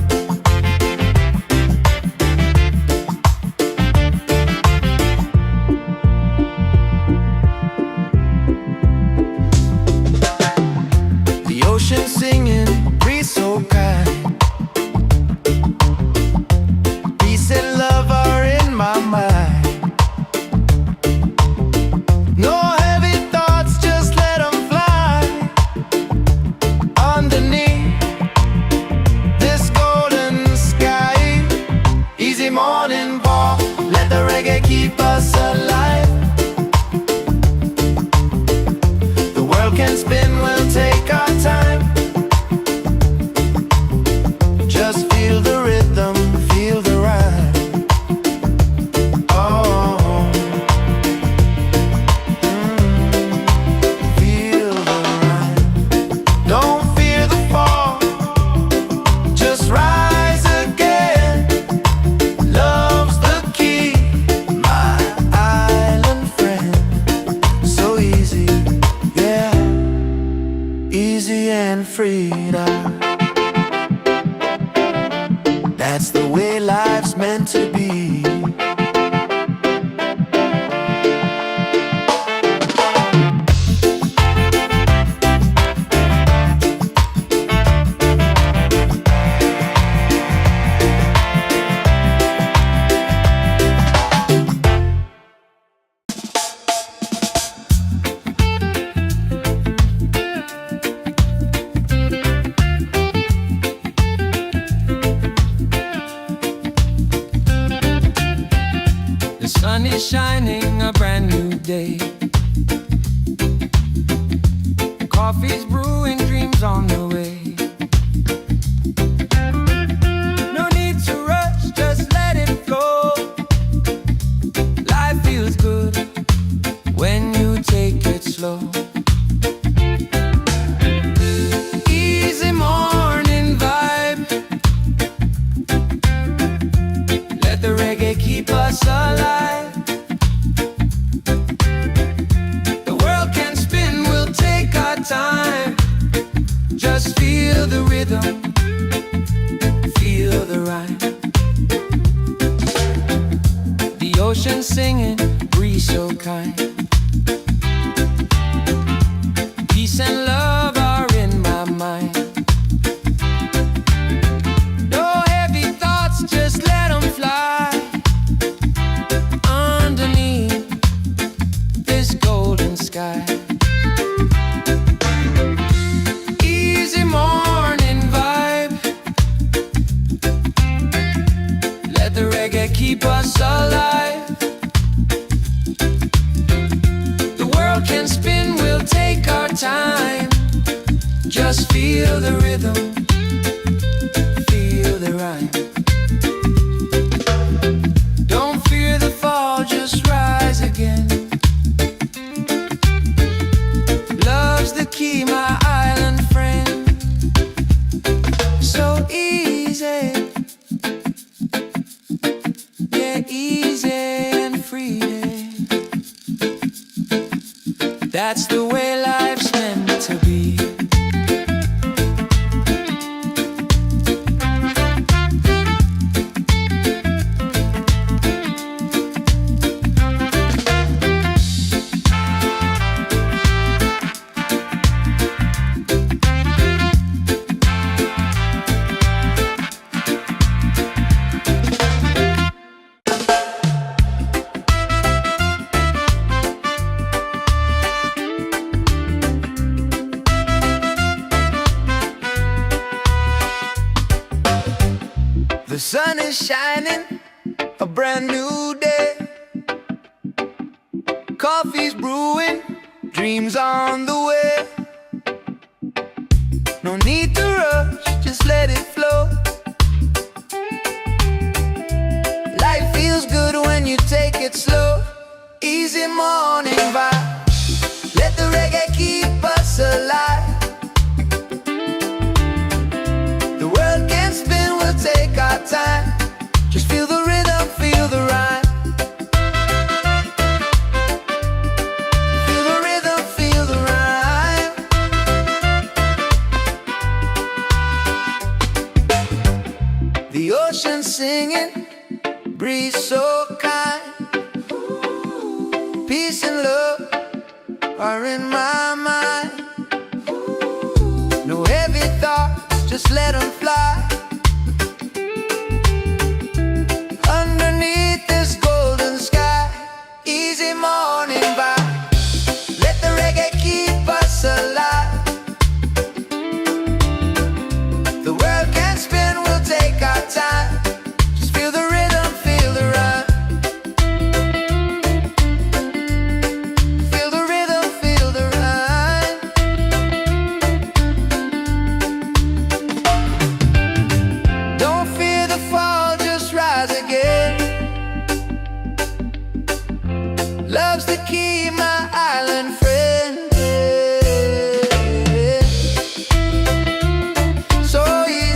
The ocean singing, breeze so kind. Peace and love are in my mind. No heavy thoughts, just let them fly underneath this golden sky. Easy morning walk, let the reggae keep us alive. The world can spin, we'll take our time. vida. That's the way life's meant to be. The sun is shining, a brand new day. Coffee's brewing, dreams on the way. No need to rush, just let it flow. Life feels good when you take it slow. Easy morning vibe. Let the reggae keep us alive. The world can spin, we'll take our time. Just feel the rhythm, feel the rhyme. The ocean singing, breeze so kind. Peace and love are in my mind. No heavy thoughts, just let them fly. Underneath this golden sky. Easy morning vibe. Let the reggae keep us alive. The world can spin, we'll take our time. Just feel the rhythm, feel the rhyme. Don't fear the fall, just rise again. Love's the key, my island friend. So easy, yeah, easy and free. That's the way life's meant to be. The sun is shining, a brand new day. Coffee's brewing, dreams on the way. No need to rush, just let it flow. Life feels good when you take it slow. Easy morning vibe. Let the reggae keep us alive. The world can spin, we'll take our time. Just feel the rhythm, feel the rhyme. Feel the rhythm, feel the rhyme. The ocean singing, breeze so kind. Peace and love are in my mind. No heavy thoughts, just let them fly. Underneath this golden sky. Easy morning vibe. Let the reggae keep us alive. The world can spin, we'll take our time. Just feel the rhythm, feel the rhyme. Feel the rhythm, feel the rhyme. Don't fear the fall, just rise again. Love's the key, my island friend. So easy.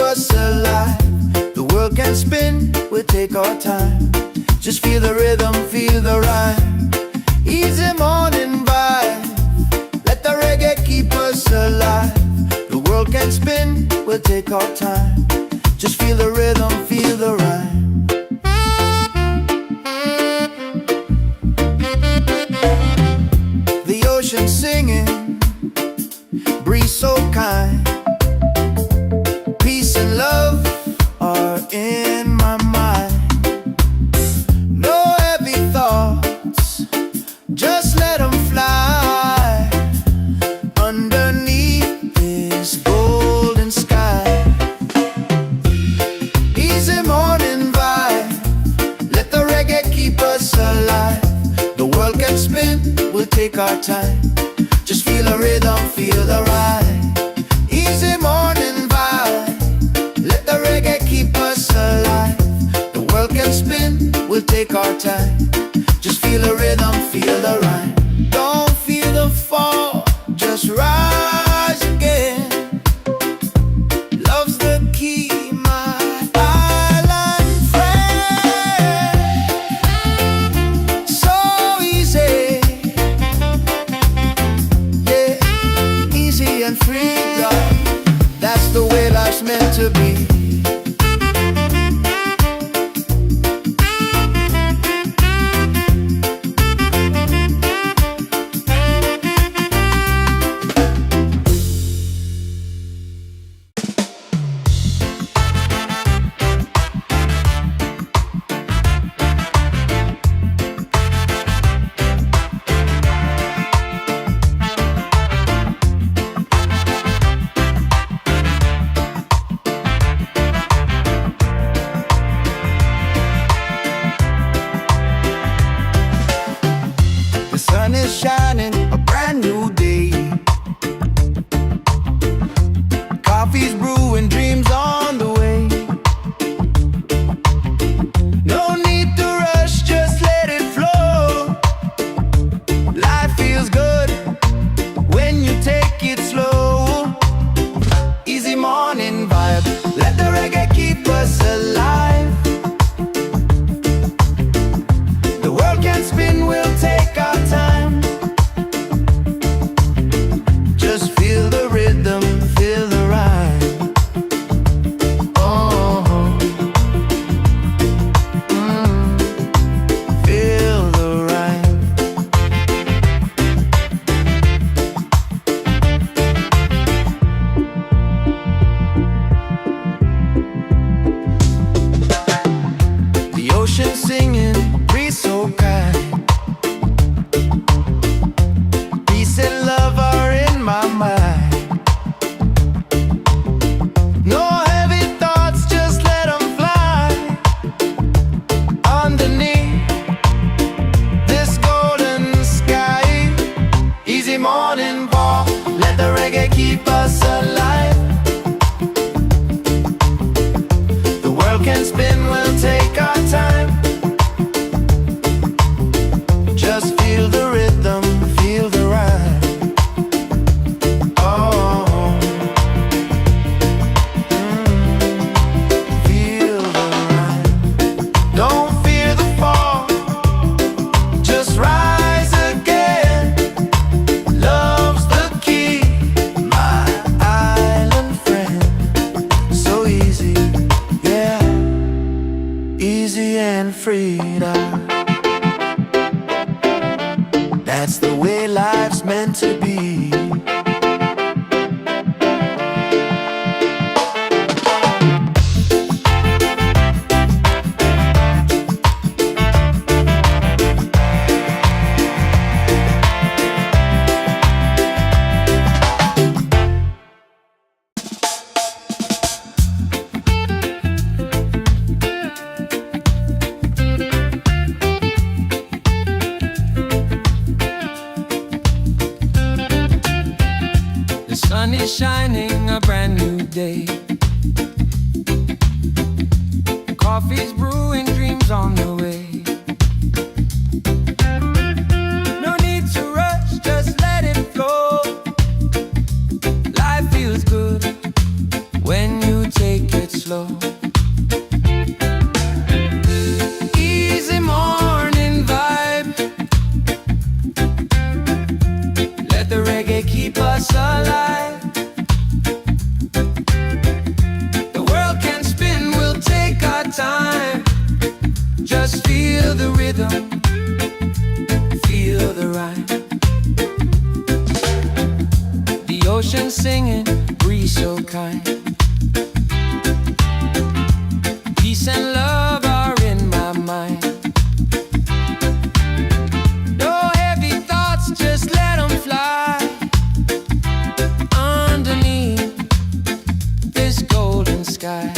us alive. The world can spin, we'll take our time. Just feel the rhythm, feel the rhyme. Easy morning vibe. Let the reggae keep us alive. The world can spin, we'll take our time. Just feel the rhythm, feel the rhyme. The ocean singing, breeze so kind. Peace and love are in my mind. No heavy thoughts, just let them fly underneath this golden sky. Easy morning vibe. Let the reggae keep us alive. The world can spin, we'll take our time. Just feel the rhythm, feel the ride. Easy morning vibe. Let the reggae keep us alive. The world can spin, we'll take our time. Just feel the rhythm, feel the rhyme. Don't feel the fall, just rise again. Love's the key, my island friend. So easy, yeah, easy and free, love. That's the way life's meant to be. The sun is shining, a brand new day. Coffee's brewing, dreams on the way. No need to rush, just let it flow. Life feels good when you take it slow. Easy morning vibe, let the reggae keep us alive. The world can spin, we'll take our time. Just feel the rhythm, feel the rhyme. Oh, feel the rhyme. The ocean singing, breeze so kind. Peace and love are in my mind. No heavy thoughts, just let them fly underneath this golden sky. Easy morning ball, let the reggae keep us alive. The world can spin, we'll take our time. Just feel the rhythm, feel the rhyme. Oh, feel the rhyme. Don't fear the fall, just rise again. Love's the key, my island friend. So easy, yeah, easy and freedom. That's the way life's meant to be. Sun is shining, a brand new day. Coffee's brewing, dreams on the way. No need to rush, just let it flow. Life feels good when you take your feel the rhythm, feel the rhyme. The ocean singing, breeze so kind. Peace and love are in my mind. No heavy thoughts, just let them fly underneath this golden sky.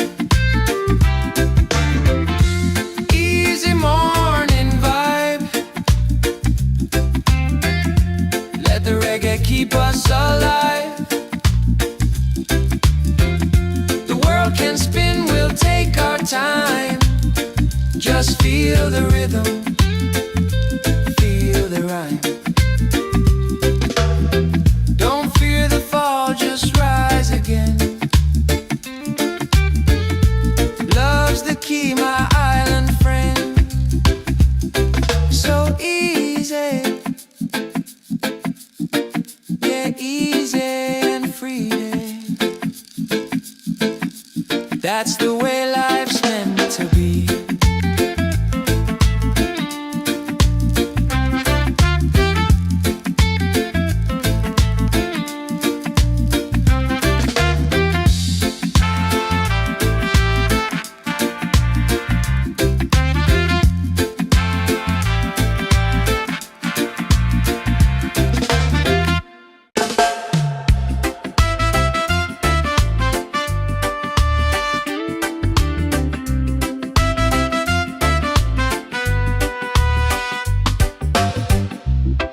Easy morning vibe. Let the reggae keep us alive. The world can spin, we'll take our time. Just feel the rhythm, feel the rhyme. Don't fear the fall, just rise again. Love's the key, my island friend. So easy, yeah, easy and free. That's the way life's meant to be.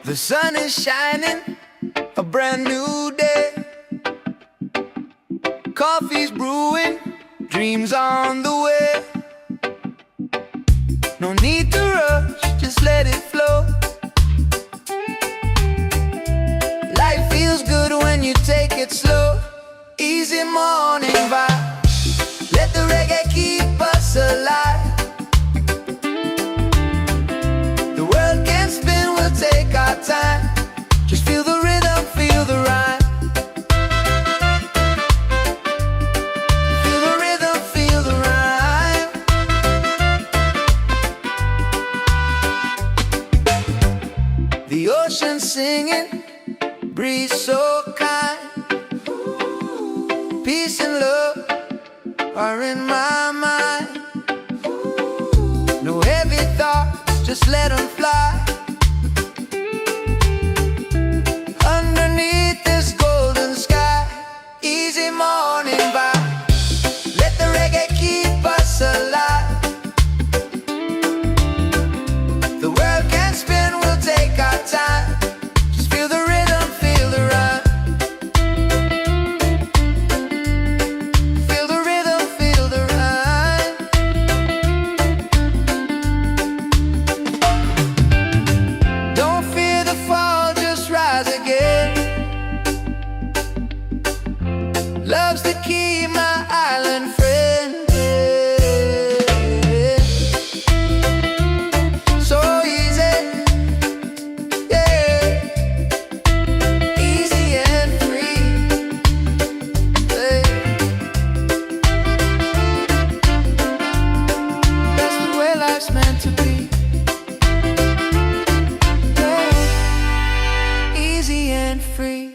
The sun is shining, a brand new day. Coffee's brewing, dreams on the way. No need to rush, just let it flow. Life feels good when you take it slow. Easy morning vibe. Let the reggae keep us alive. The world can spin, we'll take our time. Just feel the rhythm, feel the rhyme. Feel the rhythm, feel the rhyme. The ocean singing, breeze so kind. Peace and love are in my mind. No heavy thoughts, just let them fly underneath this golden sky. Easy morning vibe. Let the reggae keep us alive. The world can spin, we'll take our time. Just feel the rhythm, feel the rhyme. Feel the rhythm, feel the rhyme. Don't fear the fall, just rise again. Love's the key, my island friend. So easy, yeah, easy and free. Yeah. That's the way life's meant to be. Yeah. Easy and free.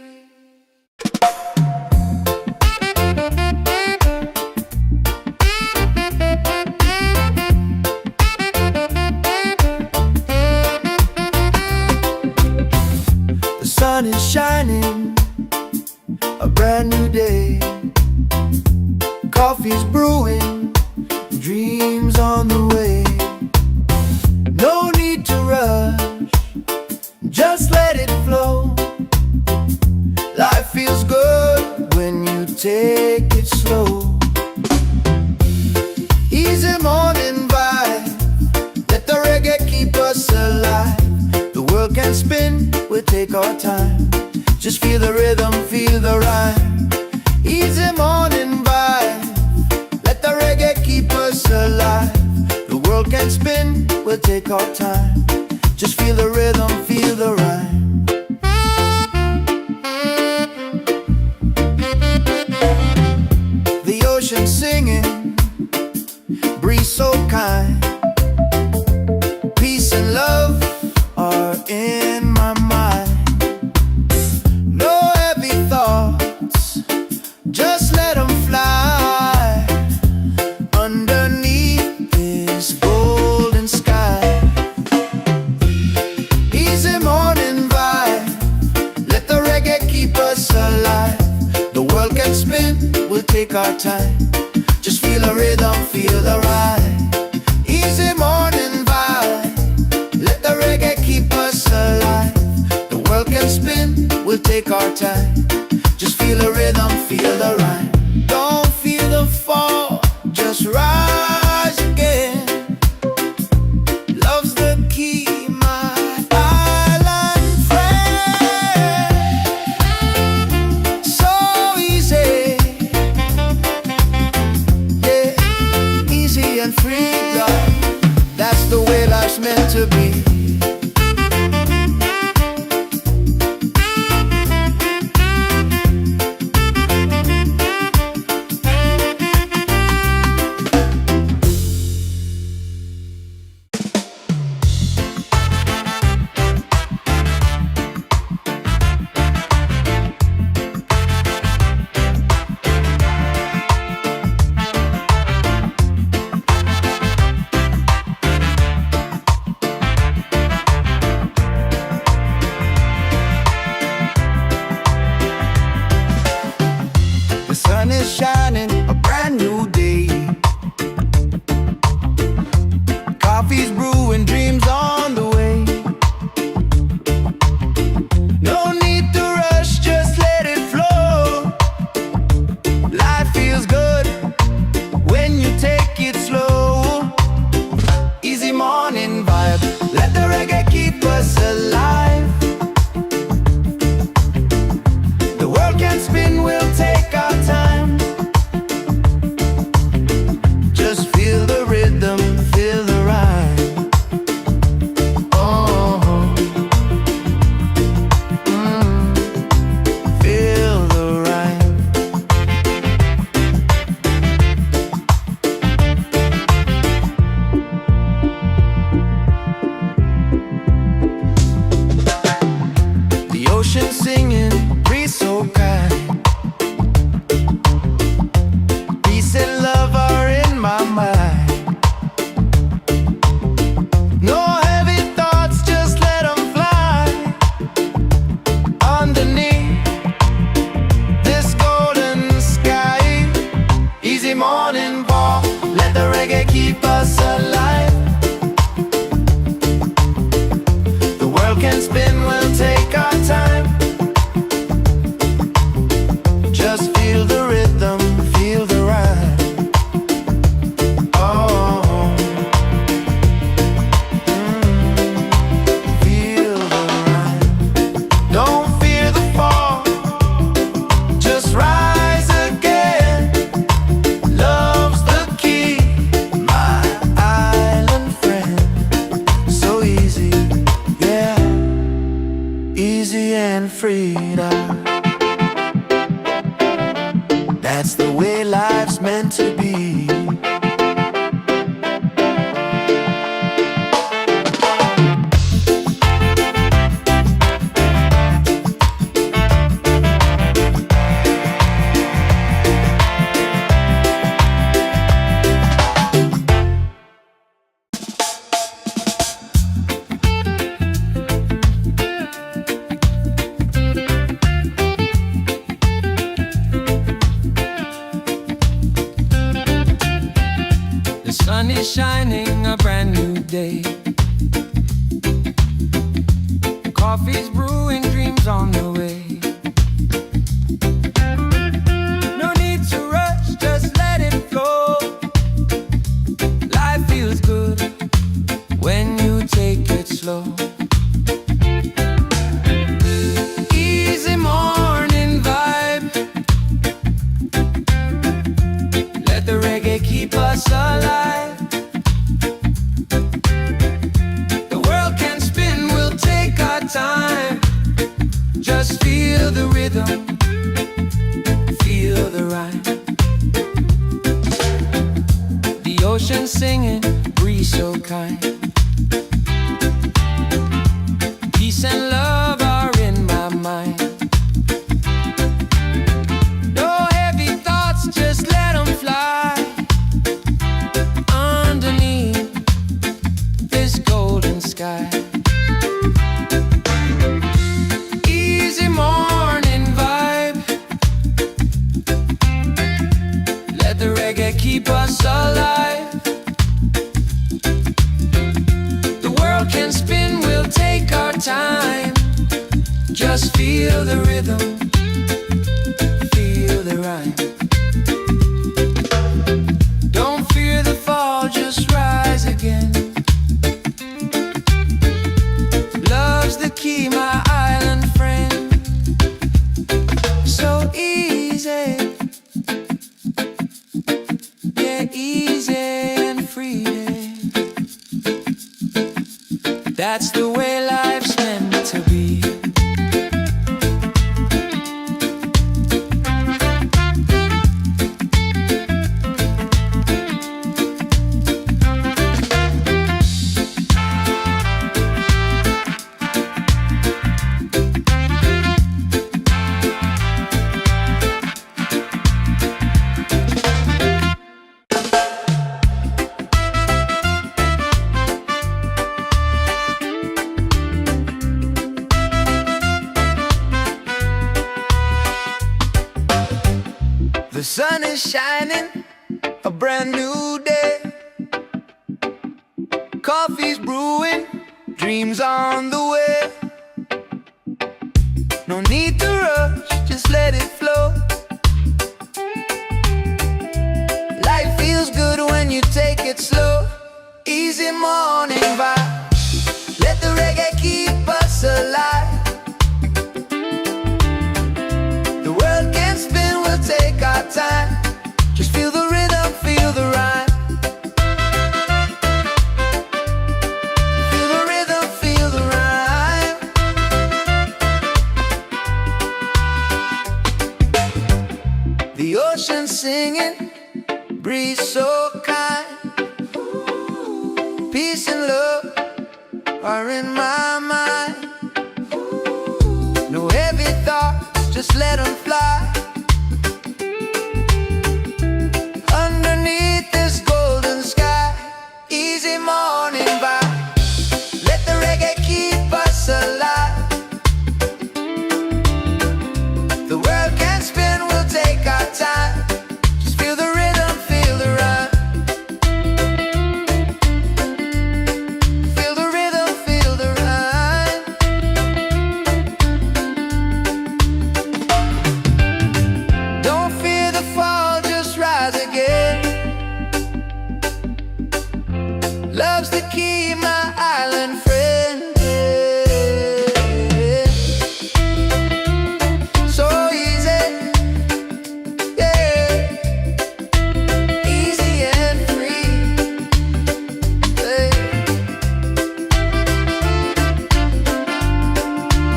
The sun is shining, a brand new day. Coffee's brewing, dreams on the way. No need to rush, just let it flow. Life feels good when you take it slow. Easy morning vibe. Let the reggae keep us alive. The world can spin, we'll take our time. Just feel the rhythm, feel the rhyme. Easy morning vibe. Let the reggae keep us alive. The world can spin, we'll take our time. Just feel the rhythm, feel the rhyme. The ocean singing, breeze so kind. the rhythm, feel the ride. Easy morning vibe, let the reggae keep us alive. The world can spin, we'll take our time. Just feel the rhythm, feel the ride. Don't feel the fall, just rise again. Love's the key, my island friend. So easy, yeah, easy and free, love. That's the way life's meant to be. The sun is shining, a brand new day. Coffee's brewing, dreams on the way. No need to rush, just let it flow. Life feels good when you take it slow. Easy morning vibe, let the reggae keep us alive. The world can spin, we'll take our time. Just feel the rhythm, feel the ride. Oh, feel the ride. The ocean singing, breeze so kind. Peace and love are in my mind. No heavy thoughts, just let them fly. Underneath this golden sky. Easy morning ball, let the reggae keep us alive. The world can spin, we'll take our time. Just feel the rhythm, feel the ride. Oh, feel the ride. Don't fear the fall, just rise again. Love's the key, my island friend. So easy, yeah, easy and free now. That's the way life's meant to be. The sun is shining, a brand new day. Coffee's brewing, dreams on the way. No need to rush, just let it flow. Life feels good when you take it slow. Easy morning vibe, let the reggae keep us alive. The world can spin, we'll take our time. Just feel the rhythm, feel the ride. The ocean singing, breeze so kind. Peace and love are in my mind. No heavy thoughts, just let them fly. Underneath this golden sky. Easy morning vibe, let the reggae keep us us alive. The world can spin, we'll take our time. Just feel the rhythm, feel the rhyme. Don't fear the fall, just rise again. Love's the key, my island friend. So easy, yeah, easy and free. That's the way life's meant to be. The sun is shining, a brand new day. Coffee's brewing, dreams on the way. No need to rush, just let it flow. Life feels good when you take it slow. Easy morning vibe, let the reggae keep us alive. The world can spin, we'll take our time. Just feel the rhythm, feel the rhyme. Feel the rhythm, feel the rhyme. The ocean singing, breeze so kind. Peace and love are in my mind. No heavy thoughts, just let them fly. Underneath this golden sky, easy morning vibe, let the reggae keep us alive. The world can spin, we'll take our time. Just feel the rhythm, feel the rhyme. Feel the rhythm, feel the rhyme. Don't fear the fall, just rise again. Love's the key, my island friend. So easy, yeah, easy and free. Hey.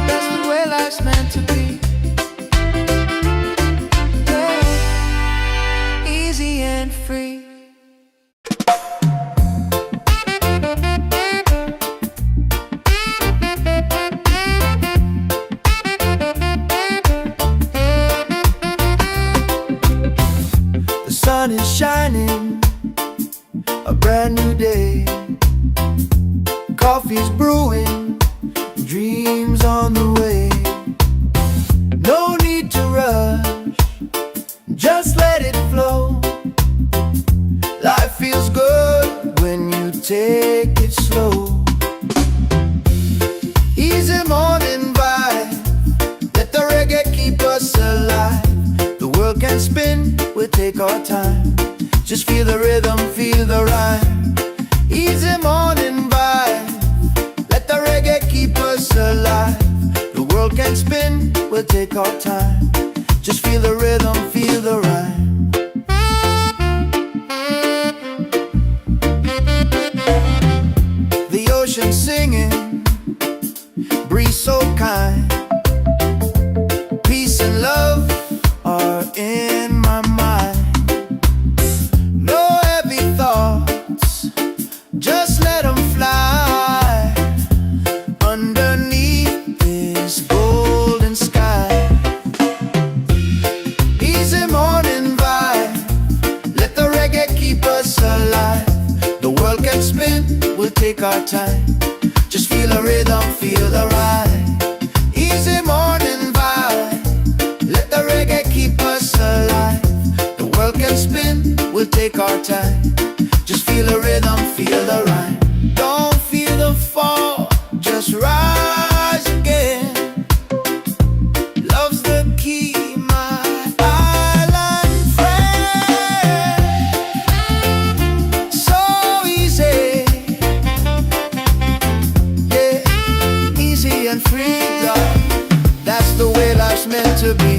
That's the way life's meant to be. Yeah. Easy and free. The sun is shining, a brand new day. Coffee's brewing, dreams on the way. No need to rush, just let it flow. Life feels good when you take it slow. Easy morning vibe, let the reggae keep us alive. The world can spin, we'll take our time. Just feel the rhythm, feel the rhyme. Easy morning vibe, let the reggae keep us alive. The world can spin, we'll take our time. Just feel the rhythm, feel the rhyme. The ocean singing, breeze so kind. Peace and love are in my mind. No heavy thoughts, just let them fly. Underneath this golden sky, easy morning vibe, let the reggae keep us alive. The world can spin, we'll take our time. Just feel the rhythm, feel the ride. Easy morning vibe, let the reggae keep us alive. The world can spin, we'll take our time. Just feel the rhythm, feel the rhyme. Don't feel the fall, just rise again. Love's the key, my island friend. So easy, yeah, easy and free, love. That's the way life's meant to be.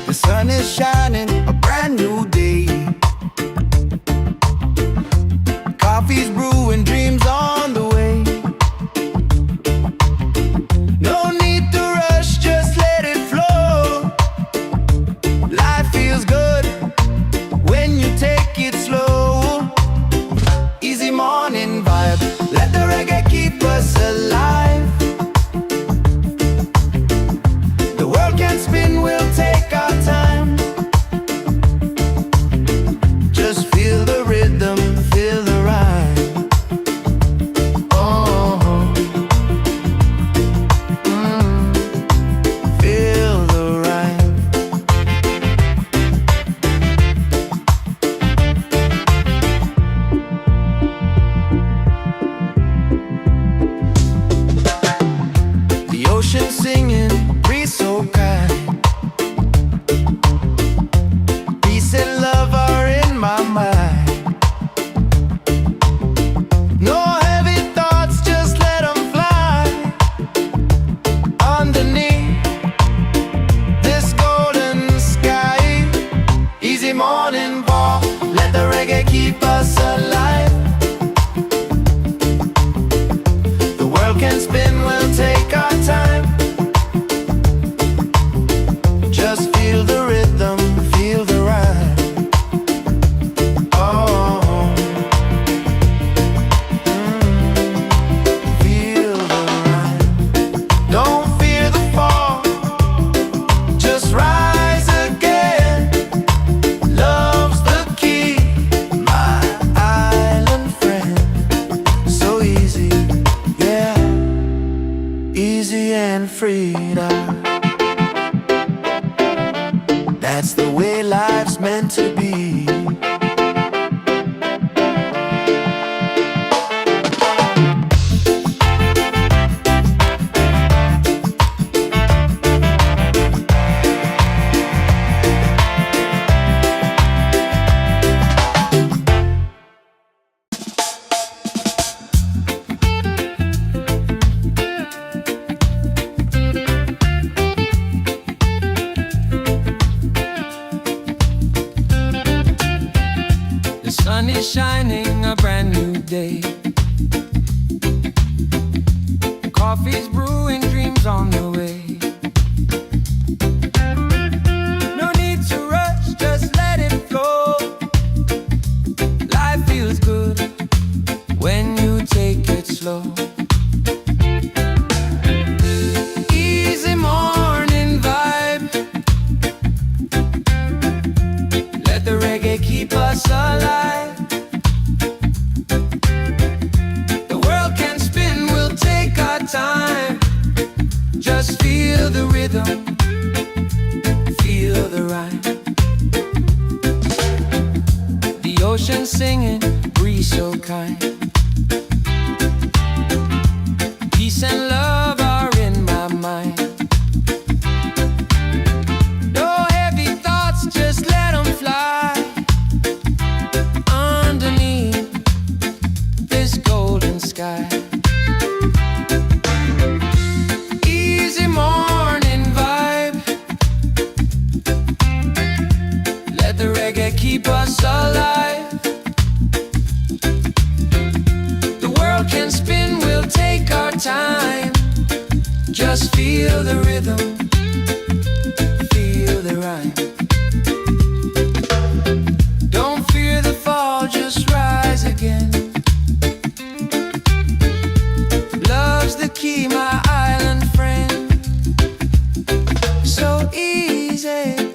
The sun is shining, a brand new day. Coffee's brewing, dreams on the way. No need to rush, just let it flow. Life feels good when you take it slow. Easy morning vibe, let the reggae keep us alive. The world can spin, we'll take our time. Just feel the rhythm, feel the rhyme. Oh, feel the rhyme. The ocean singing, breeze so kind. Peace and love are in my mind. No heavy thoughts, just let them fly. Underneath this golden sky. Easy morning walk, let the reggae keep us alive. The world can spin, we'll take our time. Just feel the rhythm, feel the rhyme. Oh, feel the rhyme. Don't fear the fall, just rise again. Love's the key, my island friend. So easy, yeah, easy and free now. That's the way life's meant to be. The sun is shining, a brand new day. Coffee's brewing, dreams on the way. No need to rush, just let it flow. Life feels good when you take it slow. Easy morning vibe, let the reggae keep us alive. The world can spin, we'll take our time. Just feel the rhythm, feel the rhyme. The ocean singing, breeze so kind. Peace and love are in my mind. No heavy thoughts, just let them fly. Underneath this golden sky. Easy morning vibe, let the reggae keep us alive. The world can spin, we'll take our time. Just feel the rhythm, feel the rhyme. Don't fear the fall, just rise again. Love's the key, my island friend. So easy,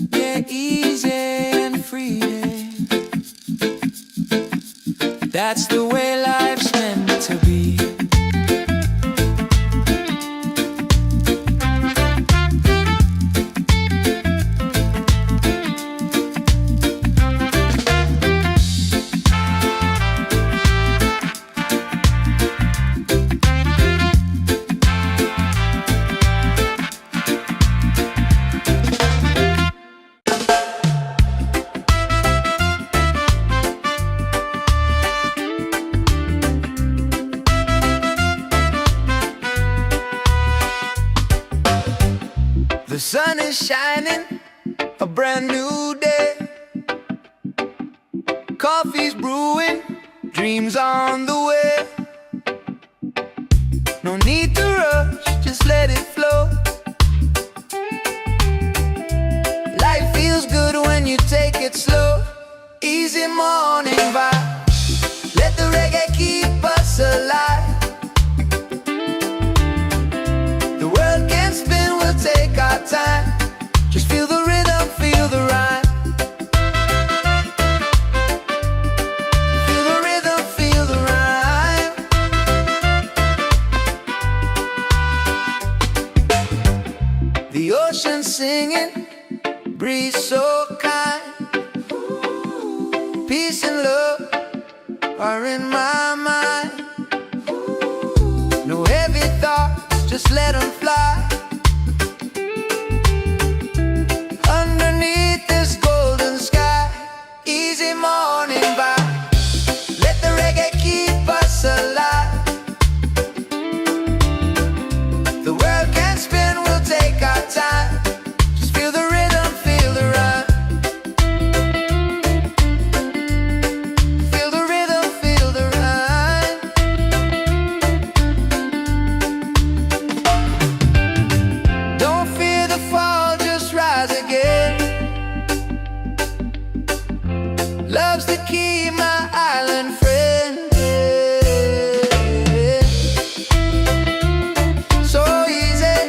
yeah, easy and free. That's the way life's meant to be. The sun is shining, a brand new day. Coffee's brewing, dreams on the way. No need to rush, just let it flow. Life feels good when you take it slow. Easy morning vibe, let the reggae keep us alive. The world can spin, we'll take our time. Just feel the rhythm, feel the rhyme. Feel the rhythm, feel the rhyme. The ocean singing, breeze so kind. Peace and love are in my mind. No heavy thoughts, just let them fly. Underneath this golden sky, easy morning vibe. Let the reggae keep us alive. The world can spin, we'll take our time. Just feel the rhythm, feel the rhyme. Feel the rhythm, feel the rhyme. Don't fear the fall, just rise again. Love's the key, my island friend. So easy,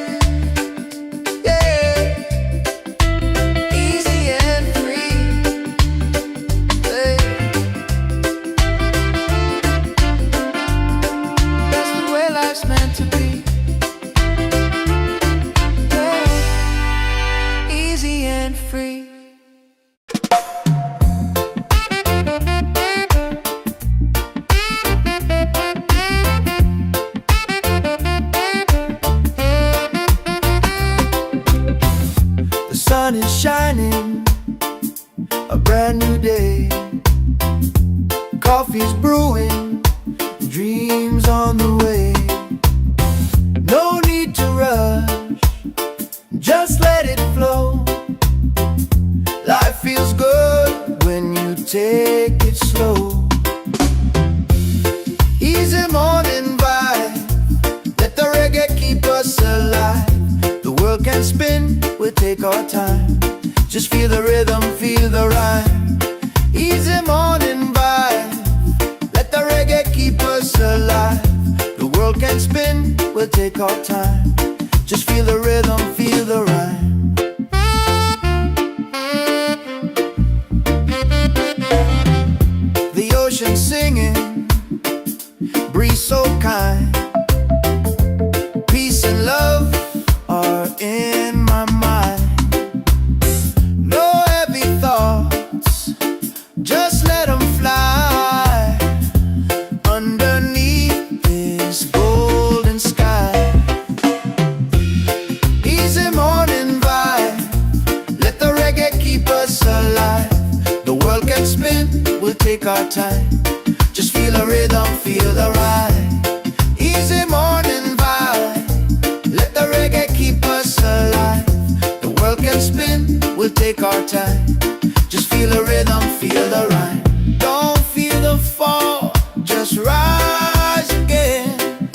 yeah, easy and free. Hey. That's the way life's meant to be. Yeah. Easy and free. The sun is shining, a brand new day. Coffee's brewing, dreams on the way. No need to rush, just let it flow. Life feels good when you take it slow. Easy morning vibe, let the reggae keep us alive. The world can spin, we'll take our time. Just feel the rhythm, feel the rhyme. Easy morning vibe, let the reggae keep us alive. The world can spin, we'll take our time. Just feel the rhythm, feel the rhyme. The ocean singing, breeze so kind. Peace and love are in my mind. No heavy thoughts, just let them fly. Underneath this golden sky, easy morning vibe, let the reggae keep us alive. The world can spin, we'll take our time. Just feel the rhythm, feel the ride. Easy morning vibe, let the reggae keep us alive. The world can spin, we'll take our time. Just feel the rhythm, feel the rhyme. Don't feel the fall, just rise again.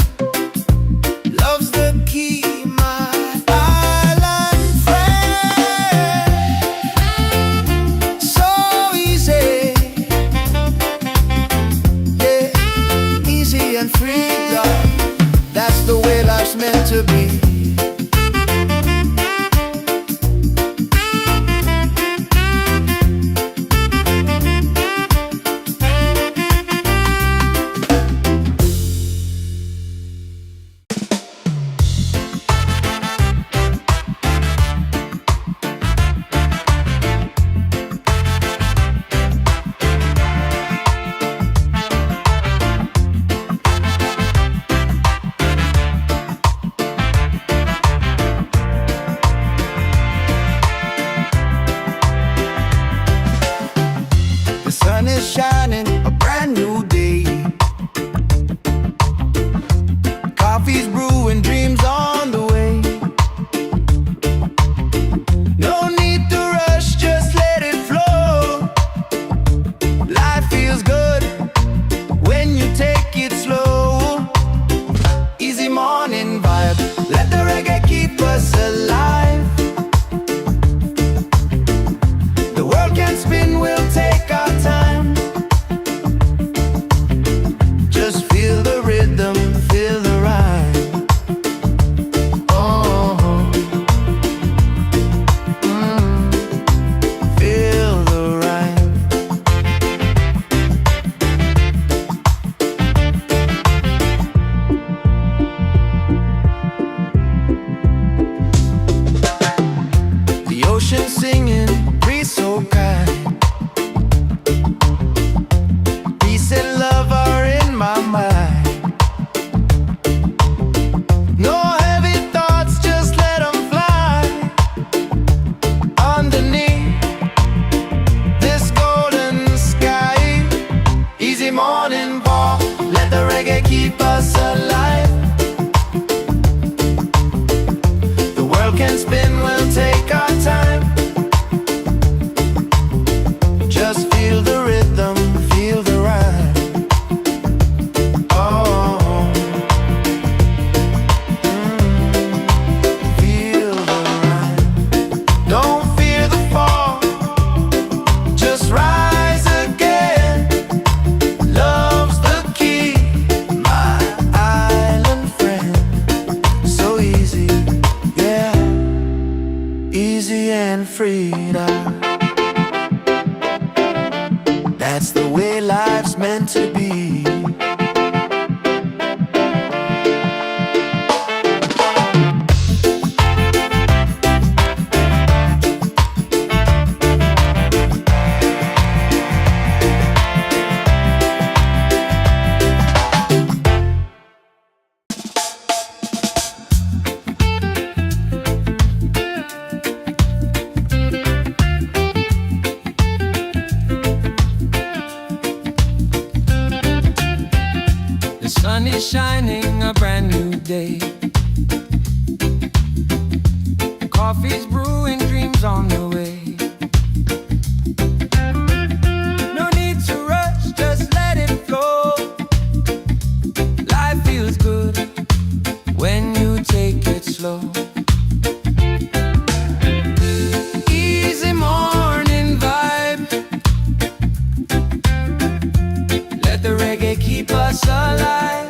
meant to be. The sun is shining, a brand new day. Coffee's brewing, dreams on the way. No need to rush, just let it flow. Life feels good when you take it slow. Easy morning vibe, let the reggae keep us alive. The world can spin, we'll take our time. Just feel the rhythm, feel the rhyme. Oh, feel the rhyme. The ocean singing, breeze so kind. Peace and love are in my mind. No heavy thoughts, just let them fly. Underneath this golden sky. Easy morning walk, let the reggae keep us alive. The world can spin, we'll take our time. Just feel the rhythm, feel the rhyme. Oh, feel the rhyme. Don't fear the fall, just rise again. Love's the key, my island friend. So easy, yeah, easy and freedom. That's the way life's meant to be. The sun is shining, a brand new day. Coffee's brewing, dreams on the way. No need to rush, just let it flow. Life feels good when you take it slow. Easy morning vibe, let the reggae keep us alive.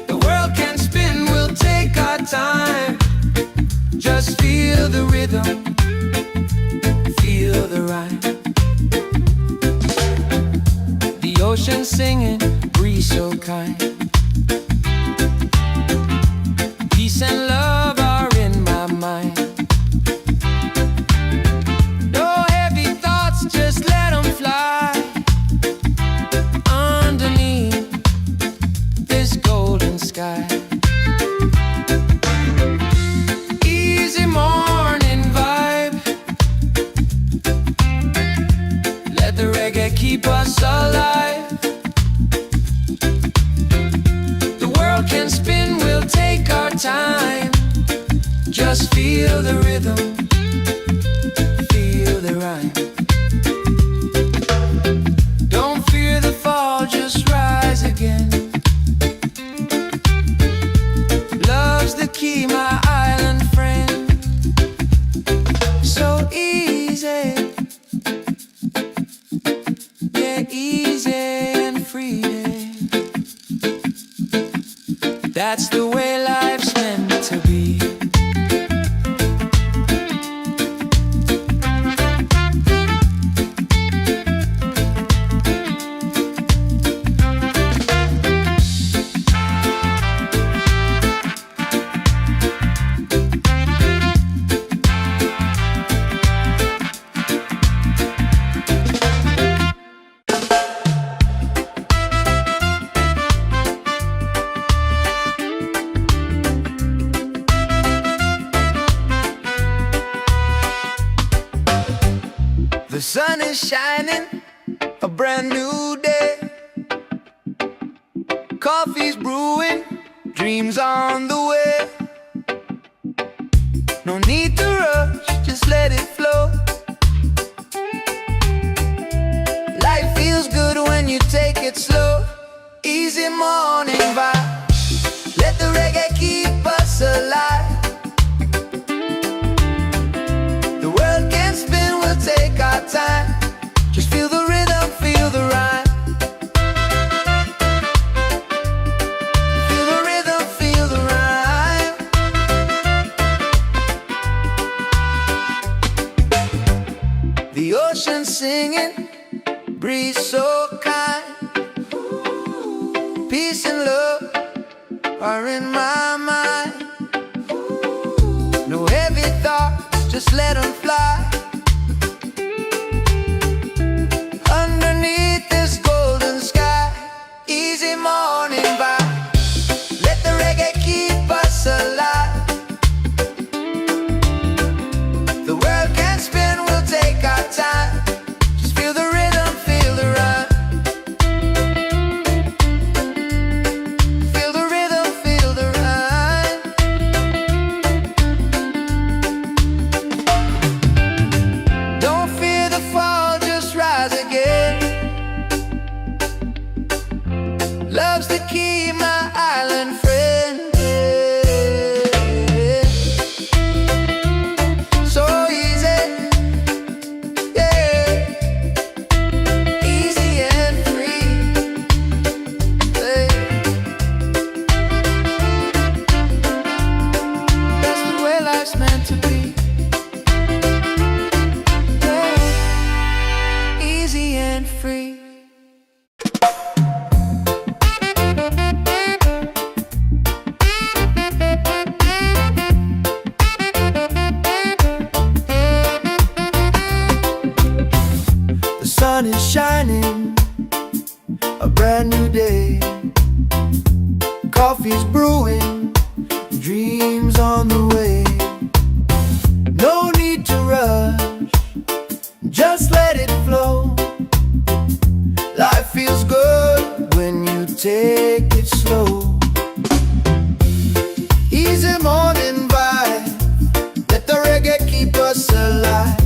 The world can spin, we'll take our time. Just feel the rhythm, feel the rhyme. The ocean singing, breeze so kind. Peace and love are in my mind. No heavy thoughts, just let them fly. Underneath this golden sky. Easy morning vibe, let the reggae keep us alive. The world can spin, we'll take our time. Just feel the rhythm, feel the rhyme. Don't fear the fall, just rise again. Love's the key, my island friend. So easy, yeah, easy and free. That's the way life's meant to be. The sun is shining, a brand new day. Coffee's brewing, dreams on the way. No need to rush, just let it flow. Life feels good when you take it slow. Easy morning vibe, let the reggae keep us alive. The world can spin, we'll take our time. Just feel the rhythm, feel the rhyme. Feel the rhythm, feel the rhyme. The ocean singing, breeze so kind. Peace and love are in my mind. No heavy thoughts, just let them fly. Underneath this golden sky, easy morning vibe, let the reggae keep us alive. The world can spin, we'll take our time. Just feel the rhythm, feel the rhyme. Feel the rhythm, feel the rhyme. Don't fear the fall, just rise again. Love's the key, my island friend. So easy, yeah. Easy and free, yeah. That's the way life's meant to be, yeah. Easy and free. The sun is shining, a brand new day. Coffee's brewing, dreams on the way. No need to rush, just let it flow. Life feels good when you take it slow. Easy morning vibe, let the reggae keep us alive.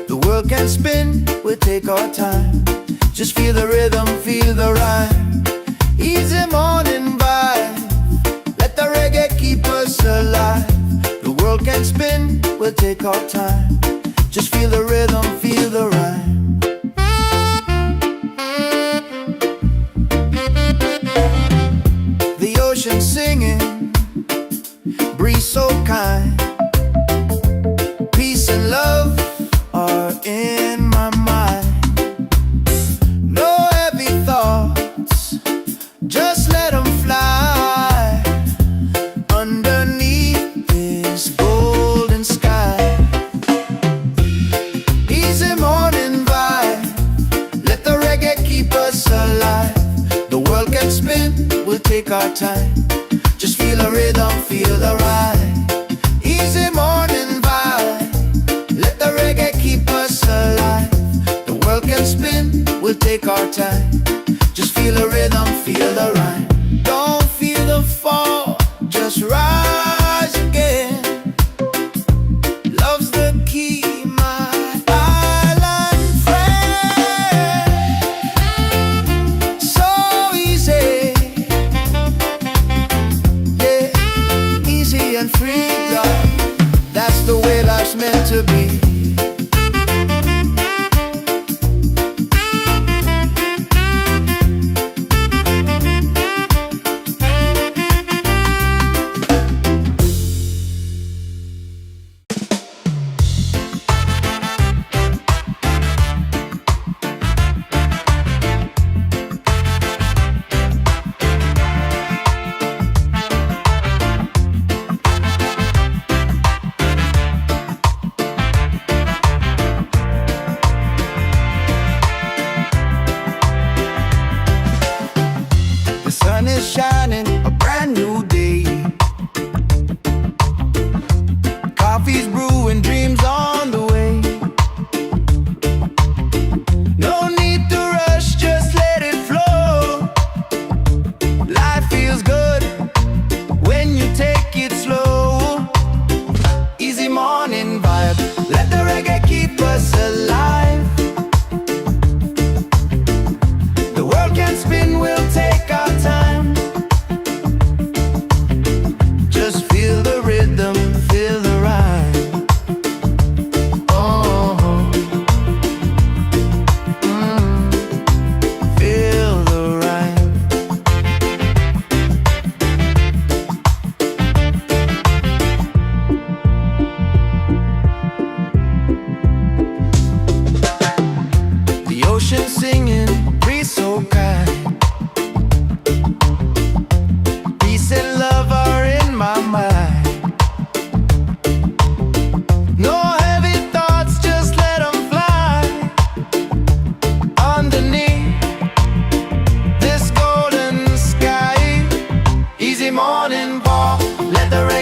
The world can spin, we'll take our time. Just feel the rhythm, feel the rhyme. Easy morning vibe, let the reggae keep us alive. The world can spin, we'll take our time. Just feel the rhythm, feel the rhyme. The ocean singing, breeze so kind. Peace and love are in my mind. No heavy thoughts, just let them fly. Underneath this golden sky, easy morning vibe, let the reggae keep us alive. The world can spin, we'll take our time. Just feel the rhythm, feel the ride. Easy morning vibe, let the reggae keep us alive. The world can spin, we'll take our time. Just feel the rhythm, feel the rhyme. Don't feel the fall, just rise again. Love's the key, my island friend. So easy, yeah, easy and free, God. That's the way life's meant to be.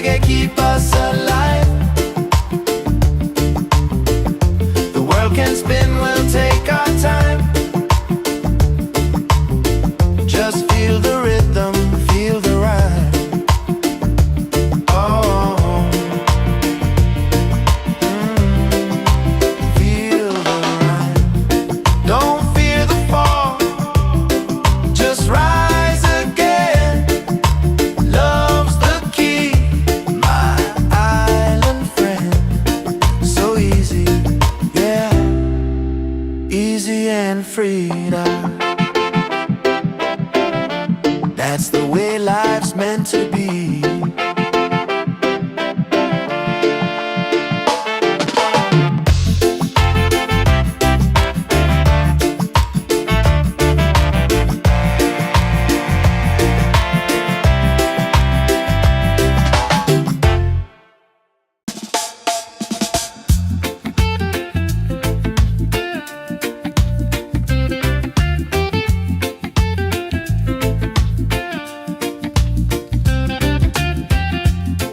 reggae keep us alive. The world can spin, we'll take our time. Just feel the rhythm, feel the rhyme. Oh, feel the rhyme. Don't fear the fall, just rise again. Love's the key, my island friend. So easy, yeah, easy and free now. That's the way life's meant to be.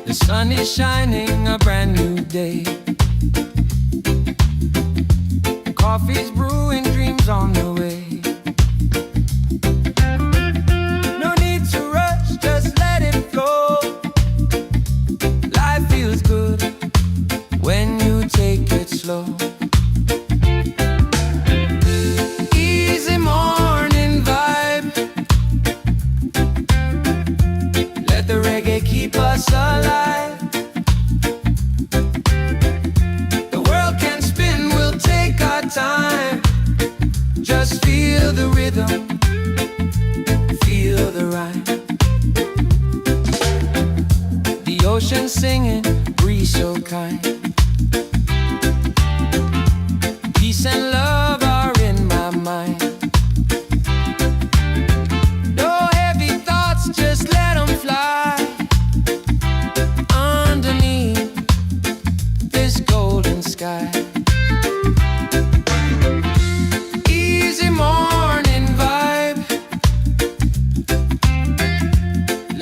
The sun is shining, a brand new day. Coffee's brewing, dreams on the way. No need to rush, just let it flow. Life feels good when you take it slow. Easy morning vibe. Let the reggae keep us alive. The world can spin, we'll take our time. Just feel the rhythm, feel the rhyme. The ocean singing, breeze so kind. Peace and love are in my mind. No heavy thoughts, just let them fly. Underneath this golden sky. Easy morning vibe.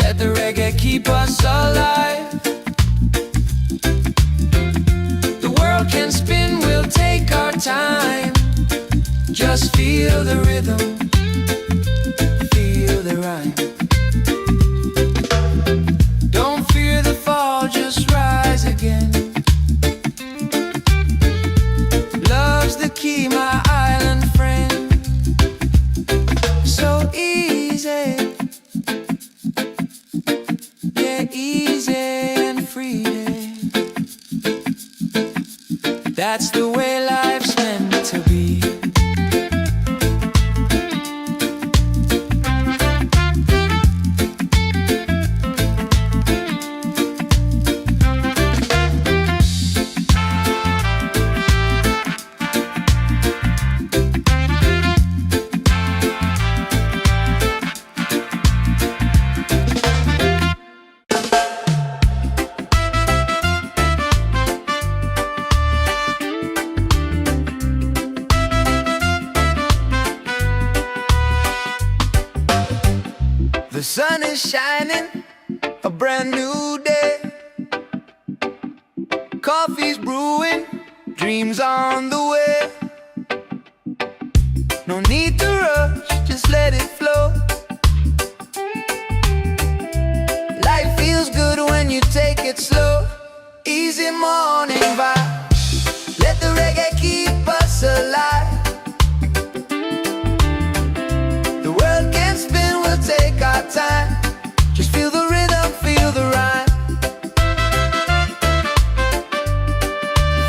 Let the reggae keep us alive. The world can spin, we'll take our time. Just feel the rhythm, feel the rhyme. Don't fear the fall, just rise again. Love's the key, my island friend. So easy, yeah, easy and free. That's the way life's meant to be. The sun is shining, a brand new day. Coffee's brewing, dreams on the way. No need to rush, just let it flow. Life feels good when you take it slow. Easy morning vibe. Let the reggae keep us alive. The world can spin, we'll take our time. Just feel the rhythm, feel the rhyme.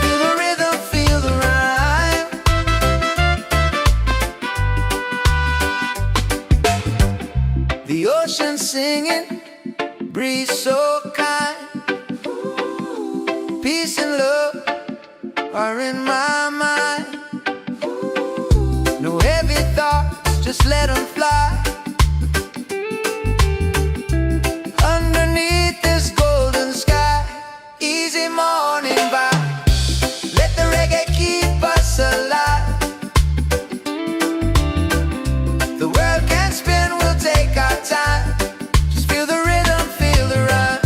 Feel the rhythm, feel the rhyme. The ocean singing, breeze so kind. Peace and love are in my mind. No heavy thoughts, just let them fly. Underneath this golden sky. Easy morning vibe. Let the reggae keep us alive. The world can spin, we'll take our time. Just feel the rhythm, feel the rhyme.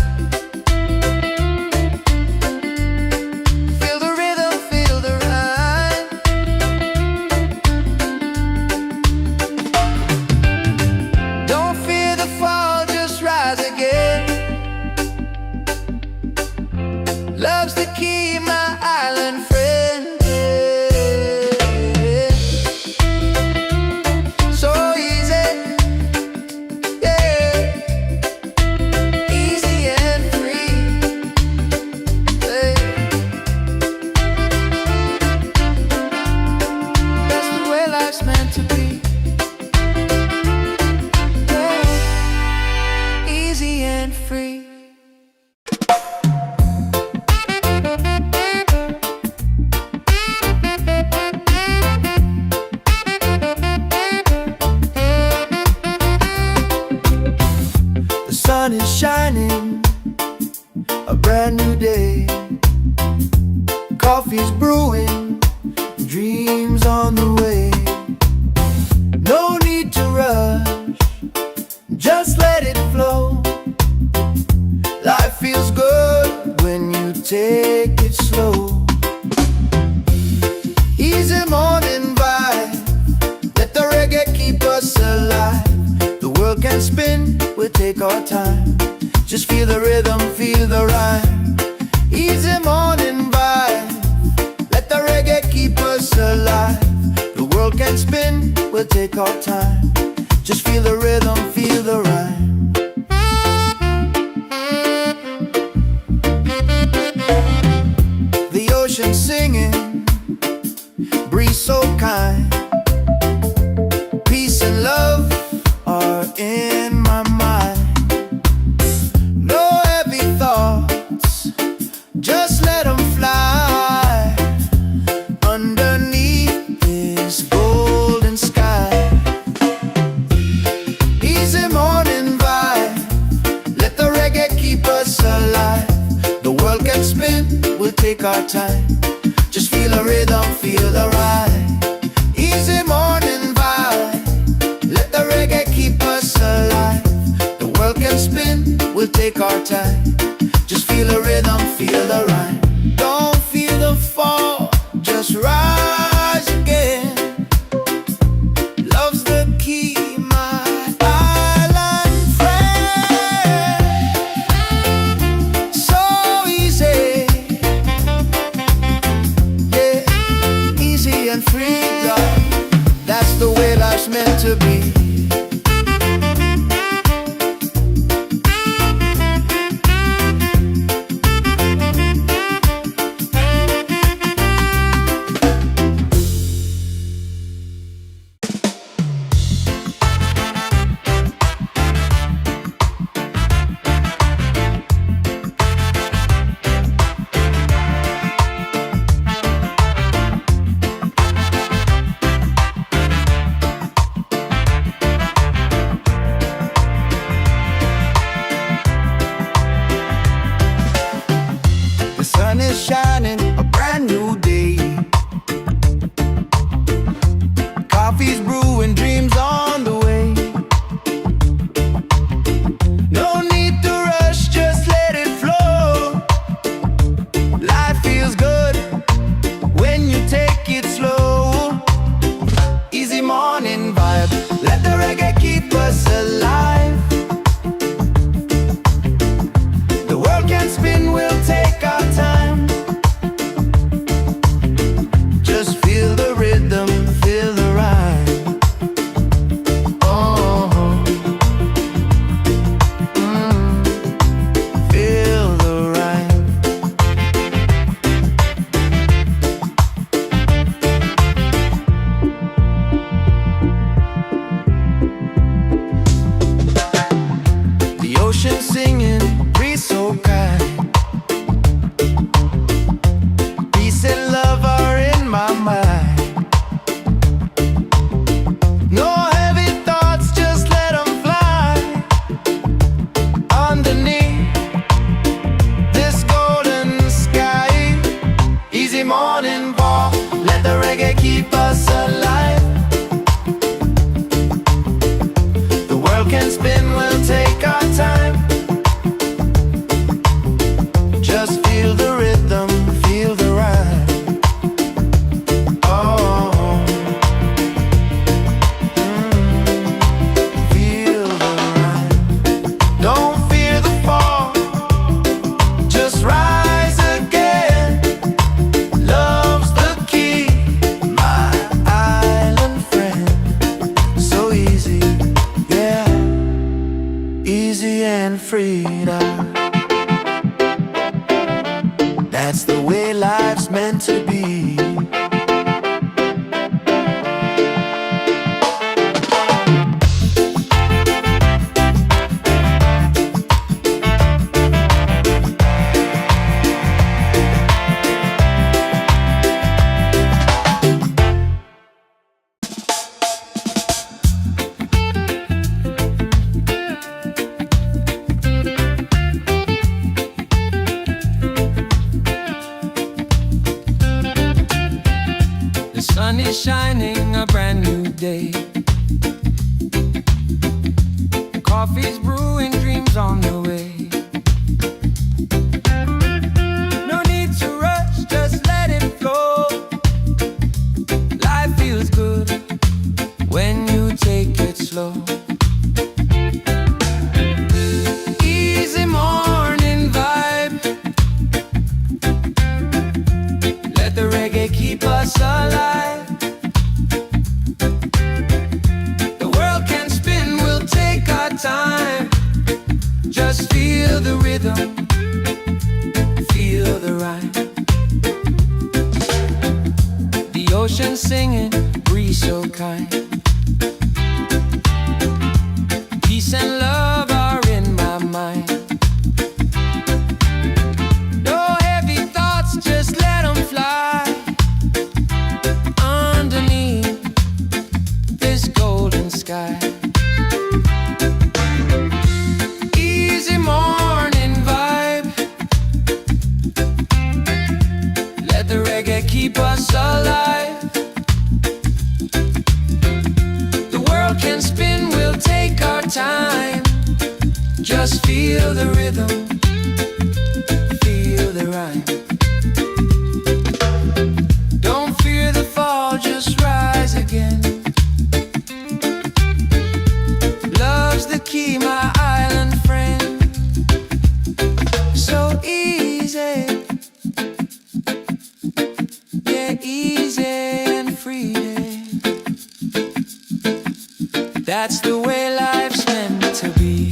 love's the key, my island friend. So easy, yeah, easy and free. Hey. That's the way life's meant to be. Yeah. Easy and free. The sun is shining, a brand new day. Coffee's brewing, dreams on the way. No need to rush, just let it flow. Life feels good when you take it slow. Easy morning vibe, let the reggae keep us alive. The world can spin, we'll take our time. Just feel the rhythm, feel the rhyme. Easy morning vibe, let the reggae keep us alive. The world can spin, we'll take our time. Just feel the rhythm, feel the rhyme. The ocean singing, breeze so kind. Peace and love are in my mind. No heavy thoughts, just let them fly underneath this golden sky. Easy morning vibe, let the reggae keep us alive. The world can spin, we'll take our time. Just feel the rhythm, feel the ride. Easy morning vibe, let the reggae keep us alive. The world can spin, we'll take our time. Just feel the rhythm, feel the rhyme. Don't feel the fall, just rise again. Love's the key, my island friend. So easy, yeah, easy and free, God. That's the way life's meant to be. That's the way life's meant to be. The sun is shining, a brand new day. Coffee's brewing, dreams on the way. No need to rush, just let it flow. Life feels good when you take it slow. Easy morning vibe. Let the reggae keep us alive. Time. Just feel the rhythm, feel the rhyme. The ocean singing, breeze so kind. Peace and love are in my mind. No heavy thoughts, just let them fly. Underneath this golden sky. Keep us alive. The world can spin, we'll take our time. Just feel the rhythm, feel the rhyme. Don't fear the fall, just rise again. Love's the key, my island friend. So easy. Easy and free. That's the way life's meant to be.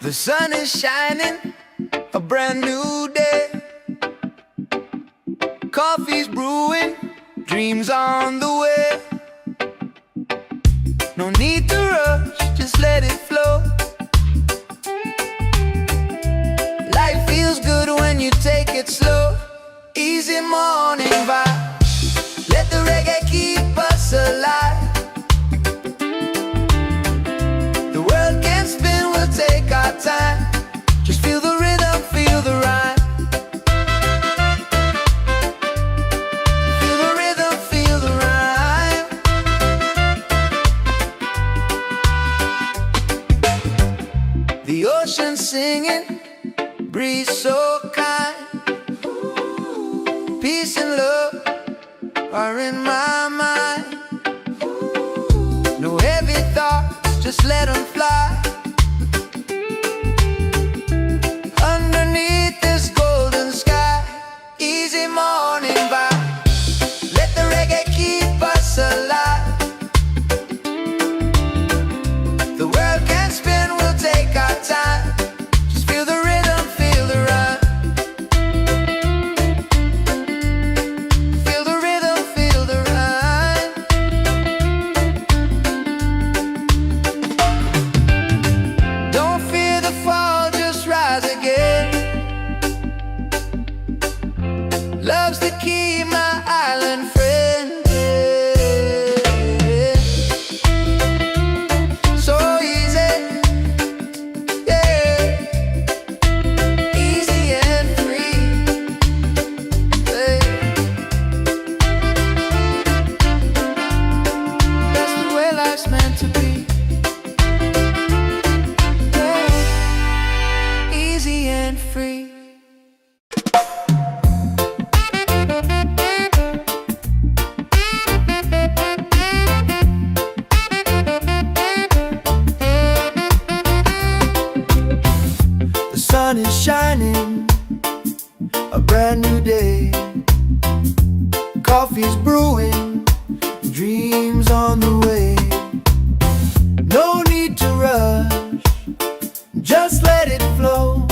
The sun is shining, a brand new day. Coffee's brewing, dreams on the way. No need to rush, just let it flow. Life feels good when you take it slow. Easy morning vibe. Let the reggae keep us alive. The world can spin, we'll take our time. Just feel the rhythm, feel the rhyme. Feel the rhythm, feel the rhyme. The ocean singing, breeze so kind. Peace and love are in my mind. No heavy thoughts, just let them fly. Underneath this golden sky, easy morning vibe. Let the reggae keep us alive. The world can spin, we'll take our time. Just feel the rhythm, feel the rhyme. Feel the rhythm, feel the rhyme. shining, a brand new day. Coffee's brewing, dreams on the way. No need to rush, just let it flow.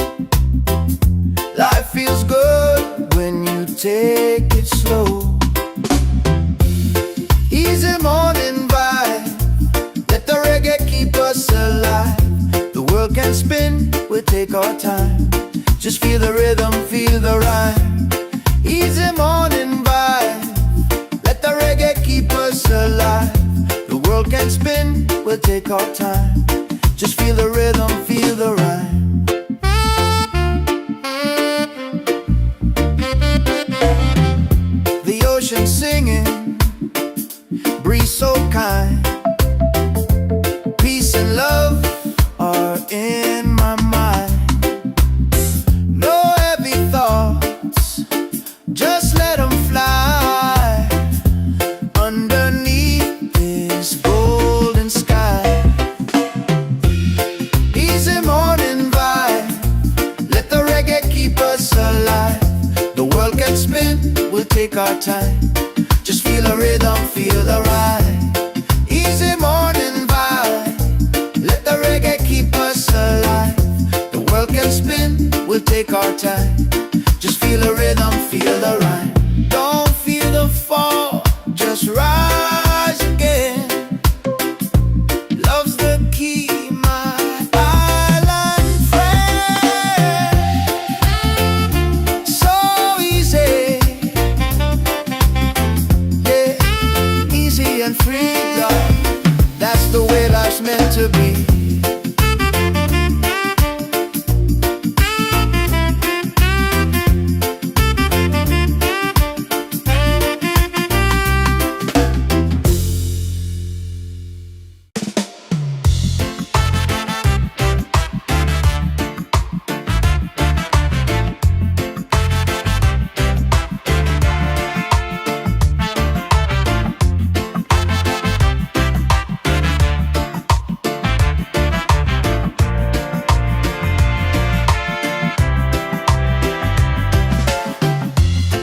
Life feels good when you take it slow. Easy morning vibe, let the reggae keep us alive. The world can spin, we'll take our time. Just feel the rhythm, feel the rhyme. Easy morning vibe, let the reggae keep us alive. The world can spin, we'll take our time. Just feel the rhythm, feel the rhyme. The ocean singing, breeze so kind. Peace and love are in my mind. No heavy thoughts, just let them fly underneath this golden sky. Easy morning vibe, let the reggae keep us alive. The world can spin, we'll take our time. Just feel the rhythm, feel the ride. Easy morning vibe, let the reggae keep us alive. The world can spin, we'll take our time. Just feel the rhythm, feel the rhyme. Don't feel the fall, just rise again. Love's the key, my island friend. So easy, yeah, easy and free, God. That's the way life's meant to be.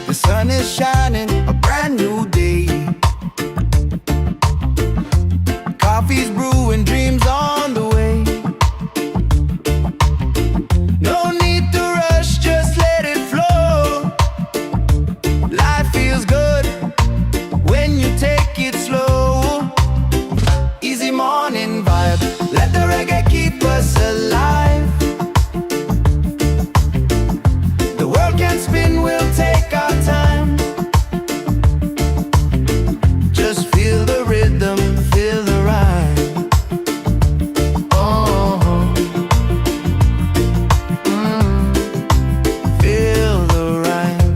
The sun is shining, a brand new day. Coffee's brewing, dreams on the way. No need to rush, just let it flow. Life feels good when you take it slow. Easy morning vibe, let the reggae keep us alive. The world can spin, we'll take our time. Just feel the rhythm, feel the rhyme. Oh, feel the rhyme.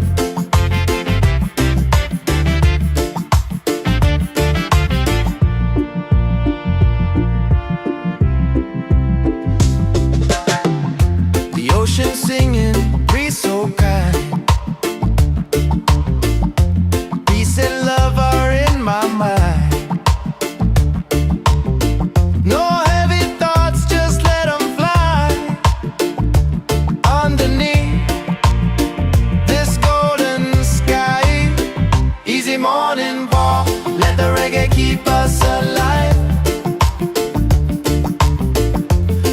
The ocean singing, breeze so kind. Peace and love are in my mind. No heavy thoughts, just let them fly underneath this golden sky. Easy morning walk, let the reggae keep us alive.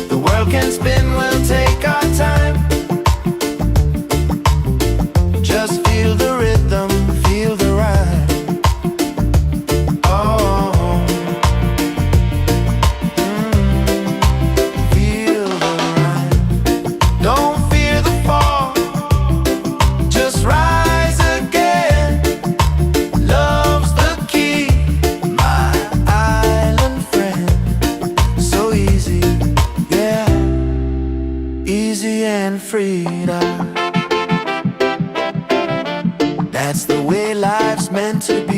The world can spin, we'll take our time. Just feel the rhythm, feel the rhyme. Oh, feel the rhyme. Don't fear the fall, just rise again. Love's the key, my island friend. So easy, yeah, easy and free now. That's the way life's meant to be.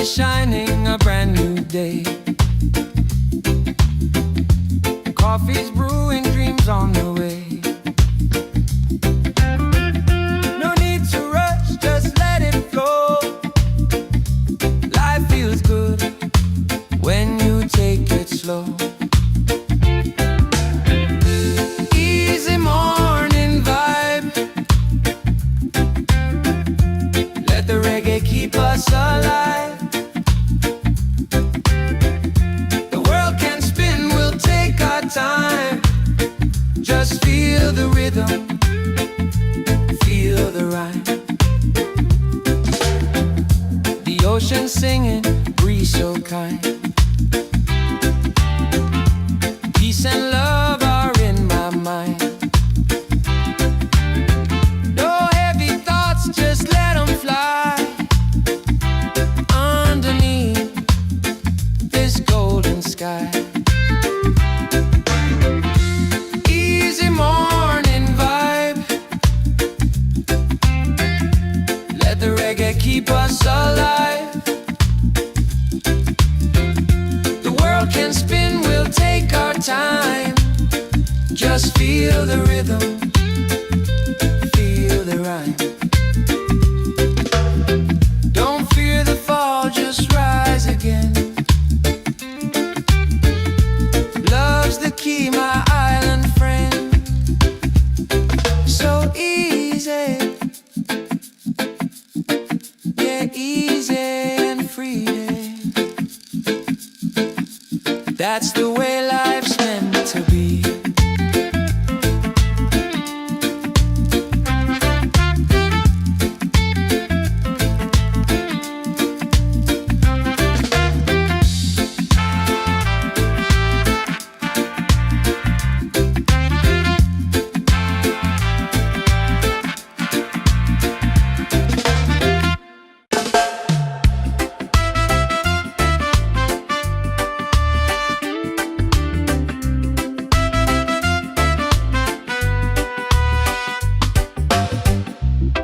is shining, a brand new day. Coffee's brewing, dreams on the way. No need to rush, just let it flow. Life feels good when you take it slow. Easy morning vibe. Let the reggae keep us alive. The world can spin, we'll take our time. Just feel the rhythm, feel the rhyme. The ocean singing, breeze so kind. Peace and love are in my mind. No heavy thoughts, just let them fly. Underneath this golden sky. Easy morning vibe. Let the reggae keep us alive. The world can spin, we'll take our time. Just feel the rhythm, feel the rhyme. Don't fear the fall, just rise again. Love's the key, my island friend. So easy, yeah, easy and free. That's the way life's meant to be.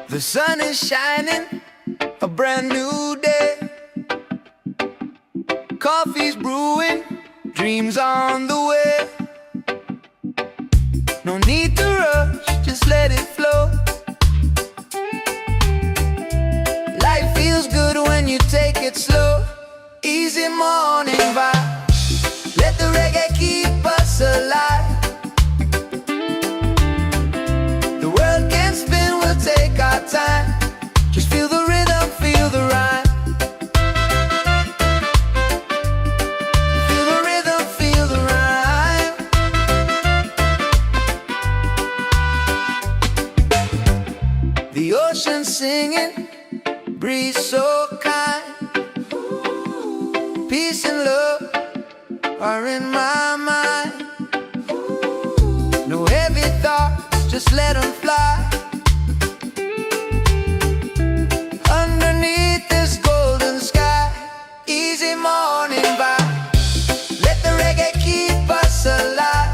The sun is shining, a brand new day. Coffee's brewing, dreams on the way. No need to rush, just let it flow. Life feels good when you take it slow. Easy morning vibe. Let the reggae keep us alive. The world can spin, we'll take our time. Just feel the rhythm, feel the rhyme. Feel the rhythm, feel the rhyme. The ocean singing, breeze so kind. Peace and love are in my mind. No heavy thoughts, just let them fly. Underneath this golden sky. Easy morning vibe. Let the reggae keep us alive.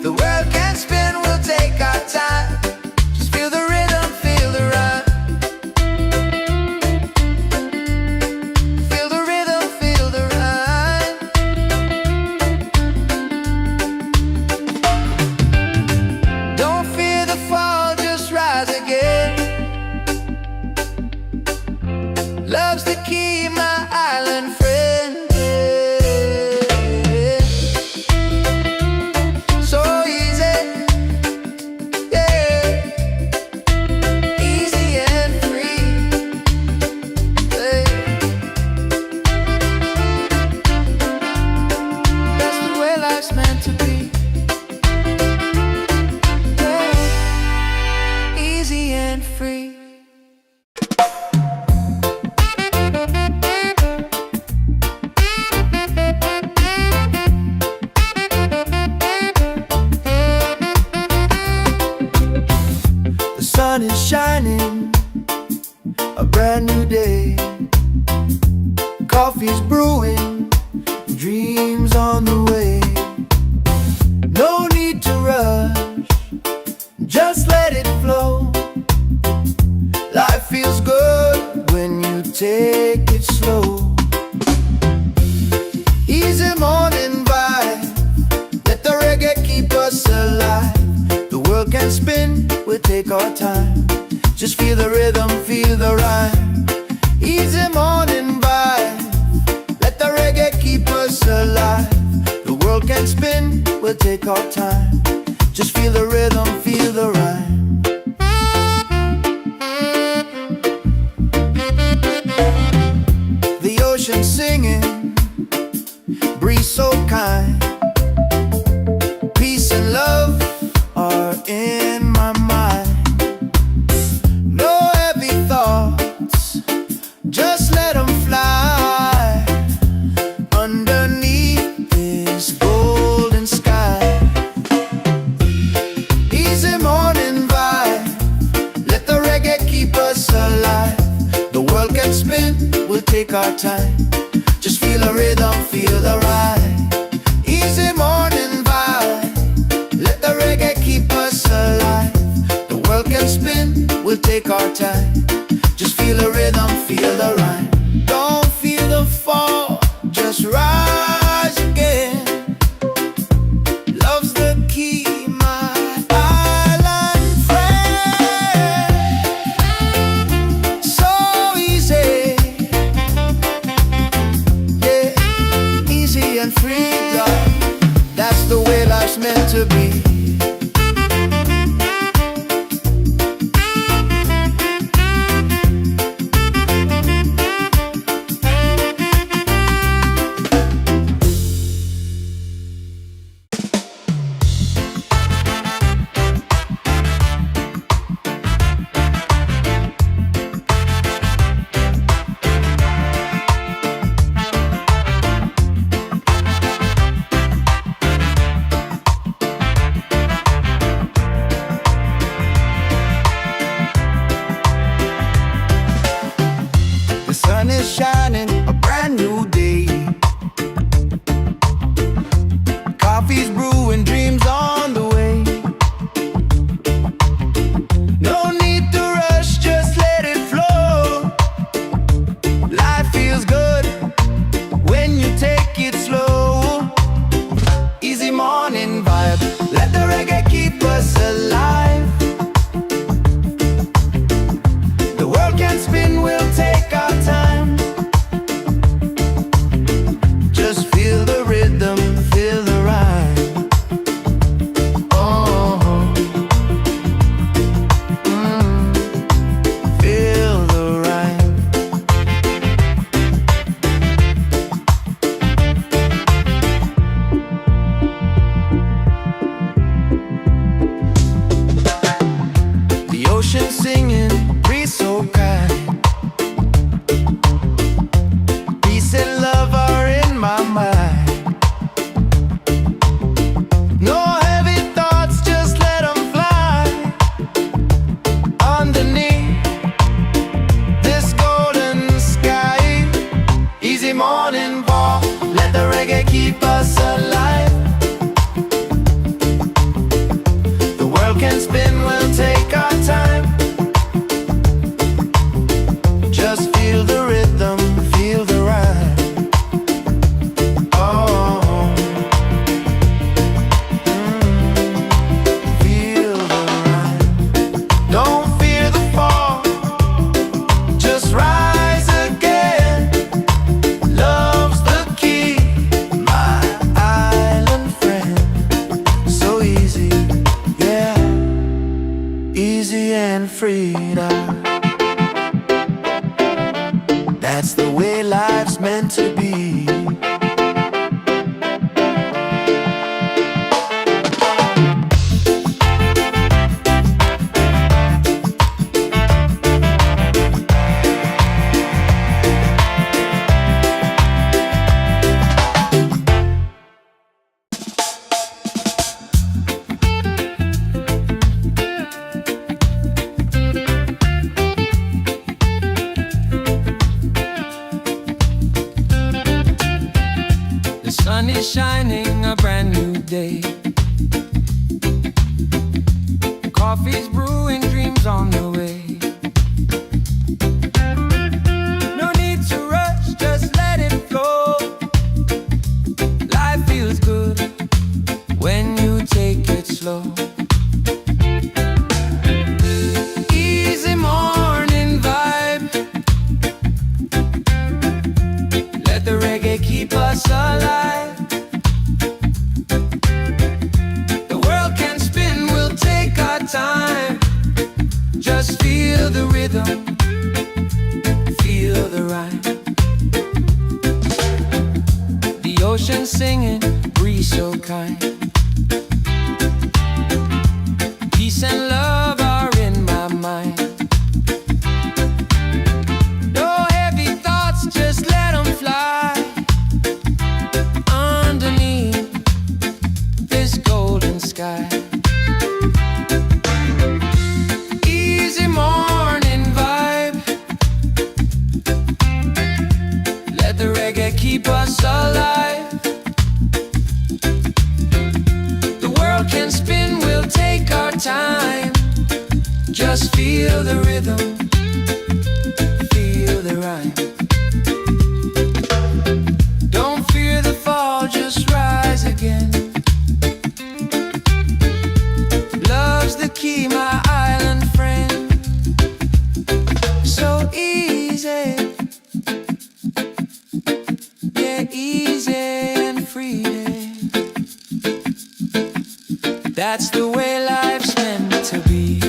The world can spin, we'll take our time. Just feel the rhythm, feel the rhyme. Feel the rhythm, feel the rhyme. Don't fear the fall, just rise again. Love's the key, my island friend. So easy, yeah, easy and free. Hey. That's the way life's meant to be. Yeah. Easy and free. The sun is shining, a brand new day. Coffee's brewing, dreams on the way. No need to rush, just let it flow. Life feels good Easy morning vibe, let the reggae keep us alive. The world can spin, we'll take our time. Just feel the rhythm, feel the rhyme. Easy morning vibe, let the reggae keep us alive. The world can spin, we'll take our time. Just feel the rhythm, feel the rhyme. The ocean singing, breeze so kind. Peace and love are in my mind. No heavy thoughts, just let them fly underneath this golden sky. Easy morning vibe, let the reggae keep us alive. The world can spin, we'll take our time. Just feel a rhythm, feel the ride. Easy morning vibe, let the reggae keep us alive. The world can spin, we'll take our time. Just feel a rhythm, feel the rhyme. Don't feel the fall, just rise again. Love's the key, my island friend. So easy, yeah, easy and free, love. That's the way life's meant to be. The sun is shining, a brand new day. Coffee's brewing, dreams on the way. No need to rush, just let it flow. Life feels good when you take it slow. Easy morning vibe, let the reggae keep us alive. The world can spin, we'll take our time. Just feel the rhythm, feel the rhyme. Oh, feel the rhyme. The ocean singing, breeze so kind. Peace and love are in my mind. No heavy thoughts, just let them fly underneath this golden sky. Easy morning ball, let the reggae keep us alive. The world can spin, we'll take our time. Just feel the rhythm, feel the rhyme. Oh, feel the rhyme. Don't fear the fall, just rise again. Love's the key, my island friend. So easy, yeah, easy and free now. That's the way life's meant to be. Sun is shining, a brand new day. Coffee's brewing, dreams on the way. No need to rush, just let it flow. keep us alive. The world can spin, we'll take our time. Just feel the rhythm, feel the rhyme. The ocean singing, breeze so kind. Peace and love are in my mind. No heavy thoughts, just let them fly. Underneath this golden sky. Easy morning vibe. Let the reggae keep us alive. The world can spin, we'll take our time. Just feel the rhythm, feel the rhyme. Don't fear the fall, just rise again. Love's the key, my island friend. So easy, yeah, easy and free. That's the way life's meant to be.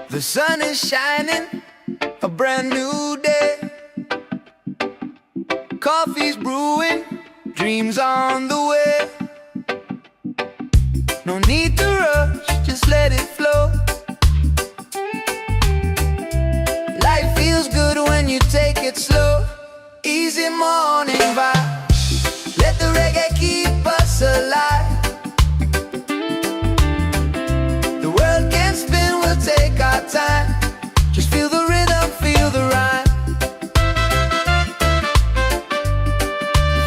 The sun is shining, a brand new day. Coffee's brewing, dreams on the way. No need to rush, just let it flow. Life feels good when you take it slow. Easy morning vibe. Let the reggae keep us alive. The world can spin, we'll take our time. Just feel the rhythm, feel the rhyme.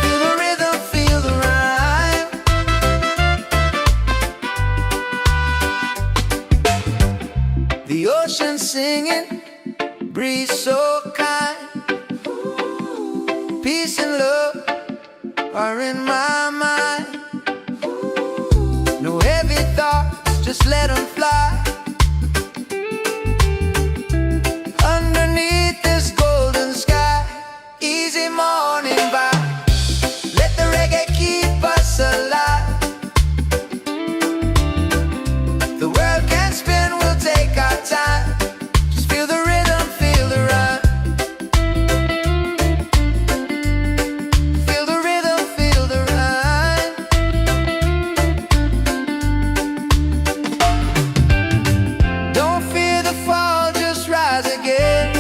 Feel the rhythm, feel the rhyme. The ocean singing, breeze so kind. Peace and love are in my mind. No heavy thoughts, just let them fly. Underneath this golden sky. Easy morning vibe. Let the reggae keep us alive. The world can spin, we'll take our time. Just feel the rhythm, feel the rhyme. Feel the rhythm, feel the rhyme. Don't fear the fall, just rise again.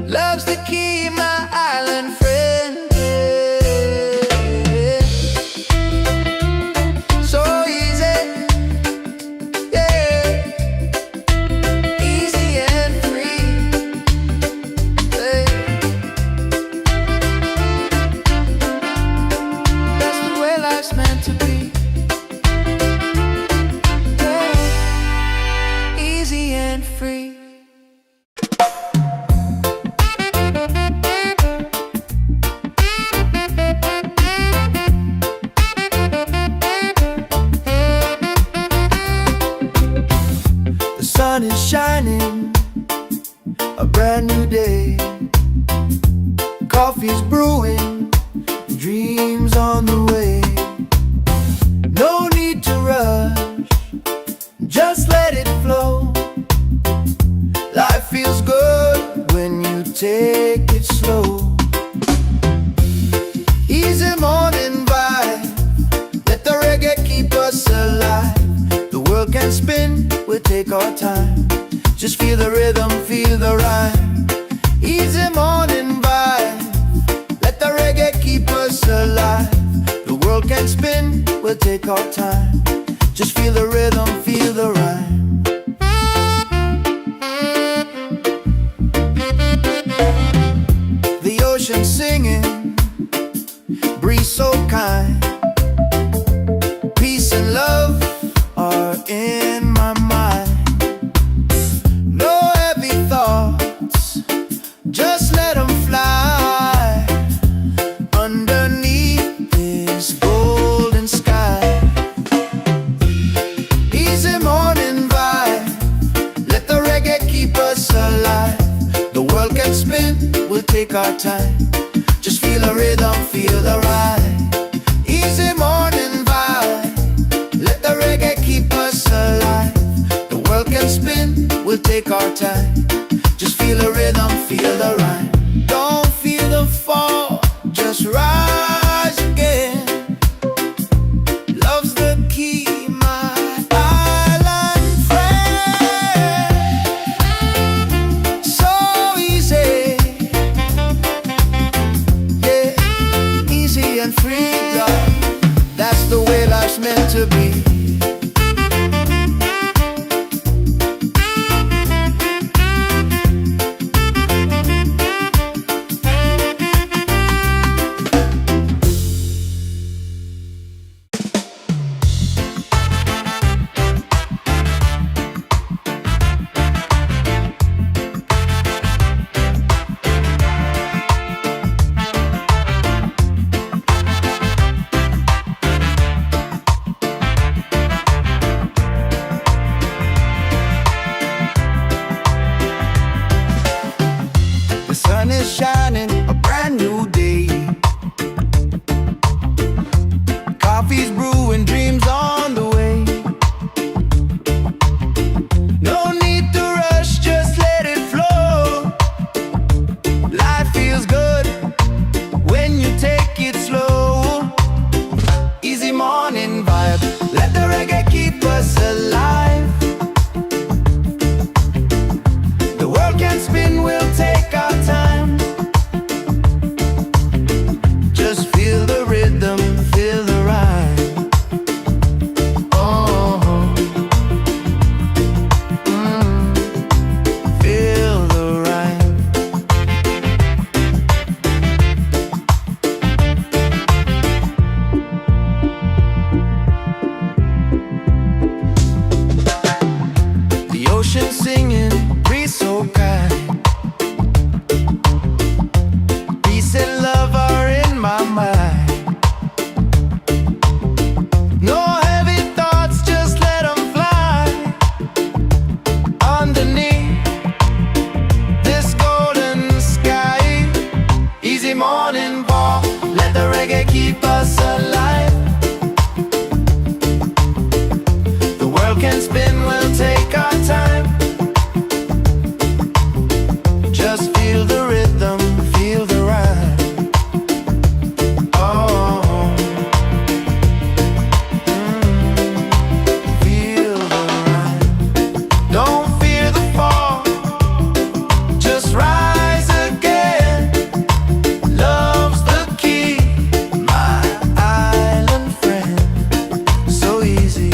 Love's the key, my island friend. So easy, yeah, easy and free. Yeah. That's the way life's meant to be. Yeah. Easy and free. The sun is shining, a brand new day. Coffee's brewing, dreams on the way. No need to rush, just let it flow. Life feels good when you take it slow. Easy morning vibe. Let the reggae keep us alive. The world can spin, we'll take our time. Just feel the rhythm, feel the rhyme. Easy morning vibe. Let the reggae keep us alive. The world can spin, we'll take our time. Just feel the rhythm, feel the rhyme. take our time. Just feel the rhythm, feel the ride. Easy morning vibe. Let the reggae keep us alive. The world can spin, we'll take our time. Just feel the rhythm, feel the ride. Don't feel the fall, just rise again. Love's the key, my island friend. So easy, yeah, easy and free, God. That's the way life's meant to be. The sun is shining, a brand new day. Coffee's brewing, dreams on the way. No need to rush, just let it flow. Life feels good when you take it slow. Easy morning vibe, let the reggae keep us alive. The world can spin, we'll take our time. Just feel the rhythm, feel the ride. Oh, feel the ride. The ocean singing, breeze so kind. Peace and love are in my mind. No heavy thoughts, just let them fly. Underneath this golden sky. Easy morning walk, let the reggae keep us alive. The world can spin, we'll take our time. Just feel the rhythm, feel the ride. Oh, feel the ride. Don't fear the fall, just rise again. Love's the key, my island friend. So easy,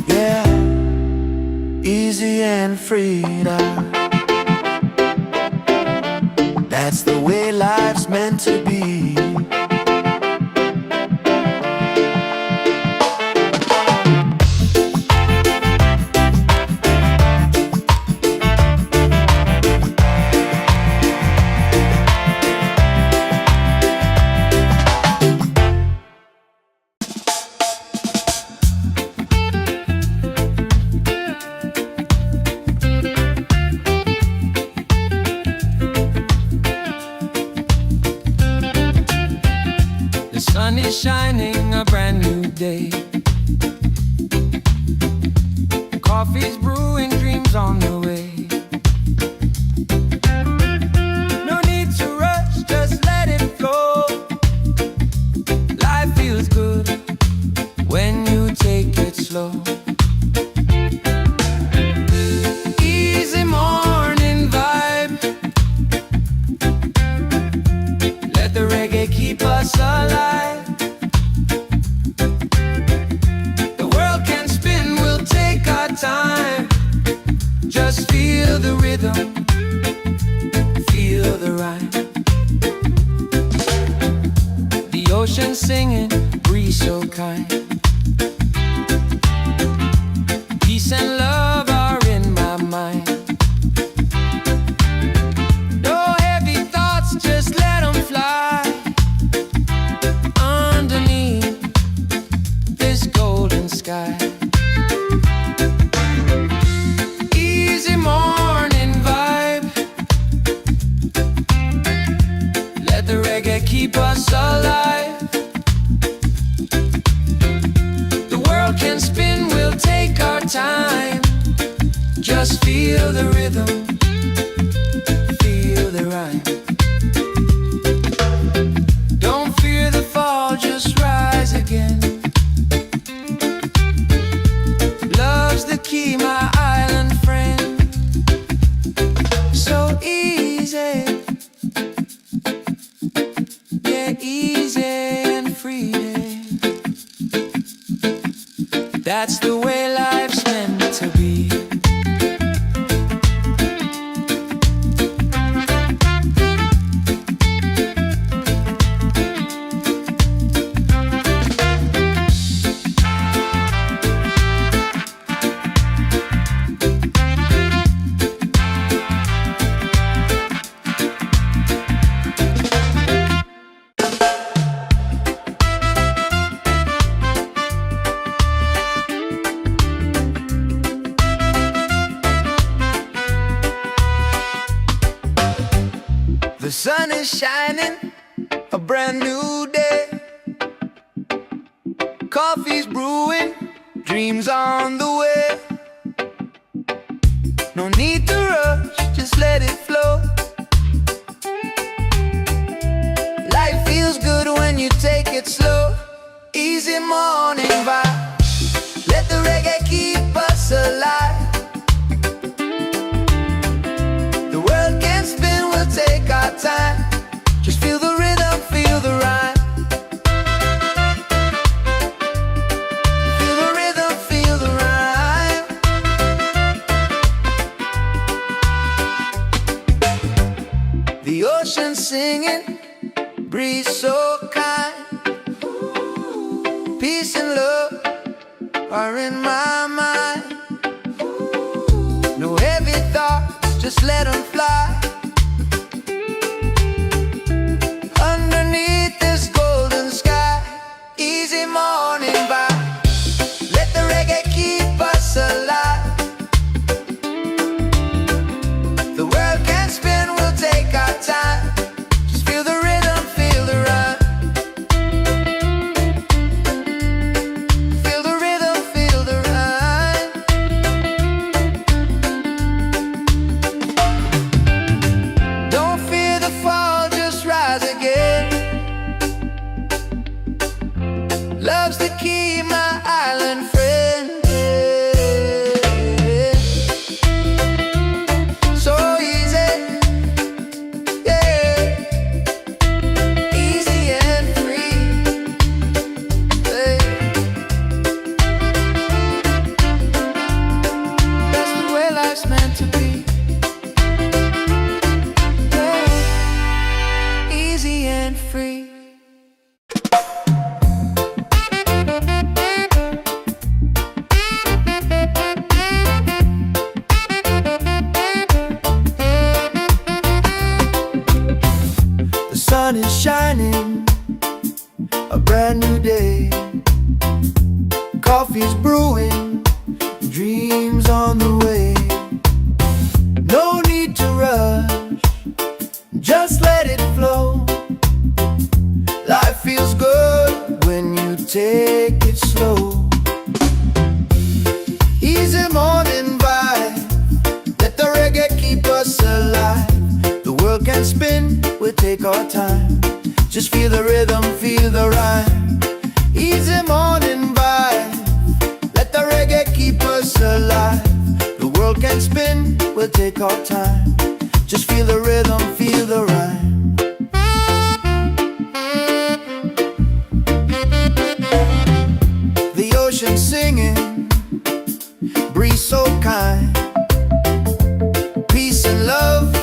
yeah, easy and free now. That's the way life's meant to be. The sun is shining, a brand new day. Coffee's brewing, dreams on the way. No need to rush, just let it flow. Life feels good when you take it slow. Easy morning vibe. Let the reggae keep us alive. The world can spin, we'll take our time. Just feel the rhythm, feel the ride. The ocean singing, breeze so kind. Peace and love are in my mind. No heavy thoughts, just let them fly. Underneath this golden sky. Easy morning vibe. Just feel the rhythm, feel the rhyme. Don't fear the fall, just rise again. Love's the key, my island friend. So easy, yeah, easy and free. That's the way life's meant to be. The sun is shining, a brand new day. Coffee's brewing, dreams on the way. No need to rush, just let it flow. Life feels good when you take it slow. Easy morning vibe, let the reggae keep us alive. The world can spin, we'll take our time. Just feel the rhythm, feel the rhyme. Feel the rhythm, feel the rhyme. The ocean singing, breeze so kind. Peace and love are in my mind. No heavy thoughts, just let them fly. Underneath this golden sky, easy morning vibe. Let the reggae keep us alive. The world can spin, we'll take our time. Just feel the rhythm, feel the rhyme. Feel the rhythm, feel the rhyme. Don't fear the fall, just rise again. Love's the key, my island friend. So easy, yeah, easy and free. Hey. That's the way life's meant to be. Hey. Easy and free. The sun is shining, a brand new day. Coffee's brewing, dreams on the way. No need to rush, just let it flow. Life feels good when you take it slow. Easy morning vibe, let the reggae keep us alive. The world can spin, we'll take our time. Just feel the rhythm, feel the rhyme. Easy morning vibe, let the reggae keep us alive. The world can spin, we'll take our time. Just feel the rhythm, feel the rhyme. The ocean singing, breeze so kind. Peace and love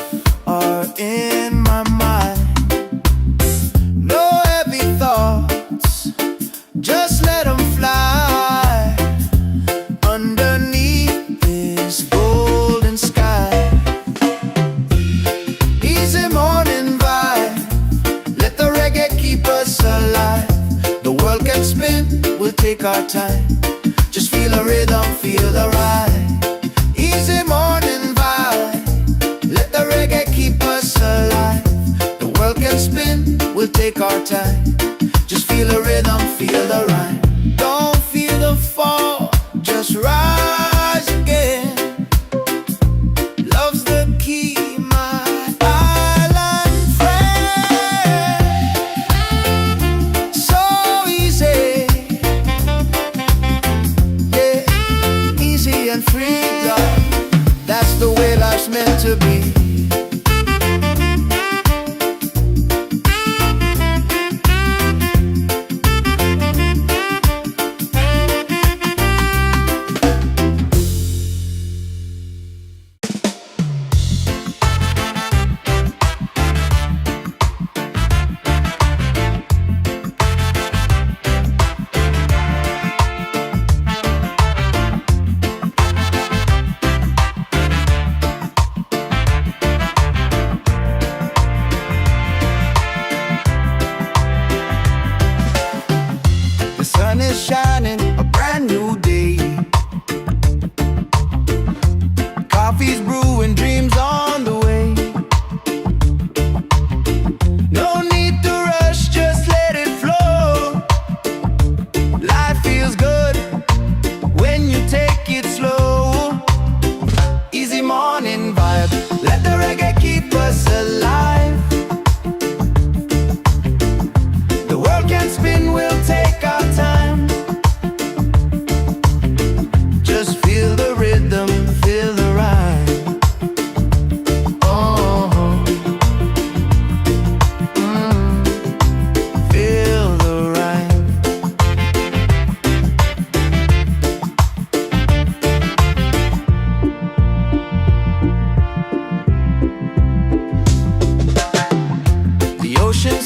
are in my mind. No heavy thoughts, just let them fly. Underneath this golden sky, easy morning vibe, let the reggae keep us alive. The world can spin, we'll take our time. Just feel a rhythm, feel the ride. Easy morning vibe, let the reggae keep us alive. The world can spin, we'll take our time. Just feel the rhythm, feel the rhyme. Don't feel the fall, just rise again.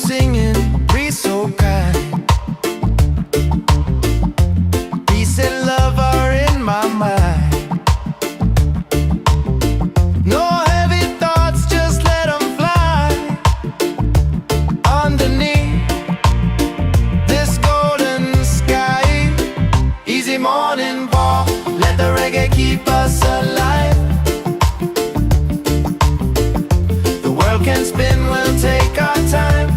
singing, breeze so kind. Peace and love are in my mind. No heavy thoughts, just let them fly. Underneath this golden sky, easy morning walk, let the reggae keep us alive. The world can spin, we'll take our time.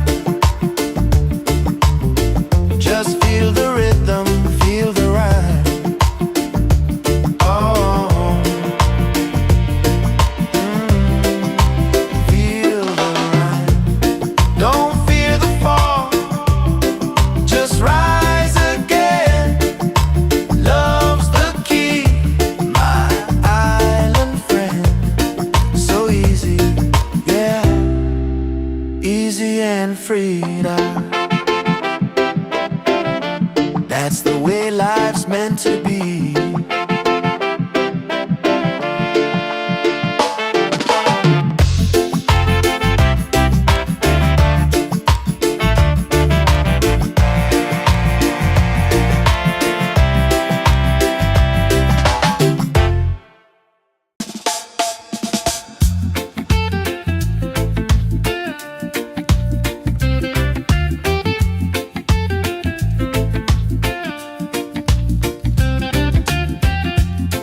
Just feel the rhythm, feel the rhyme. Oh, feel the rhyme. Don't fear the fall, just rise again. Love's the key, my island friend. So easy, yeah, easy and free now. That's the way life's meant to be.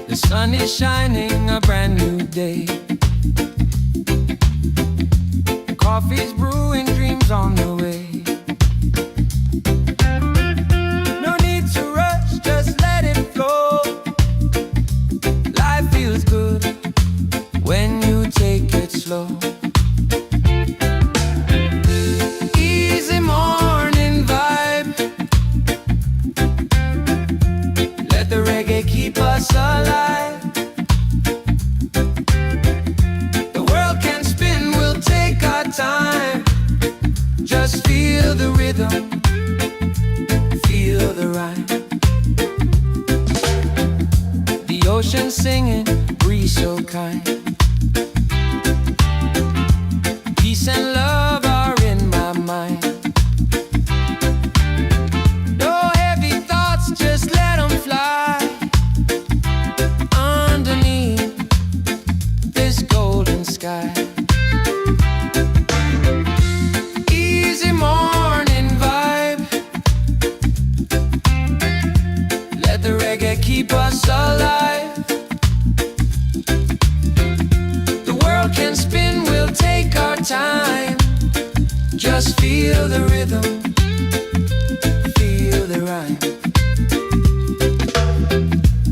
The sun is shining, a brand new day. Coffee's brewing, dreams on the way. No need to rush, just let it flow. Life feels good when you take it slow. Easy morning vibe, let the reggae keep us alive. The world can spin, we'll take our time. Just feel the rhythm, feel the rhyme. The ocean singing, breeze so kind. Peace and love are in my mind. No heavy thoughts, just let them fly. Underneath this golden sky, easy morning vibe, let the reggae keep us alive. The world can spin, we'll take our time. Just feel the rhythm, feel the rhyme.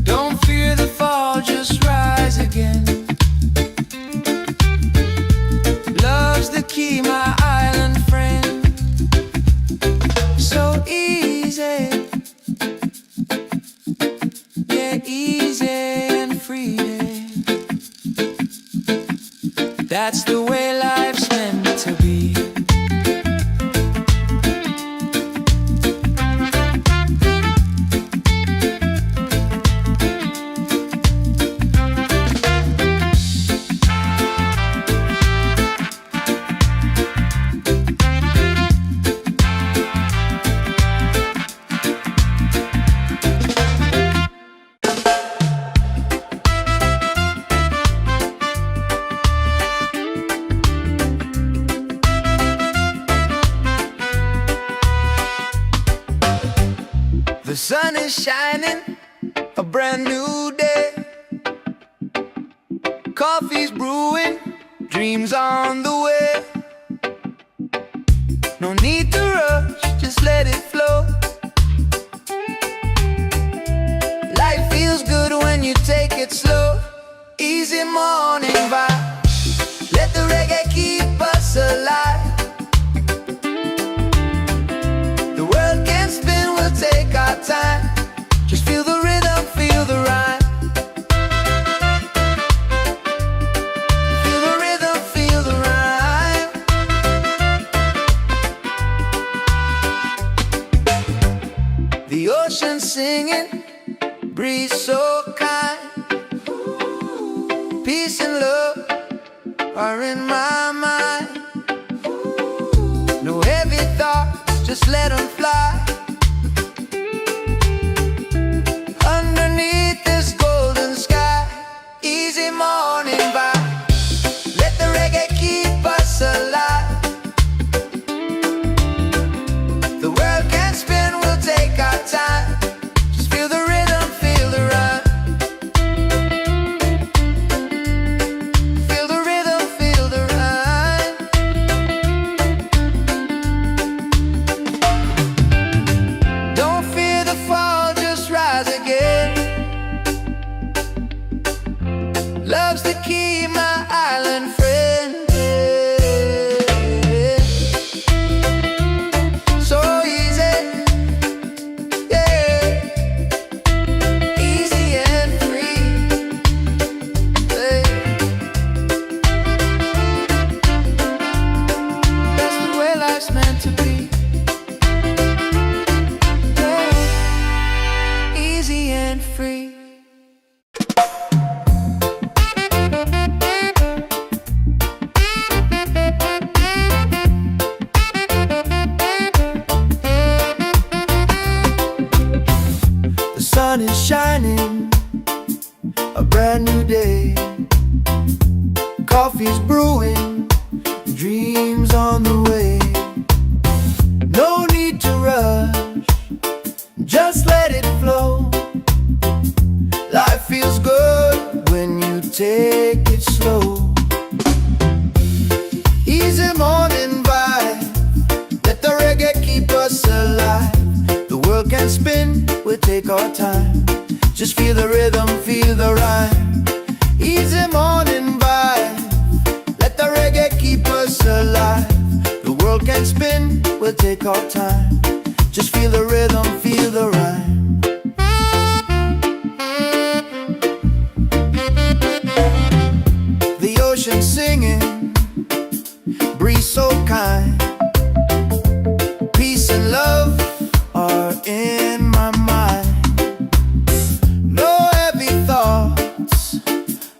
Don't fear the fall, just rise again. Love's the key, my island friend. So easy, yeah, easy and free. That's the way life's meant to be. The sun is shining, a brand new day. Coffee's brewing, dreams on the way. No need to rush, just let it flow. Life feels good when you take it slow. Easy morning vibe, let the reggae keep us alive. The world can spin, we'll take our time. Just feel the rhythm, feel the rhyme. Feel the rhythm, feel the rhyme. The ocean singing, breeze so kind. Peace and love just let them fly. Underneath this golden sky, easy morning vibe. Let the reggae keep us alive. The world can spin, we'll take our time. Just feel the rhythm, feel the rhyme. Feel the rhythm, feel the rhyme. Don't fear the fall, just rise again. Love's the key, my island friend. So easy, yeah. Easy and free, yeah. That's the way life's meant to be, yeah. Easy and free. The sun is shining, a brand new day. Coffee's brewing, dreams on the way. No need to rush, just let it flow. Life feels good when you take it slow. Easy morning vibe, let the reggae keep us alive. The world can spin, we'll take our time. Just feel the rhythm, feel the rhyme. Easy morning vibe, let the reggae keep us alive. The world can spin, we'll take our time. Just feel the rhythm, feel the rhyme. The ocean singing, breeze so kind. Peace and love are in my mind. No heavy thoughts,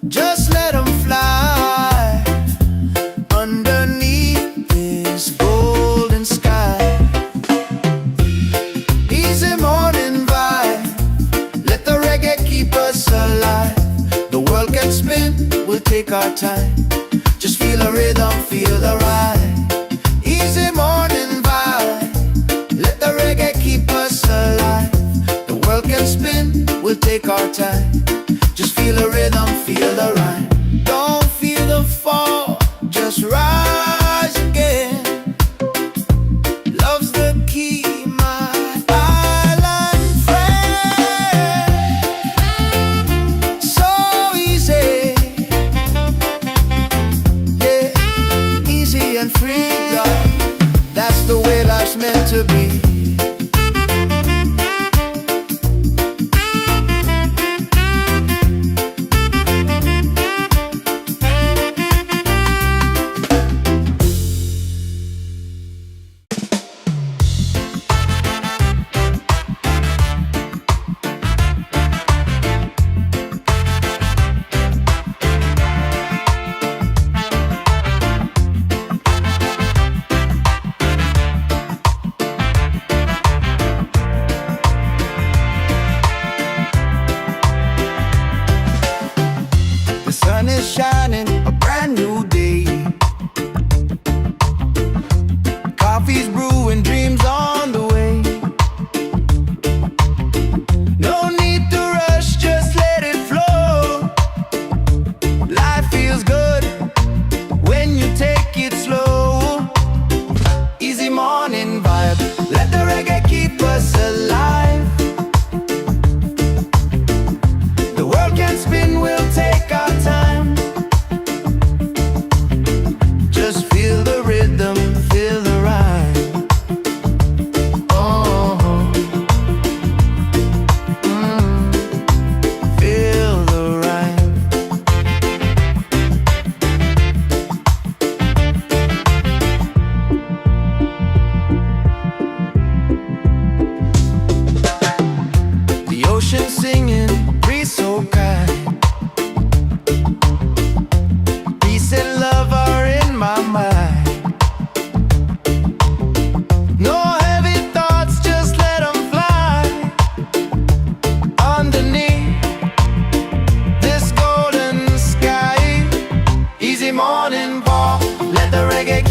just let them fly. Underneath this golden sky, easy morning vibe, let the reggae keep us alive. The world can spin, we'll take our time. Just feel the rhythm, feel the ride. Easy morning vibe, let the reggae keep us alive. The world can spin, we'll take our time. Just feel the rhythm, feel the rhyme. Don't feel the fall, just rise again. Love's the key, my island friend. So easy, yeah, easy and free, God. That's the way life's meant to be.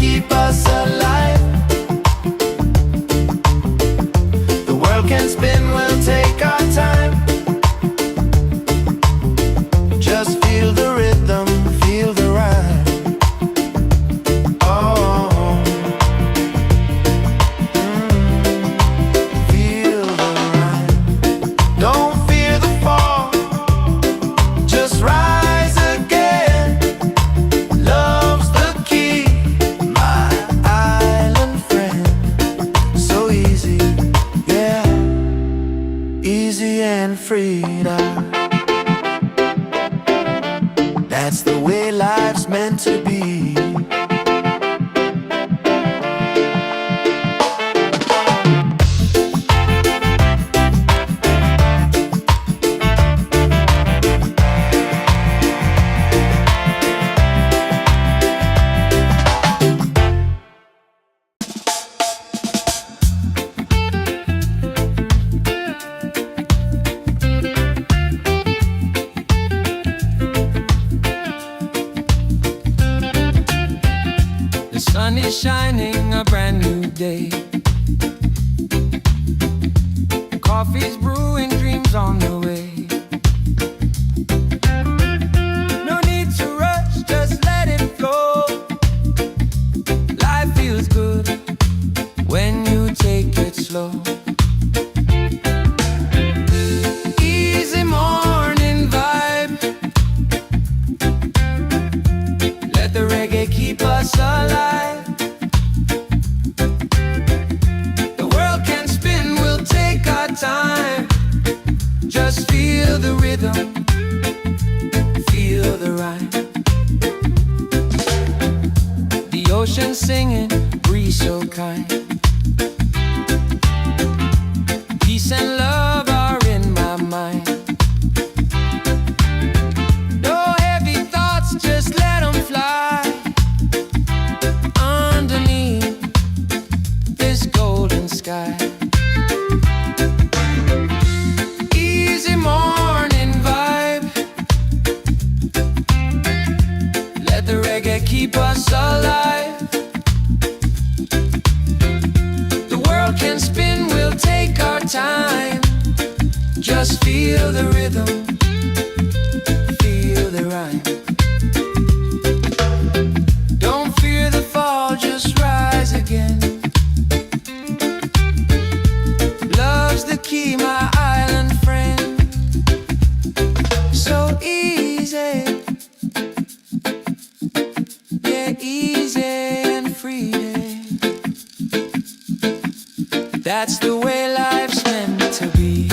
keep us alive. The world can spin, we'll take our time. Just feel the rhythm, feel the rhyme. Oh, feel the rhyme. Don't fear the fall, just rise again. Love's the key, my island friend. So easy, yeah, easy and free now. That's the way life's meant to be. The sun is shining, a brand new day. Coffee's brewing, dreams on the way. No need to rush, just let it flow. Life feels good when you take it slow. Easy morning vibe. Let the reggae keep us alive. The world can spin, we'll take our time. Just feel the rhythm, feel the rhyme. The ocean singing, breeze so kind. Peace and love are in my mind. No heavy thoughts, just let them fly. Underneath this golden sky. Easy morning vibe. Let the reggae keep us alive. The world can spin, we'll take our time. Just feel the rhythm, feel the rhyme. Don't fear the fall, just rise again. Love's the key, my island friend. So easy, yeah, easy and free. That's the way life's meant to be.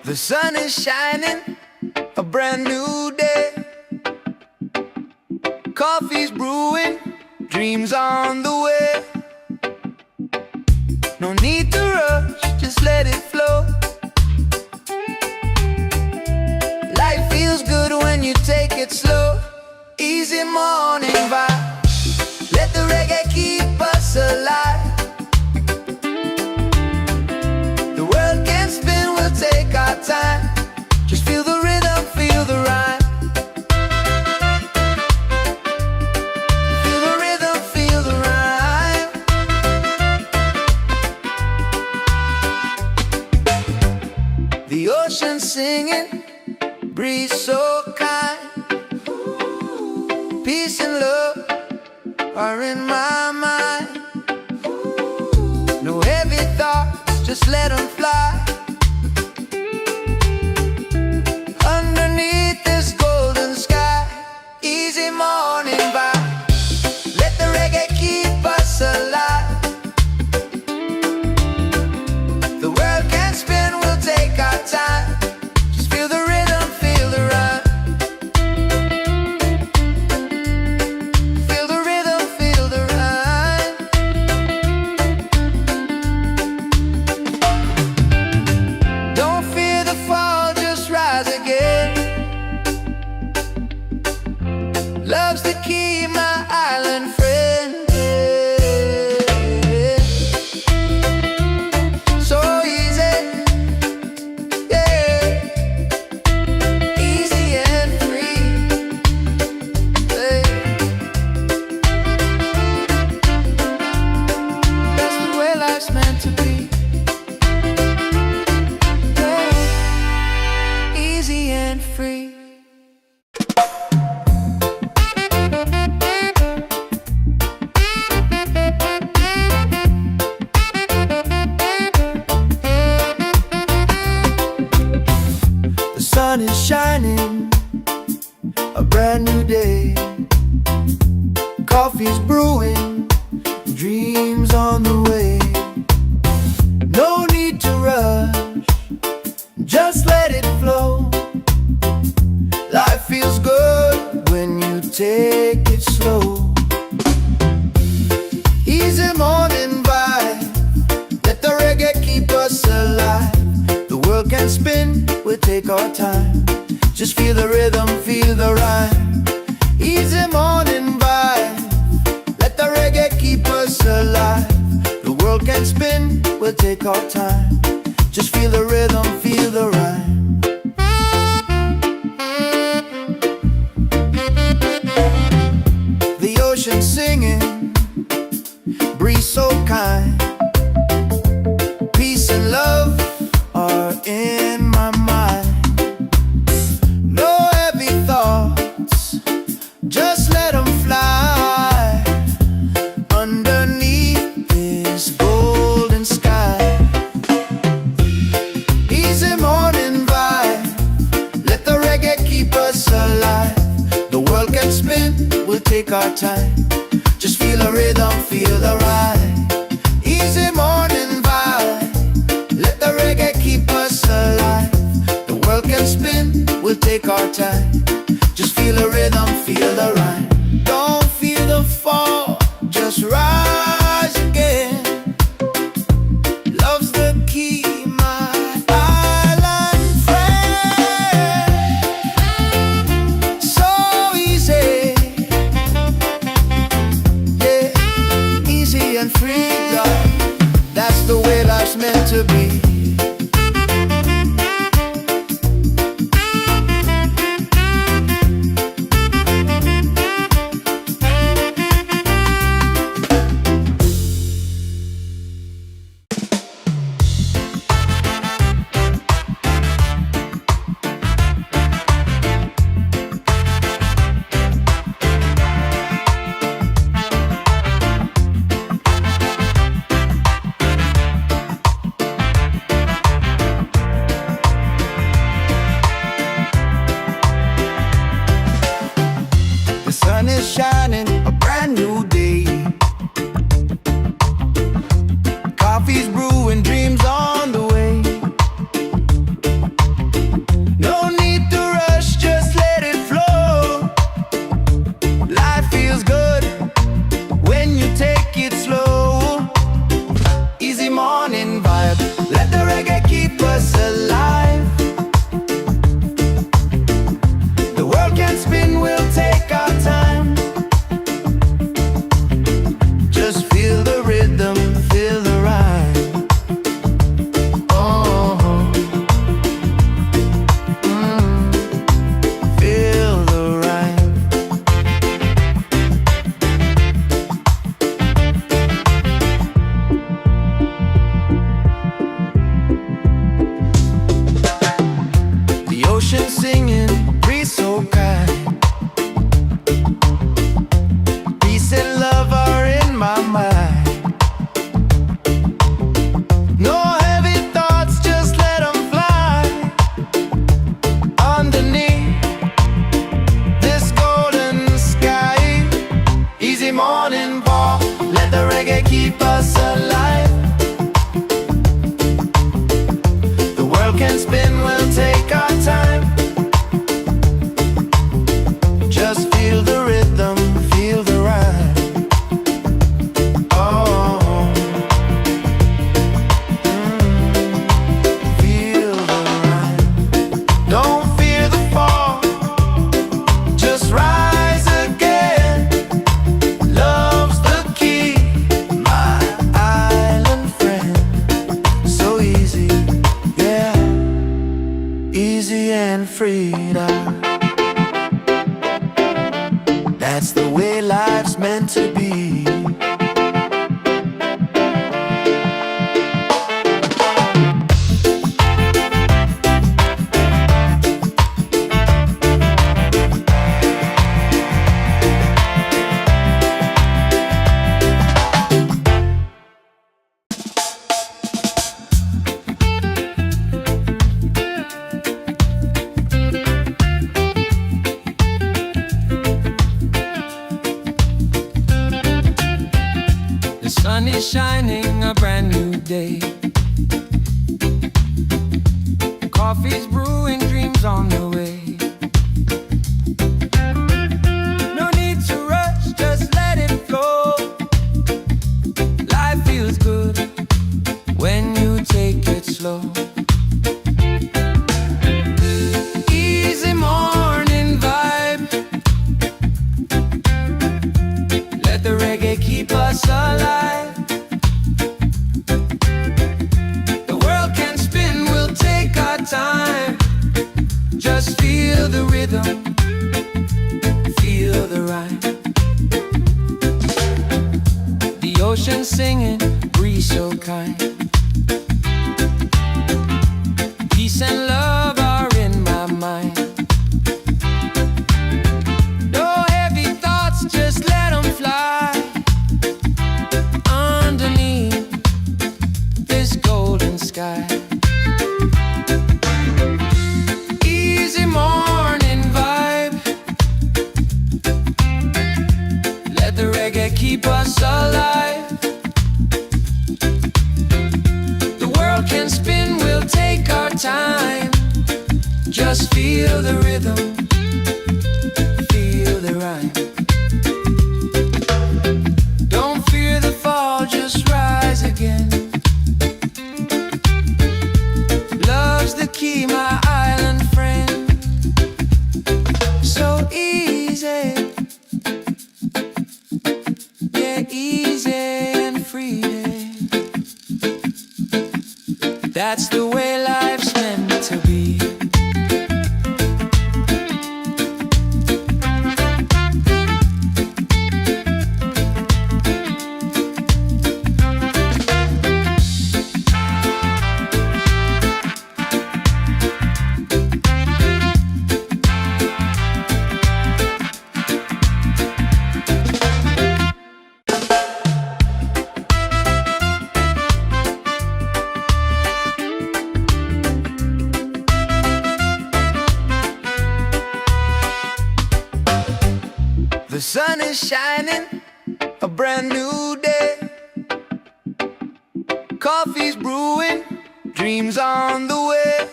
The sun is shining, a brand new day. Coffee's brewing, dreams on the way. No need to rush, just let it flow. Life feels good when you take it slow. Easy morning vibe. Let the reggae keep us alive. The world can spin, we'll take our time. Just feel the rhythm, feel the rhyme. Feel the rhythm, feel the rhyme. The ocean singing, breeze so kind. Peace and love are in my mind. No heavy thoughts, just let them fly. Underneath this golden sky. Easy morning vibe. Let the reggae keep us alive. The world can spin, we'll take our time. Just feel the rhythm, feel the rhyme. Love's the key, my island friend. So easy, yeah, easy and free, yeah. That's the way life's meant to be, yeah. Easy and free. The sun is shining, a brand new day. Coffee's brewing, dreams on the way. No need to rush, just let it flow. Life feels good when you take it slow. Easy morning vibe, let the reggae keep us alive. The world can spin, we'll take our time. Just feel the rhythm, feel the rhyme. Easy morning vibe, let the reggae keep us alive. The world can spin, we'll take our time. Just feel the rhythm, feel the rhyme. The ocean singing, breeze so kind. Peace and love are in my mind. No heavy thoughts, just let them fly underneath this golden sky. Easy morning vibe, let the reggae keep us alive. The world can spin, we'll take our time. Just feel the rhythm, feel the ride. Easy morning vibe, let the reggae keep us alive. The world can spin, we'll take our time. Just feel the rhythm, feel the rhyme. Don't feel the fall, just rise again. Love's the key, my island friend. So easy, yeah, easy and free, love. That's the way life's meant to be. The sun is shining, a brand new day. Coffee's brewing, dreams on the way. No need to rush, just let it flow. Life feels good when you take it slow. Easy morning vibe, let the reggae keep us alive. The world can spin, we'll take our time. Just feel the rhythm, feel the rhyme. Oh, feel the rhyme. The ocean singing, breeze so kind. Peace and love are in my mind. No heavy thoughts, just let them fly underneath this golden sky. Easy morning ball, let the reggae keep us alive. The world can spin, we'll take our time. Just feel the rhythm, feel the rhyme. Oh, feel the rhyme. Don't fear the fall, just rise again. That's the way life's meant to be. Sun is shining, a brand new day. Coffee's brewing, dreams on the way. No need to rush, just let it flow. Life feels good when you take it slow. Easy morning vibe. Let the reggae keep us alive. Time. Just feel the rhythm, feel the rhyme. The ocean singing, breeze so kind. Peace and love are in my mind. No heavy thoughts, just let them fly. Underneath this golden sky. Keep us alive. The world can spin, we'll take our time. Just feel the rhythm, feel the rhyme. Don't fear the fall, just rise again. Love's the key, my island friend. So easy. Easy and free. That's the way life's meant to be. The sun is shining, a brand new day. Coffee's brewing, dreams on the way.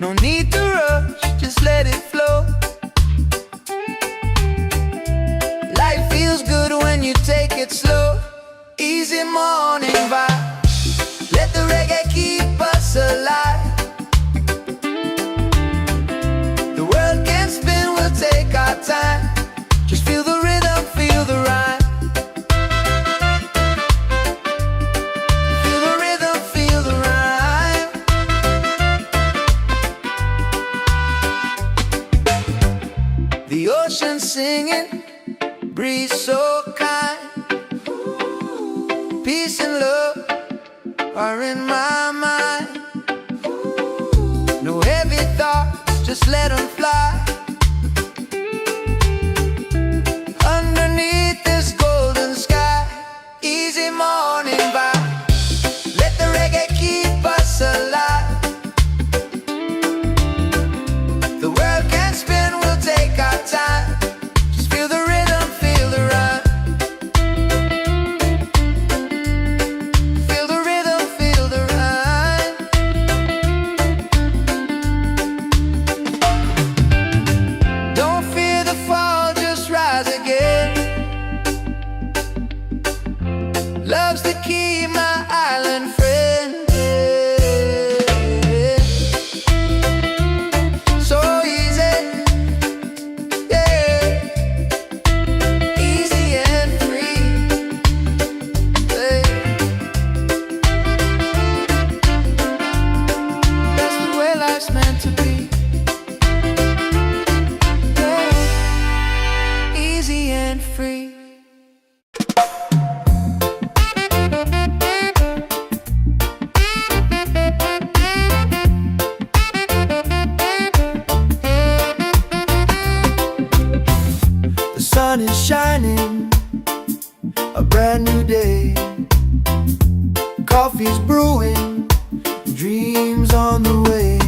No need to rush, just let it flow. Life feels good when you take it slow. Easy morning vibe. Let the reggae keep us alive. Take our time, just feel the rhythm, feel the rhyme. Feel the rhythm, feel the rhyme. The ocean singing, breeze so kind. Peace and love are in my mind. No heavy thoughts, just let them fly. Underneath this golden sky, easy morning vibe. Let the reggae keep us alive. The world can spin, we'll take our time. Just feel the rhythm, feel the rhyme. Feel the rhythm, feel the rhyme. sun is shining, a brand new day. Coffee's brewing, dreams on the way.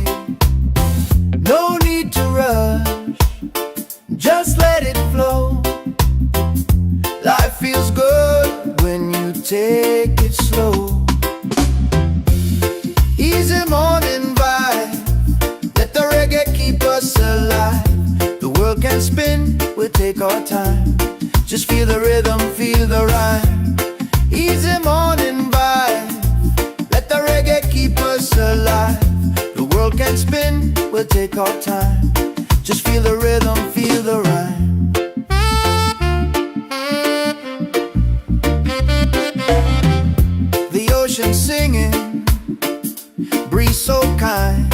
No need to rush, just let it flow. Life feels good when you take it slow. Easy morning vibe, let the reggae keep us alive. The world can spin, we'll take our time. Just feel the rhythm, feel the rhyme. Easy morning vibe, let the reggae keep us alive. The world can spin, we'll take our time. Just feel the rhythm, feel the rhyme. The ocean singing, breeze so kind.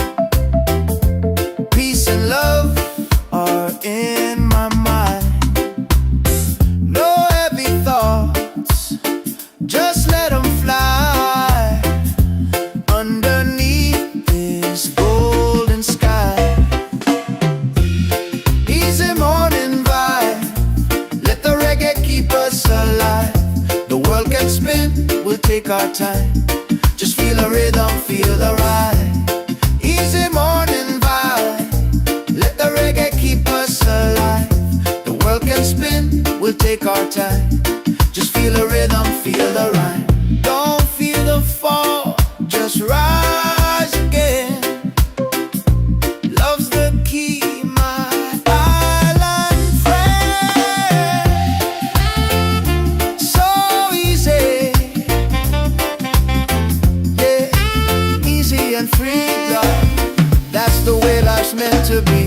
Peace and love are in my mind. No heavy thoughts, just let them fly underneath this golden sky. Easy morning vibe, let the reggae keep us alive. The world can spin, we'll take our time. Just feel the rhythm, feel the ride. Easy morning vibe, let the reggae keep us alive. The world can spin, we'll take our time. Just feel the rhythm, feel the rhyme. Don't feel the fall, just rise again. Love's the key, my island friend. So easy, yeah, easy and free, love. That's the way life's meant to be.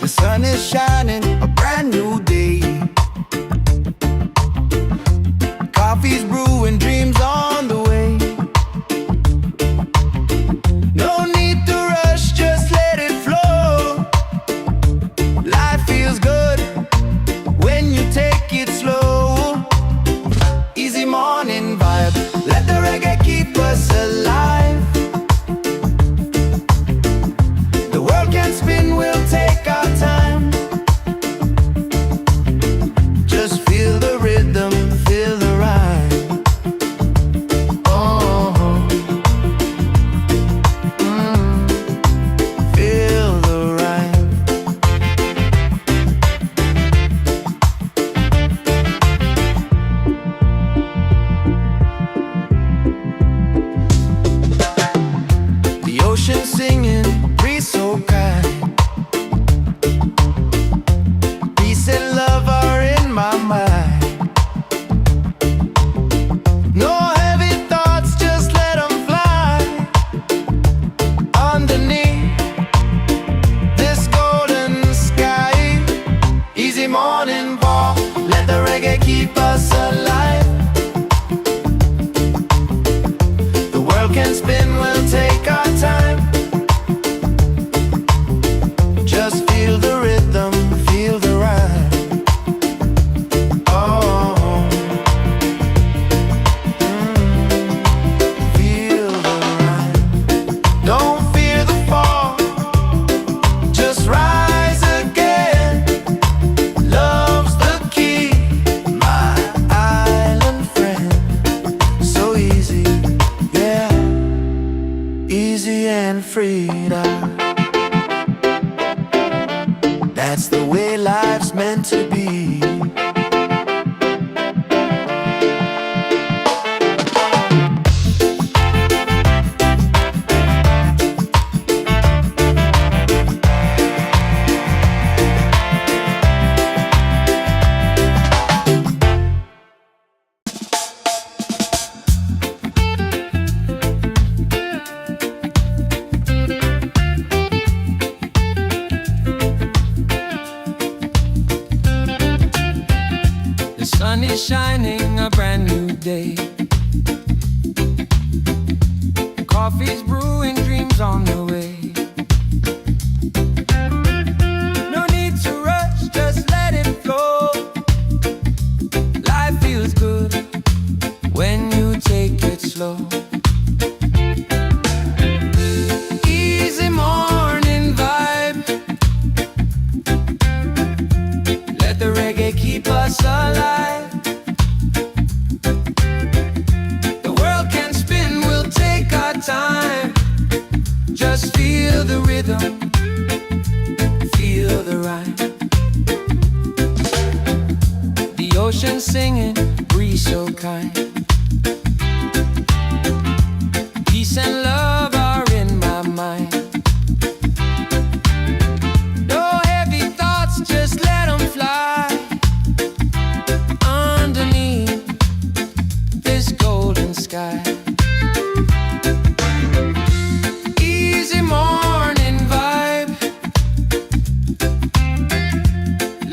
The sun is shining, a brand new day. Coffee's brewing, dreams on the way. No need to rush, just let it flow. Life feels good when you take it slow. Easy morning vibe, let the reggae keep us alive. The world can spin, we'll take our time. Just feel the rhythm, feel the rhyme. Oh, feel the rhyme. The ocean singing, breeze so kind. Peace and love are in my mind. No heavy thoughts, just let them fly underneath this golden sky. Easy morning walk, let the reggae keep us alive. The world can spin, we'll take our time. Just feel the rhythm, feel the rhyme. Oh, feel the rhyme. Don't fear the fall, just rise again. Love's the key, my island friend. So easy, yeah, easy and free now. That's the way life's meant to be. shining, a brand new day. Coffee's brewing, dreams on the way. No need to rush, just let it flow. Life feels good when you take it slow. Easy morning vibe, let the reggae keep us alive. The world can spin, we'll take our time. Just feel the rhythm, feel the rhyme. The ocean singing, breeze so kind. Peace and love are in my mind. No heavy thoughts, just let them fly. Underneath this golden sky. Easy morning vibe,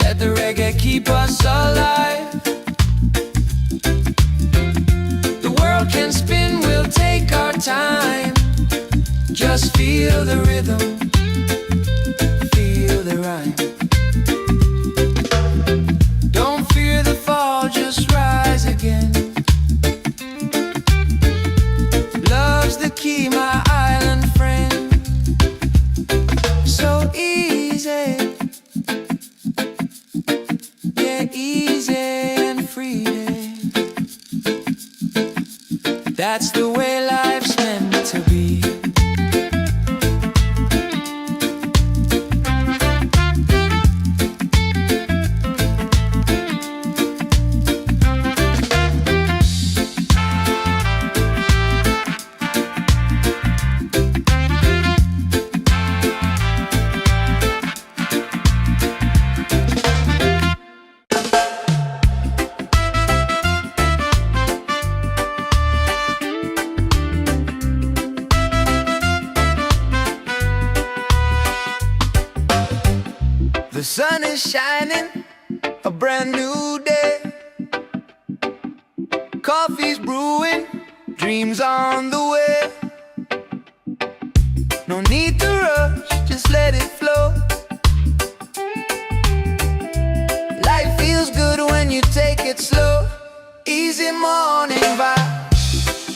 let the reggae keep us alive. The world can spin, we'll take our time. Just feel the rhythm, feel the rhyme. Don't fear the fall, just rise again. Love's the key, my island friend. So easy, yeah, easy and free. That's the way life's meant to be. The sun is shining, a brand new day. Coffee's brewing, dreams on the way. No need to rush, just let it flow. Life feels good when you take it slow. Easy morning vibe,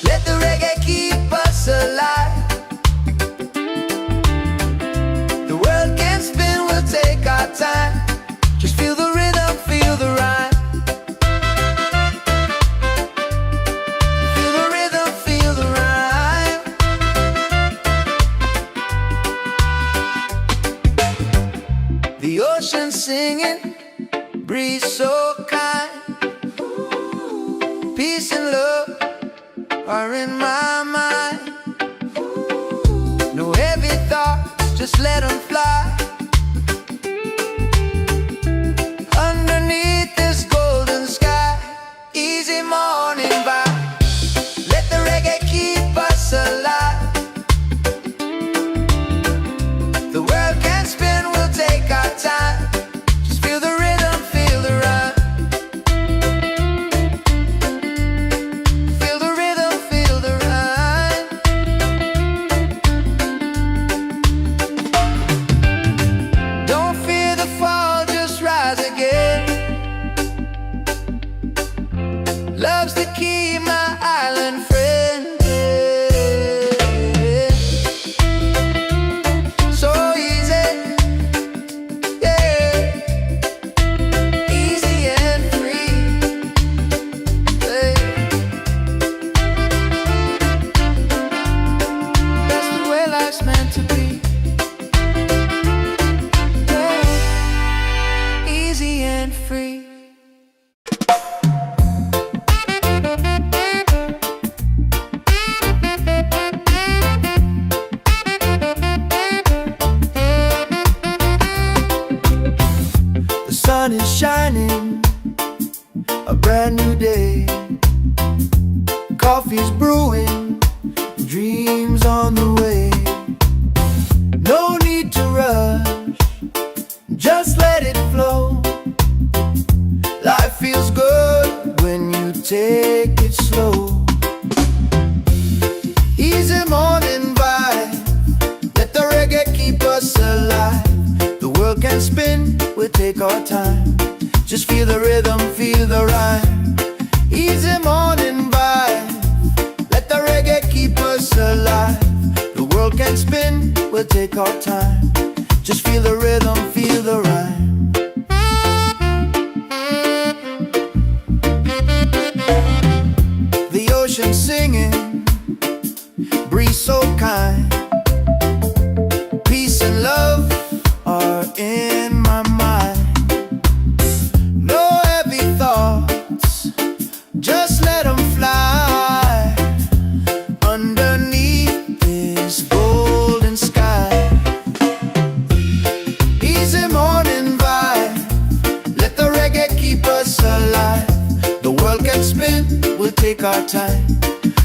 let the reggae keep us alive. The world can spin, we'll take our time. Just feel the rhythm, feel the rhyme. Feel the rhythm, feel the rhyme. The ocean singing, breeze so kind. Peace and love are in my mind. No heavy thoughts, just let them fly. Underneath this golden sky. Easy morning vibe, let the reggae keep us alive. The world can spin, we'll take our time. Just feel the rhythm, feel the rhyme. Feel the rhythm, feel the rhyme. Don't fear the fall, just rise again. Love's the key, my island friend. So easy, yeah, easy and free. Hey. That's the way life's meant to be. Yeah. Easy and free. The sun is shining, a brand new day. Coffee's brewing, dreams on the way. No need to rush, just let it flow. Life feels good when take it slow. Easy morning vibe, let the reggae keep us alive. The world can spin, we'll take our time. Just feel the rhythm, feel the rhyme. Easy morning vibe, let the reggae keep us alive. The world can spin, we'll take our time. Just feel the rhythm, feel the rhyme. The ocean singing, breeze so kind. Peace and love are in my mind. No heavy thoughts, just let them fly underneath this golden sky. Easy morning vibe, let the reggae keep us alive. The world can spin, we'll take our time.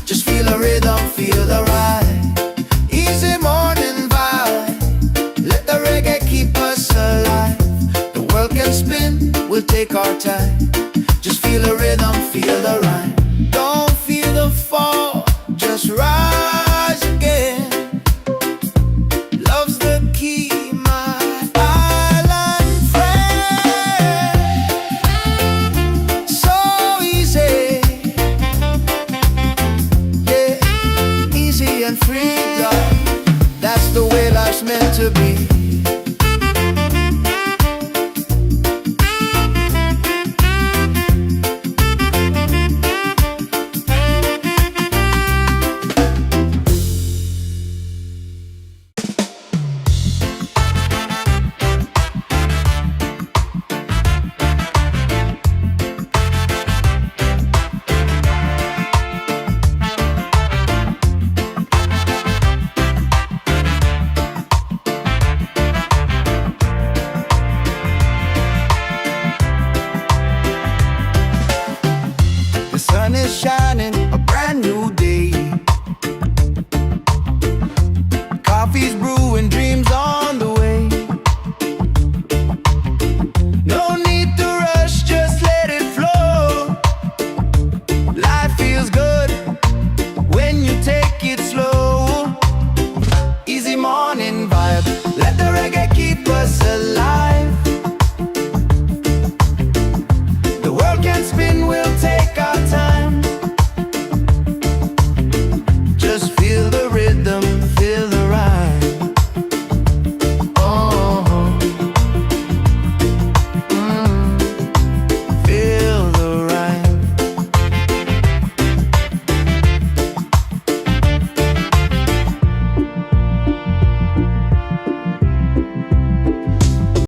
Just feel the rhythm, feel the ride. Easy morning vibe, let the reggae keep us alive. The world can spin, we'll take our time. Just feel the rhythm, feel the rhyme. Don't feel the fall, just rise again. Love's the key, my island friend. So easy, yeah, easy and free, love. That's the way life's meant to be.